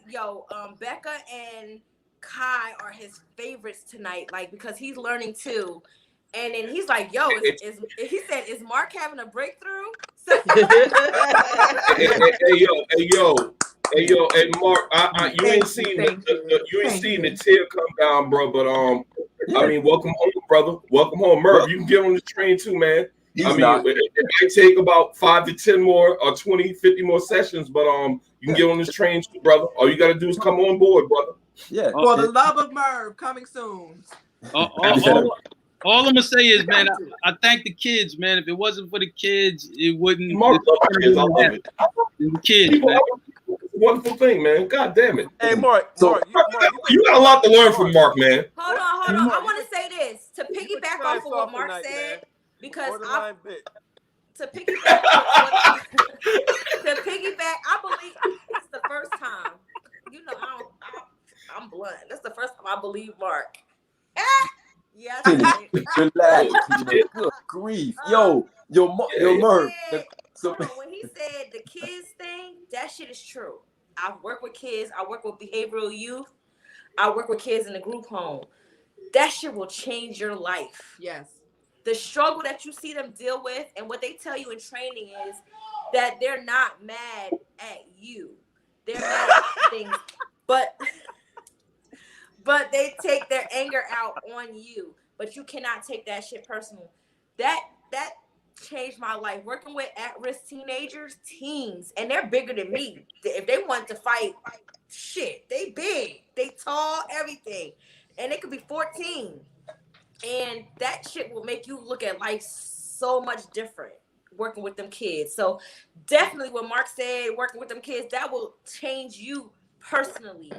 G: Becca and Kai are his favorites tonight, like because he's learning too. And then he's like, he said, is Mark having a breakthrough?
B: Hey, Mark, you ain't seen the tear come down, bro. But I mean, welcome home, brother. Welcome home, Murph. You can get on the train too, man. It might take about 5 to 10 more or 20, 50 more sessions, but you can get on this train too, brother. All you got to do is come on board, brother.
E: Yeah. For the love of Merv, coming soon.
D: All I'm gonna say is, man, I thank the kids, man. If it wasn't for the kids, it wouldn't.
B: Mark, I love it.
D: The kids, man.
B: Wonderful thing, man. God damn it.
C: Hey, Mark.
B: You got a lot to learn from Mark, man.
G: Hold on. I want to say this to piggyback off of what Mark said, because to piggyback, I believe it's the first time. I'm blunt. That's the first time I believe Mark. Yes.
A: Relax. Good grief. Yo, Merv.
G: When he said the kids thing, that shit is true. I've worked with kids. I work with behavioral youth. I work with kids in the group home. That shit will change your life.
E: Yes.
G: The struggle that you see them deal with and what they tell you in training is that they're not mad at you. They're mad at things. But they take their anger out on you. But you cannot take that shit personal. That changed my life. Working with at-risk teens, and they're bigger than me. If they want to fight, shit, they big, they tall, everything. And they could be 14. And that shit will make you look at life so much different working with them kids. So definitely what Mark said, working with them kids, that will change you personally.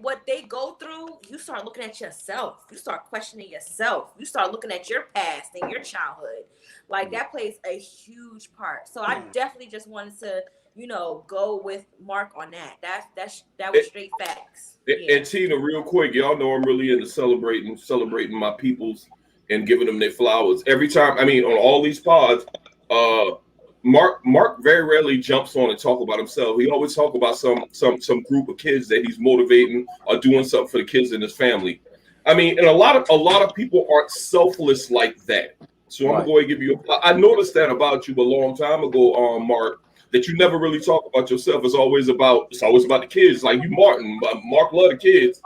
G: What they go through, you start looking at yourself. You start questioning yourself. You start looking at your past and your childhood. Like that plays a huge part. So I definitely just wanted to, go with Mark on that. That was straight facts.
B: And Tina, real quick, y'all know I'm really into celebrating my peoples and giving them their flowers. Every time, on all these pods, Mark very rarely jumps on and talk about himself. He always talk about some group of kids that he's motivating or doing something for the kids in his family. And a lot of people aren't selfless like that. So I'm going to give you. I noticed that about you a long time ago, Mark. That you never really talk about yourself. It's always about the kids. Like you, Martin. Mark love the kids.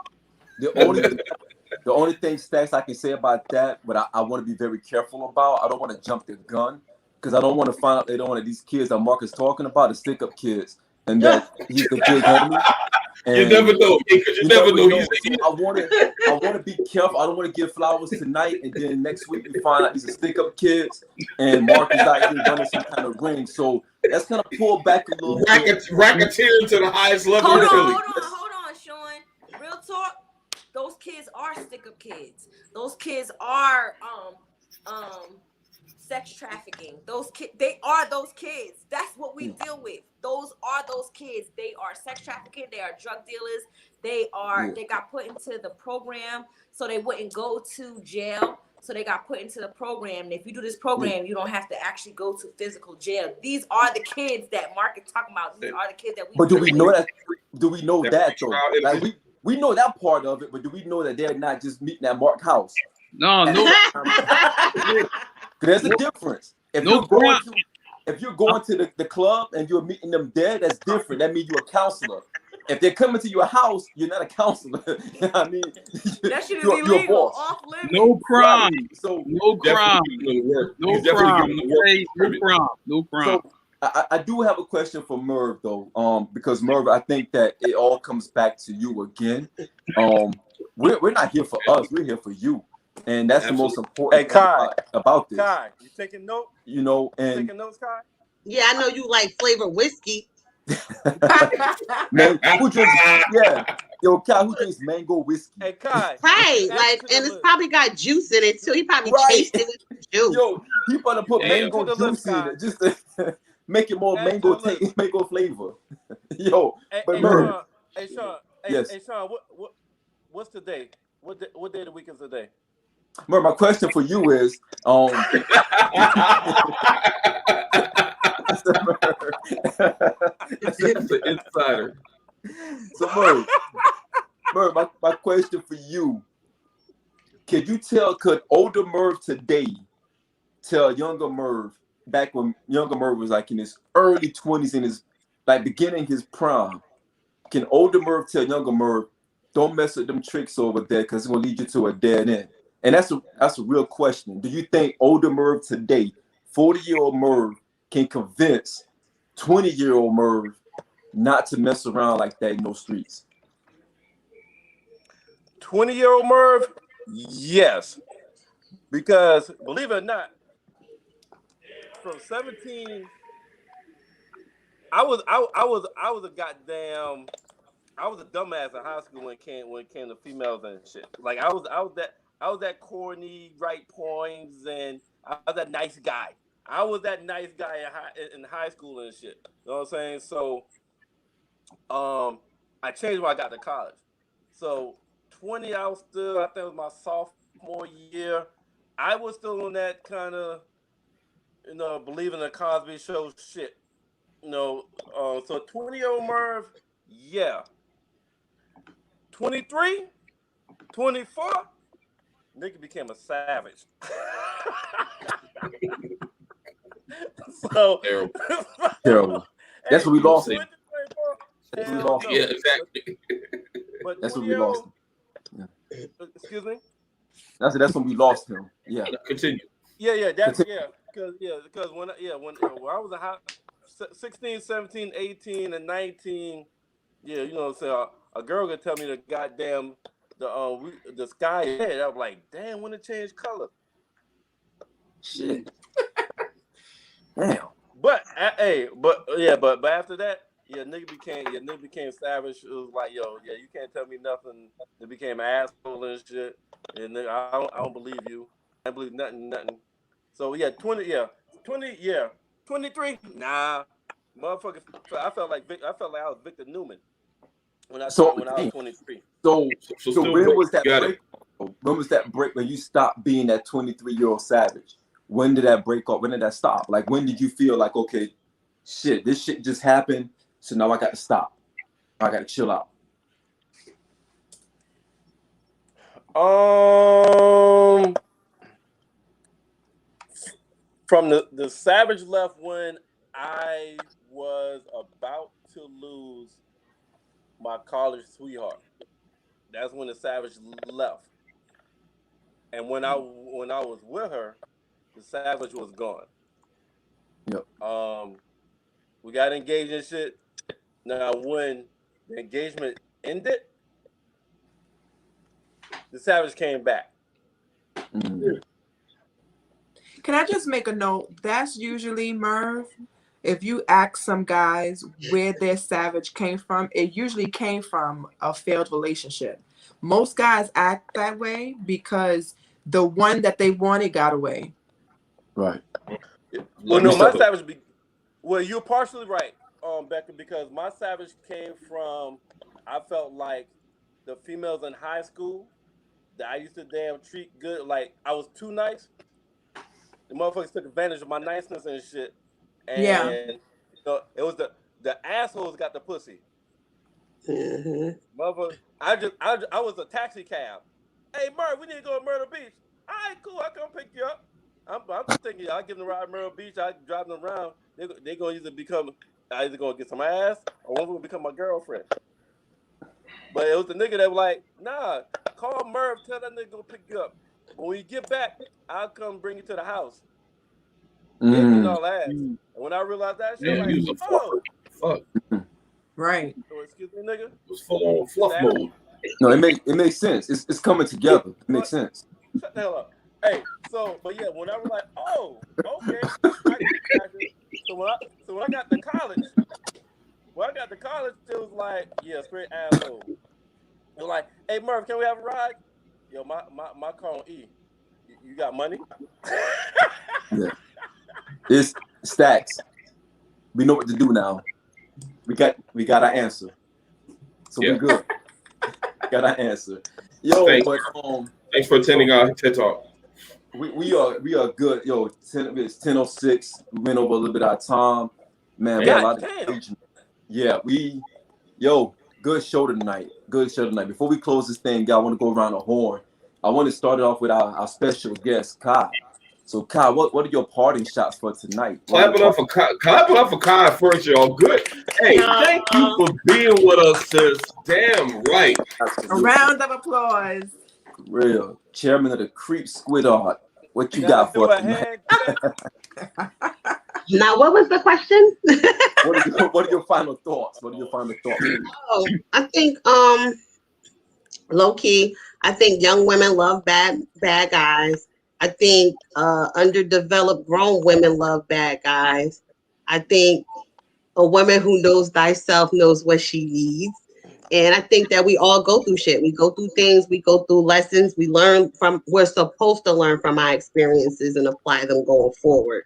A: The only thing, Stacks, I can say about that, but I want to be very careful about. I don't want to jump the gun. Because I don't want to find out later on that these kids that Mark is talking about are stick-up kids, and that he's the big homie.
B: You never know. You never know.
A: I want to be careful. I don't want to give flowers tonight, and then next week we find out these are stick-up kids, and Mark is out here running some kind of ring. So that's gonna pull back a little.
B: Racketeering to the highest level.
G: Hold on, Sean. Real talk. Those kids are stick-up kids. Those kids are sex trafficking. Those kids, they are those kids. That's what we deal with. Those are those kids. They are sex trafficking. They are drug dealers. They got put into the program so they wouldn't go to jail. So they got put into the program. And if you do this program, you don't have to actually go to physical jail. These are the kids that Mark is talking about. These are the kids that we.
A: But do we know that? Do we know that though? Like we know that part of it, but do we know that they're not just meeting at Mark's house?
D: No.
A: There's a difference. If you're going to the club and you're meeting them there, that's different. That means you're a counselor. If they're coming to your house, you're not a counselor. You know what I mean?
G: That shit is illegal. Off limits.
D: No crime.
A: Right. So
D: no crime. No crime. No crime.
A: So I do have a question for Merv though. Because Merv, I think that it all comes back to you again. We're not here for us. We're here for you. And that's the most important
C: thing
A: about this.
C: Kai, you taking notes?
A: You know, and
C: taking notes, Kai?
F: Yeah, I know you like flavored whiskey.
A: Man, who drinks? Yeah, yo, Kai, who drinks mango whiskey?
C: Hey, Kai.
F: Right, like, and it's probably got juice in it too. He probably chased it with juice.
A: Yo, he probably put mango juice in it just to make it more mango flavor. Yo, but Merv.
C: Hey, Sean.
A: Yes.
C: Hey, Sean. What's today? What day of the week is today?
A: Merv, my question for you is,
B: It's an insider.
A: So Merv, my question for you: could older Merv today tell younger Merv back when younger Merv was like in his early 20s, in his like beginning his prime? Can older Merv tell younger Merv, don't mess with them tricks over there because it's gonna lead you to a dead end? And that's a real question. Do you think older Merv today, 40-year-old Merv, can convince 20-year-old Merv not to mess around like that in those streets?
C: 20-year-old Merv, yes. Because believe it or not, from 17, I was a dumbass in high school when it came to females and shit. Like I was that corny, right points, and I was that nice guy. I was that nice guy in high school and shit. You know what I'm saying? So, I changed when I got to college. So, 20, I think it was my sophomore year. I was still on that kind of, believing the Cosby Show shit. So 20-year-old Merv, yeah. 23, 24, nigga became a savage. So
A: terrible. That's what we lost him.
B: Yeah, exactly.
A: That's what we lost him.
C: Yeah. Excuse me?
A: That's when we lost him. Yeah.
B: Continue.
C: Yeah. Because when I was a 16, 17, 18, and 19, a girl could tell me the goddamn the sky head. I was like, damn, when it changed color.
A: Shit. Damn.
C: But after that, nigga became savage. It was like, you can't tell me nothing. It became an asshole and shit. And I don't believe you. I don't believe nothing. So 23. Nah, motherfucker. I felt like I was Victor Newman when I was 23.
A: So when was that break? When was that break when you stopped being that 23-year-old savage? When did that break up? When did that stop? Like, when did you feel like, okay, shit, this shit just happened, so now I got to stop. I got to chill out.
C: From the savage left when I was about to lose my college sweetheart. That's when the savage left. And when I was with her, the savage was gone.
A: Yep.
C: We got engaged and shit. Now, when the engagement ended, the savage came back.
A: Mm-hmm.
E: Can I just make a note? That's usually, Merv, if you ask some guys where their savage came from, it usually came from a failed relationship. Most guys act that way because the one that they wanted got away.
A: Right.
C: Well, no, my savage be. Well, you're partially right, Becca, because my savage came from. I felt like the females in high school that I used to damn treat good. Like I was too nice. The motherfuckers took advantage of my niceness and shit. And you know, it was the assholes got the pussy. Motherfucker, I was a taxi cab. Hey, Murph, we need to go to Myrtle Beach. All right, cool. I come pick you up. I'm just thinking, I give them a ride to Myrtle Beach. I drive them around. They gonna either gonna get some ass or one's gonna become my girlfriend. But it was the nigga that was like, nah, call Murph, tell that nigga go pick you up. When you get back, I'll come bring you to the house. And all that. And when I realized that shit,
B: yeah, he was a fuck.
E: Right.
C: So excuse me, nigga.
B: It was full on fluff mode.
A: No, it makes sense. It's coming together. It makes sense.
C: Shut the hell up. Hey, but yeah, when I was like, oh, okay. So when I got to college, it was like, yeah, straight asshole. It was like, hey Murph, can we have a ride? Yo, my car on E. You got money?
A: Yeah. It's stacks. We know what to do now. We got our answer. So we're good. Got our answer. Yo,
B: thanks for attending our TED Talk.
A: We are good. Yo, it's 10:06. We went over a little bit of our time. Man, we had a lot of engagement. Yeah, good show tonight. Good show tonight. Before we close this thing, I want to go around the horn. I want to start it off with our special guest, Kai. So, Kai, what are your parting shots for tonight?
B: Clap it up for Kai first, y'all. Good. Hey, thank you for being with us, sis. Damn right.
E: A round of applause.
A: Real. Chairman of the Creep Squid Art. What you got for us tonight?
F: Now, what was the question?
A: What are your final thoughts?
F: Oh, I think, low key, I think young women love bad guys. I think underdeveloped grown women love bad guys. I think a woman who knows thyself knows what she needs. And I think that we all go through shit. We go through things, we go through lessons, we're supposed to learn from our experiences and apply them going forward.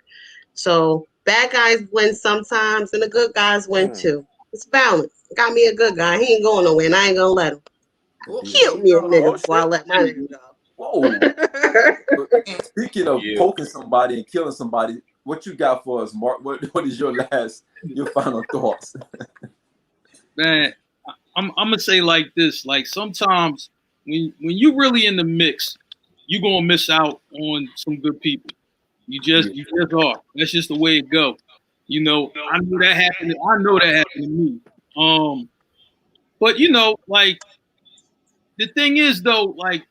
F: So bad guys win sometimes and the good guys win too. It's balanced. Got me a good guy. He ain't going nowhere and I ain't gonna let him. Kill me a nigga before I let my nigga go.
A: Whoa. Speaking of poking somebody and killing somebody, what you got for us, Mark? What is your final thoughts?
D: Man, I'm gonna say like this. Like sometimes when you really in the mix, you're gonna miss out on some good people. You just are. That's just the way it go. You know, I know that happened to me. But you know, like the thing is though, like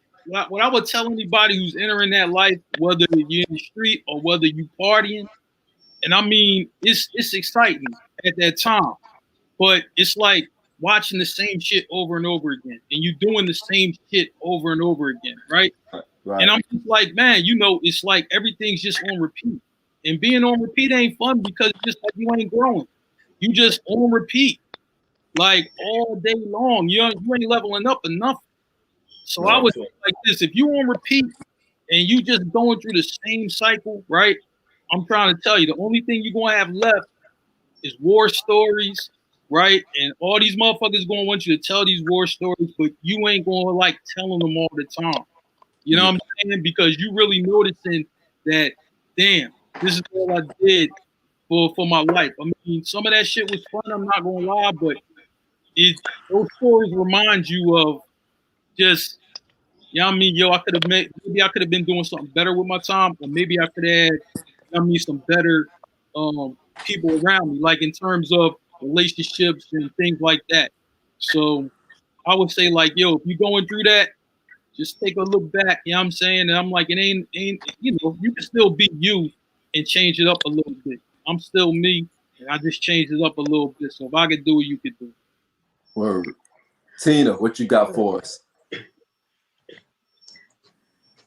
D: what I would tell anybody who's entering that life, whether you're in the street or whether you partying, and I mean it's exciting at that time, but it's like watching the same shit over and over again, and you doing the same shit over and over again, right? Right. And I'm just like, man, you know, it's like everything's just on repeat, and being on repeat ain't fun because it's just like you ain't growing. You just on repeat, like all day long. You ain't leveling up enough. So I would say like this: if you on repeat and you just going through the same cycle, right? I'm trying to tell you, the only thing you're gonna have left is war stories, right? And all these motherfuckers gonna want you to tell these war stories, but you ain't gonna like telling them all the time. You know what I'm saying? Because you really noticing that, damn, this is all I did for my life. I mean, some of that shit was fun, I'm not gonna lie, but those stories remind you of just, you know what I mean? Yo, maybe I could have been doing something better with my time, or maybe I could have had, some better people around me, like in terms of relationships and things like that. So I would say like, yo, if you're going through that, just take a look back, you know what I'm saying? And I'm like, it ain't, you know, you can still be you and change it up a little bit. I'm still me, and I just changed it up a little bit. So if I could do it, you could do it.
A: Word. Tina, what you got for us?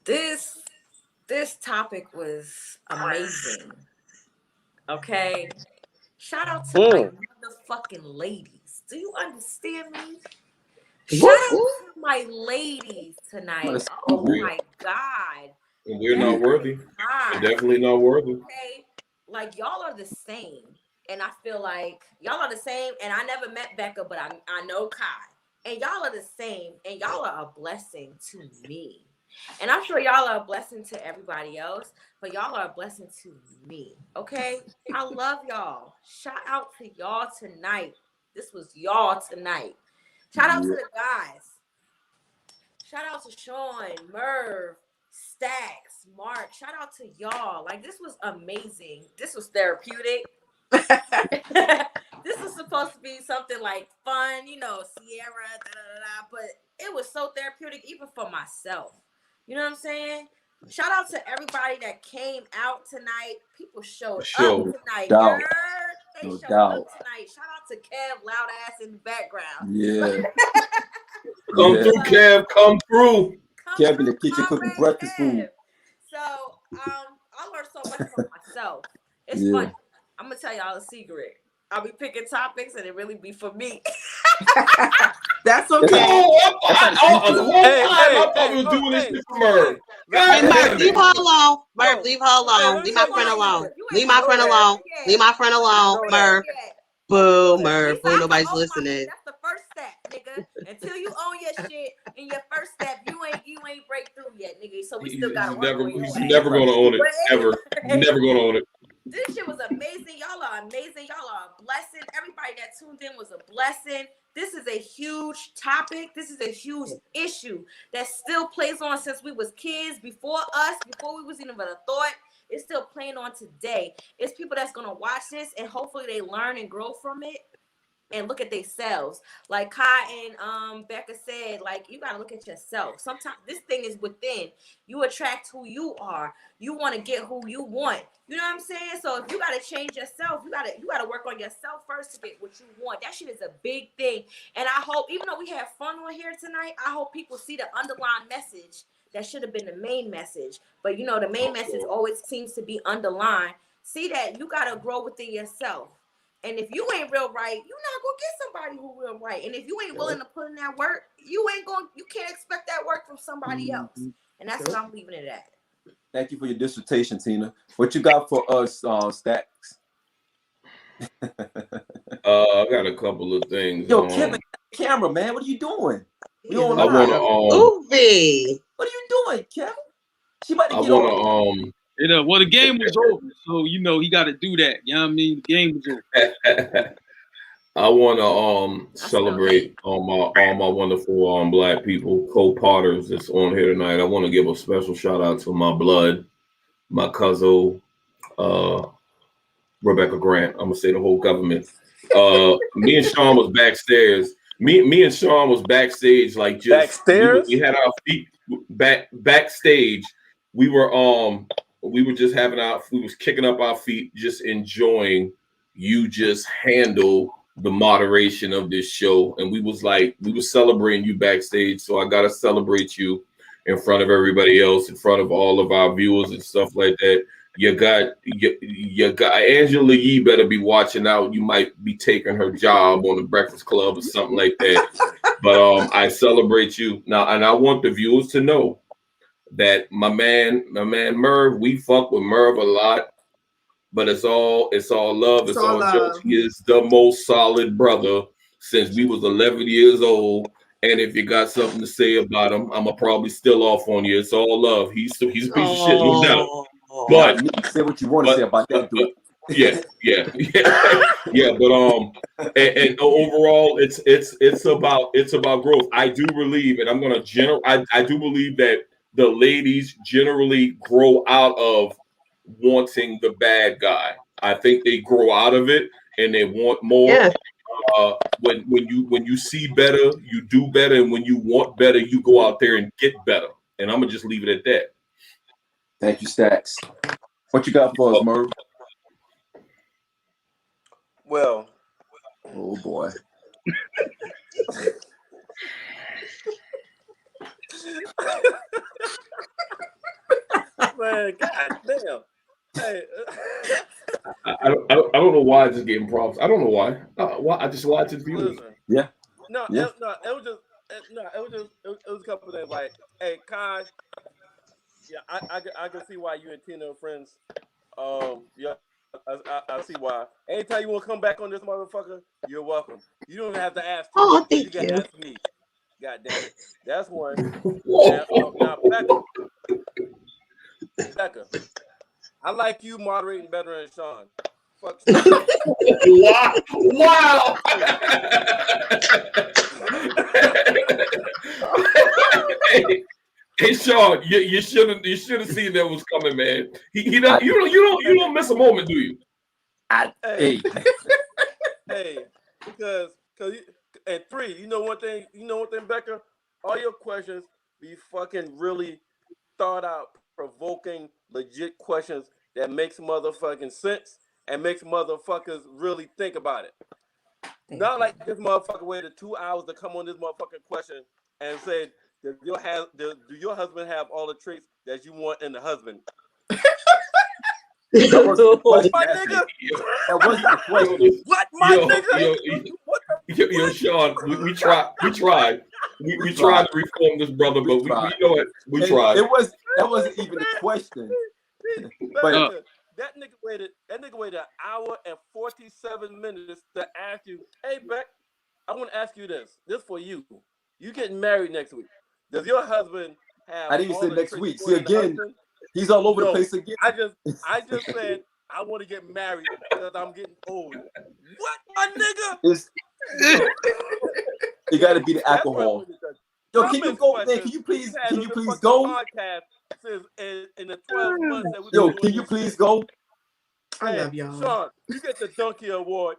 G: This topic was amazing. Okay. Shout out to my motherfucking ladies. Do you understand me? Shout out to my ladies tonight. Oh my God.
B: And we're not worthy. We're definitely not worthy.
G: Okay, like y'all are the same, and I feel like y'all are the same. And I never met Becca, but I know Kai, and y'all are the same, and y'all are a blessing to me. And I'm sure y'all are a blessing to everybody else, but y'all are a blessing to me. Okay, I love y'all. Shout out to y'all tonight. This was y'all tonight. Shout out to the guys. Shout out to Sean, Merv, Stacks, Mark. Shout out to y'all. Like, this was amazing. This was therapeutic. This was supposed to be something like fun, you know, Sierra, but it was so therapeutic even for myself. You know what I'm saying? Shout out to everybody that came out tonight. People showed up tonight. They showed up tonight. Shout out to Kev, loud ass in the background.
A: Yeah.
B: Come through, Kev. Come through.
A: Kev in the kitchen cooking breakfast food.
G: So I learned so much from myself. It's funny. I'm gonna tell y'all a secret. I'll be picking topics and it really be for me.
E: That's okay.
B: I thought we were doing this shit for Merv.
F: Hey, Merv, leave her alone. Merv, leave her alone. Leave my friend alone. Leave my friend alone. Leave my friend alone, Merv. Boo, Merv. Boo, nobody's listening.
G: That's the first step, nigga. Until you own your shit in your first step, you ain't break through yet, nigga. So we still gotta work.
B: He's never gonna own it. Ever. Never gonna own it.
G: This shit was amazing. Y'all are amazing. Y'all are a blessing. Everybody that tuned in was a blessing. This is a huge topic. This is a huge issue that still plays on since we was kids, before we was even a thought. It's still playing on today. It's people that's gonna watch this and hopefully they learn and grow from it and look at themselves. Like Kai and Becca said, like, you gotta look at yourself. Sometimes this thing is within. You attract who you are. You want to get who you want. You know what I'm saying? So if you gotta change yourself, you gotta work on yourself first to get what you want. That shit is a big thing. And I hope, even though we have fun on here tonight, I hope people see the underlying message. That should have been the main message. But you know, the main message always seems to be underlined. See that you gotta grow within yourself. And if you ain't real right, you're not gonna get somebody who real right. And if you ain't willing to put in that work, you can't expect that work from somebody else. And that's what I'm leaving it at.
A: Thank you for your dissertation, Tina. What you got for us, Stacks?
B: I got a couple of things.
A: Yo, Kevin, camera, man. What are you doing?
B: I want
F: to
A: What are you doing, Kevin? She about to get
B: on.
D: Well, the game was over, so you know he got to do that. You know what I mean? The game was over.
B: I want to celebrate all my wonderful Black people, co-potters that's on here tonight. I want to give a special shout out to my blood, my cousin, Rebecca Grant. I'm gonna say the whole government. Me and Sean was backstairs. Me and Sean was backstage, like just
C: backstairs.
B: We had our feet backstage. We were just we was kicking up our feet, just enjoying you just handle the moderation of this show. And we were celebrating you backstage. So I got to celebrate you in front of everybody else, in front of all of our viewers and stuff like that. You got Angela Yee better be watching out. You might be taking her job on the Breakfast Club or something like that. But I celebrate you now. And I want the viewers to know that my man Merv, we fuck with Merv a lot, but it's all love. It's all jokes. He is the most solid brother since we was 11 years old. And if you got something to say about him, I'ma probably still off on you. It's all love. He's a piece of shit, no doubt. But
A: you say what you want to say about that, dude.
B: Yeah. But and overall, it's about growth. I do believe, and I'm gonna I do believe that the ladies generally grow out of wanting the bad guy. I think they grow out of it and they want more. Yeah. When you see better, you do better, and when you want better, you go out there and get better. And I'm gonna just leave it at that.
A: Thank you, Stacks. What you got for us, Merv?
C: Well,
A: oh boy.
C: Man, goddamn. Hey.
B: I don't know why I just getting props. I don't know why. Why I just watch his views.
A: Yeah.
C: It was a couple of things like, hey, Kai, Yeah, I can see why you and Tina are friends. Yeah, I see why. Anytime you want to come back on this motherfucker, you're welcome. You don't even have to ask.
F: Oh, thank
C: You can
F: you.
C: ask me. God damn it. That's one.
B: Whoa.
C: Now Becca, I like you moderating better than Sean. Fuck
B: Wow. Wow. Hey Sean, you should have seen that was coming, man. You don't miss a moment, do you?
A: Hey,
C: because and three, you know one thing, Becca, all your questions be fucking really thought out, provoking, legit questions that makes motherfucking sense and makes motherfuckers really think about it. Not like this motherfucker waited 2 hours to come on this motherfucking question and said, do your husband have all the traits that you want in the husband?
A: that wasn't the question.
C: My nigga.
A: That wasn't the question.
C: What, my nigga?
B: Yo, Sean, we tried. We tried to reform this brother, but you know what? We tried.
A: That wasn't even the question.
C: But that nigga waited an hour and 47 minutes to ask you, hey Beck, I want to ask you this. This for you. You getting married next week. Does your husband have
A: I didn't even say next week. See again, he's all over the place again.
C: I just said I want to get married because I'm getting old. What, my nigga?
A: You gotta be the alcohol. Yo, can you go? Man, can you please go?
C: In the 12 months that
A: Yo, can you please go?
E: I love y'all.
C: Sean, you get the Donkey Award.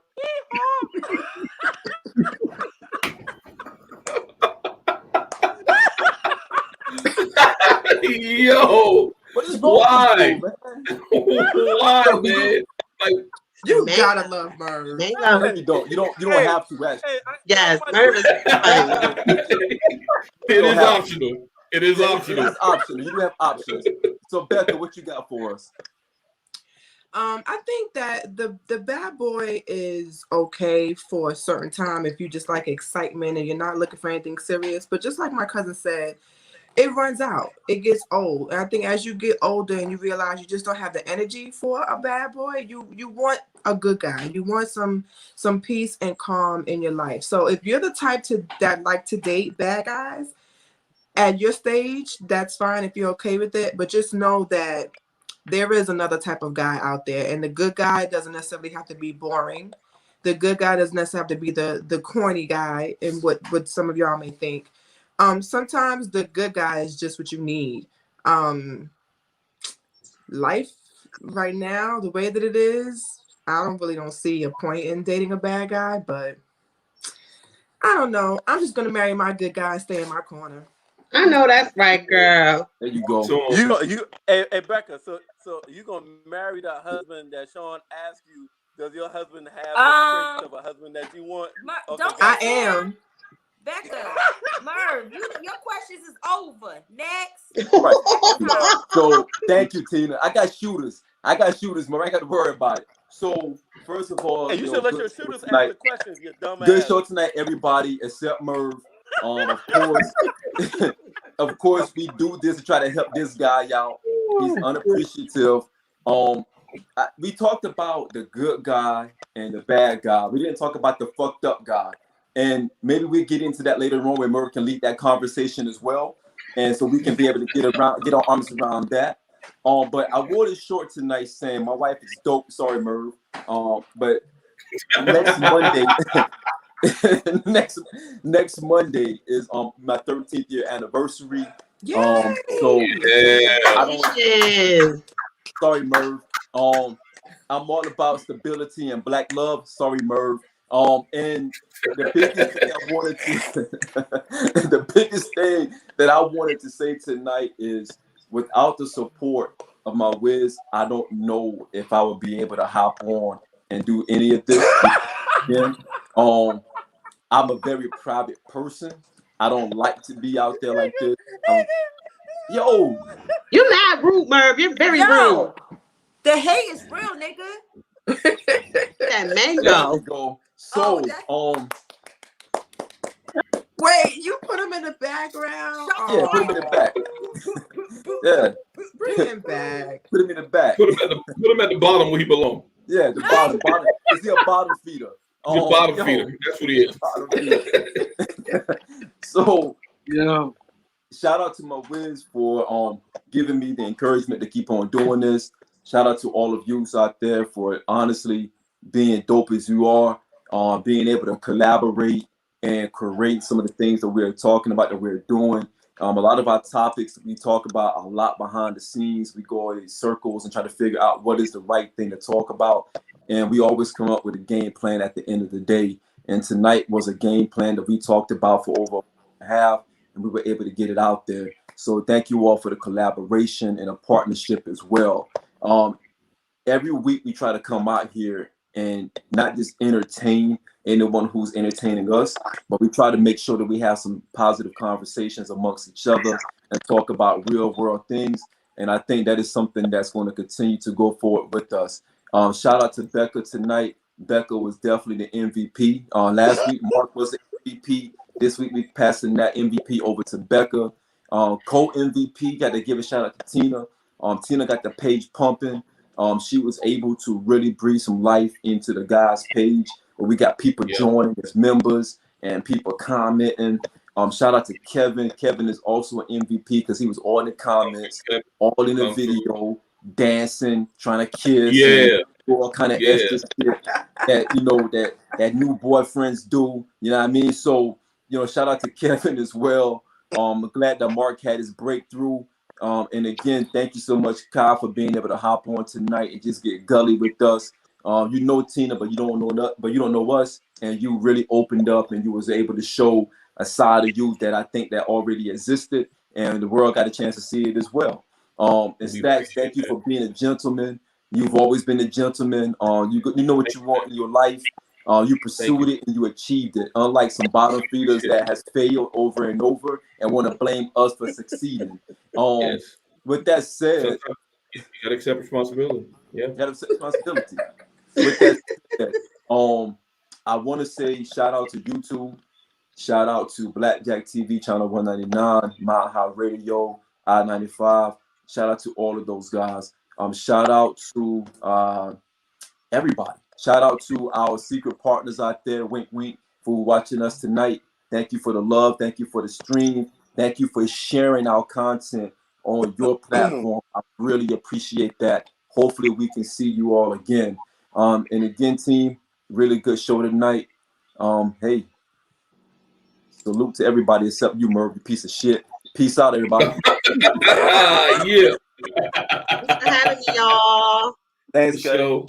B: Yo,
A: what is wrong
B: why?
A: with you,
B: Why, man? Like,
E: you gotta love Merv.
A: No, you don't. You don't have to. Actually.
F: Yes, Merv is funny.
B: It is optional. It is
A: It
B: optional.
A: is optional. You do have options. So, Becca, what you got for us?
E: I think that the bad boy is okay for a certain time if you just like excitement and you're not looking for anything serious. But just like my cousin said, it runs out. It gets old. And I think as you get older and you realize you just don't have the energy for a bad boy, you want a good guy. You want some peace and calm in your life. So if you're the type that like to date bad guys at your stage, that's fine if you're okay with it. But just know that there is another type of guy out there, and the good guy doesn't necessarily have to be boring. The good guy doesn't necessarily have to be the corny guy, and what some of y'all may think. Sometimes the good guy is just what you need. Life right now, the way that it is, I don't see a point in dating a bad guy, but I don't know. I'm just gonna marry my good guy and stay in my corner.
F: I know that's right, girl.
A: There you go.
C: So hey Becca, so you gonna marry the husband that Sean asked you? Does your husband have the traits of a husband that you want?
E: I am.
G: Becca, Merv, your questions is over. Next.
A: Right. So thank you, Tina. I got shooters, man. I ain't got to worry about it. So first of all,
C: hey, you should let your shooters ask the questions. You dumb
A: good
C: ass.
A: show tonight, everybody except Merv. Of course, we do this to try to help this guy out. He's unappreciative. We talked about the good guy and the bad guy. We didn't talk about the fucked up guy. And maybe we'll get into that later on where Merv can lead that conversation as well. And so we can be able to get our arms around that. But I wore this short tonight saying my wife is dope. Sorry, Merv. But next Monday, next Monday is my 13th year anniversary.
E: Yeah.
A: Sorry, Merv. I'm all about stability and black love. Sorry, Merv. And the biggest thing I wanted to say tonight is, without the support of my Wiz, I don't know if I would be able to hop on and do any of this. Again, I'm a very private person. I don't like to be out there like this. Yo,
F: you're mad rude, Merv. You're very rude.
G: The hate is real, nigga.
F: That mango.
A: So,
E: wait, you put him in the background?
A: Yeah, put him in the back. Yeah.
E: Bring him back.
A: Put him in the back.
B: Put him at the bottom where he belongs.
A: Yeah, the bottom. Is he a bottom feeder?
B: The bottom feeder. That's what he is.
A: So
D: yeah.
A: Shout out to my Wiz for giving me the encouragement to keep on doing this. Shout out to all of you out there for honestly being dope as you are, being able to collaborate and create some of the things that we're talking about, that we're doing. A lot of our topics we talk about a lot behind the scenes. We go in circles and try to figure out what is the right thing to talk about. And we always come up with a game plan at the end of the day. And tonight was a game plan that we talked about for over a half, and we were able to get it out there. So thank you all for the collaboration and a partnership as well. Every week we try to come out here and not just entertain anyone who's entertaining us, but we try to make sure that we have some positive conversations amongst each other and talk about real world things. And I think that is something that's going to continue to go forward with us. Shout out to Becca tonight. Becca was definitely the MVP. Last week, Mark was the MVP. This week, we passing that MVP over to Becca. Co-MVP, got to give a shout out to Tina. Tina got the page pumping. She was able to really breathe some life into the guys' page, where we got people joining as members and people commenting. Shout out to Kevin. Kevin is also an MVP because he was all in the comments, all in the video, dancing, trying to kiss, all kind of extra shit that that new boyfriends do. You know what I mean? So shout out to Kevin as well. I'm glad that Mark had his breakthrough. And again, thank you so much, Kyle, for being able to hop on tonight and just get gully with us. You know Tina, but you don't know us, and you really opened up and you was able to show a side of you that I think that already existed, and the world got a chance to see it as well. And Stacks, thank you for being a gentleman. You've always been a gentleman. You know what you want in your life. You pursued it and you achieved it. Unlike some bottom feeders that has failed over and over and want to blame us for succeeding. With that said,
B: you gotta accept responsibility. Yeah,
A: you gotta accept responsibility. With that said, I want to say shout out to YouTube, shout out to Blackjack TV channel 199, Mile High Radio, I-95. Shout out to all of those guys. Shout out to everybody. Shout out to our secret partners out there, wink, wink, for watching us tonight. Thank you for the love. Thank you for the stream. Thank you for sharing our content on your platform. I really appreciate that. Hopefully we can see you all again. And again, team, really good show tonight. Hey, salute to everybody except you, Merv, you piece of shit. Peace out, everybody.
B: Yeah.
F: Thanks for having me, y'all.
A: Thanks, guys.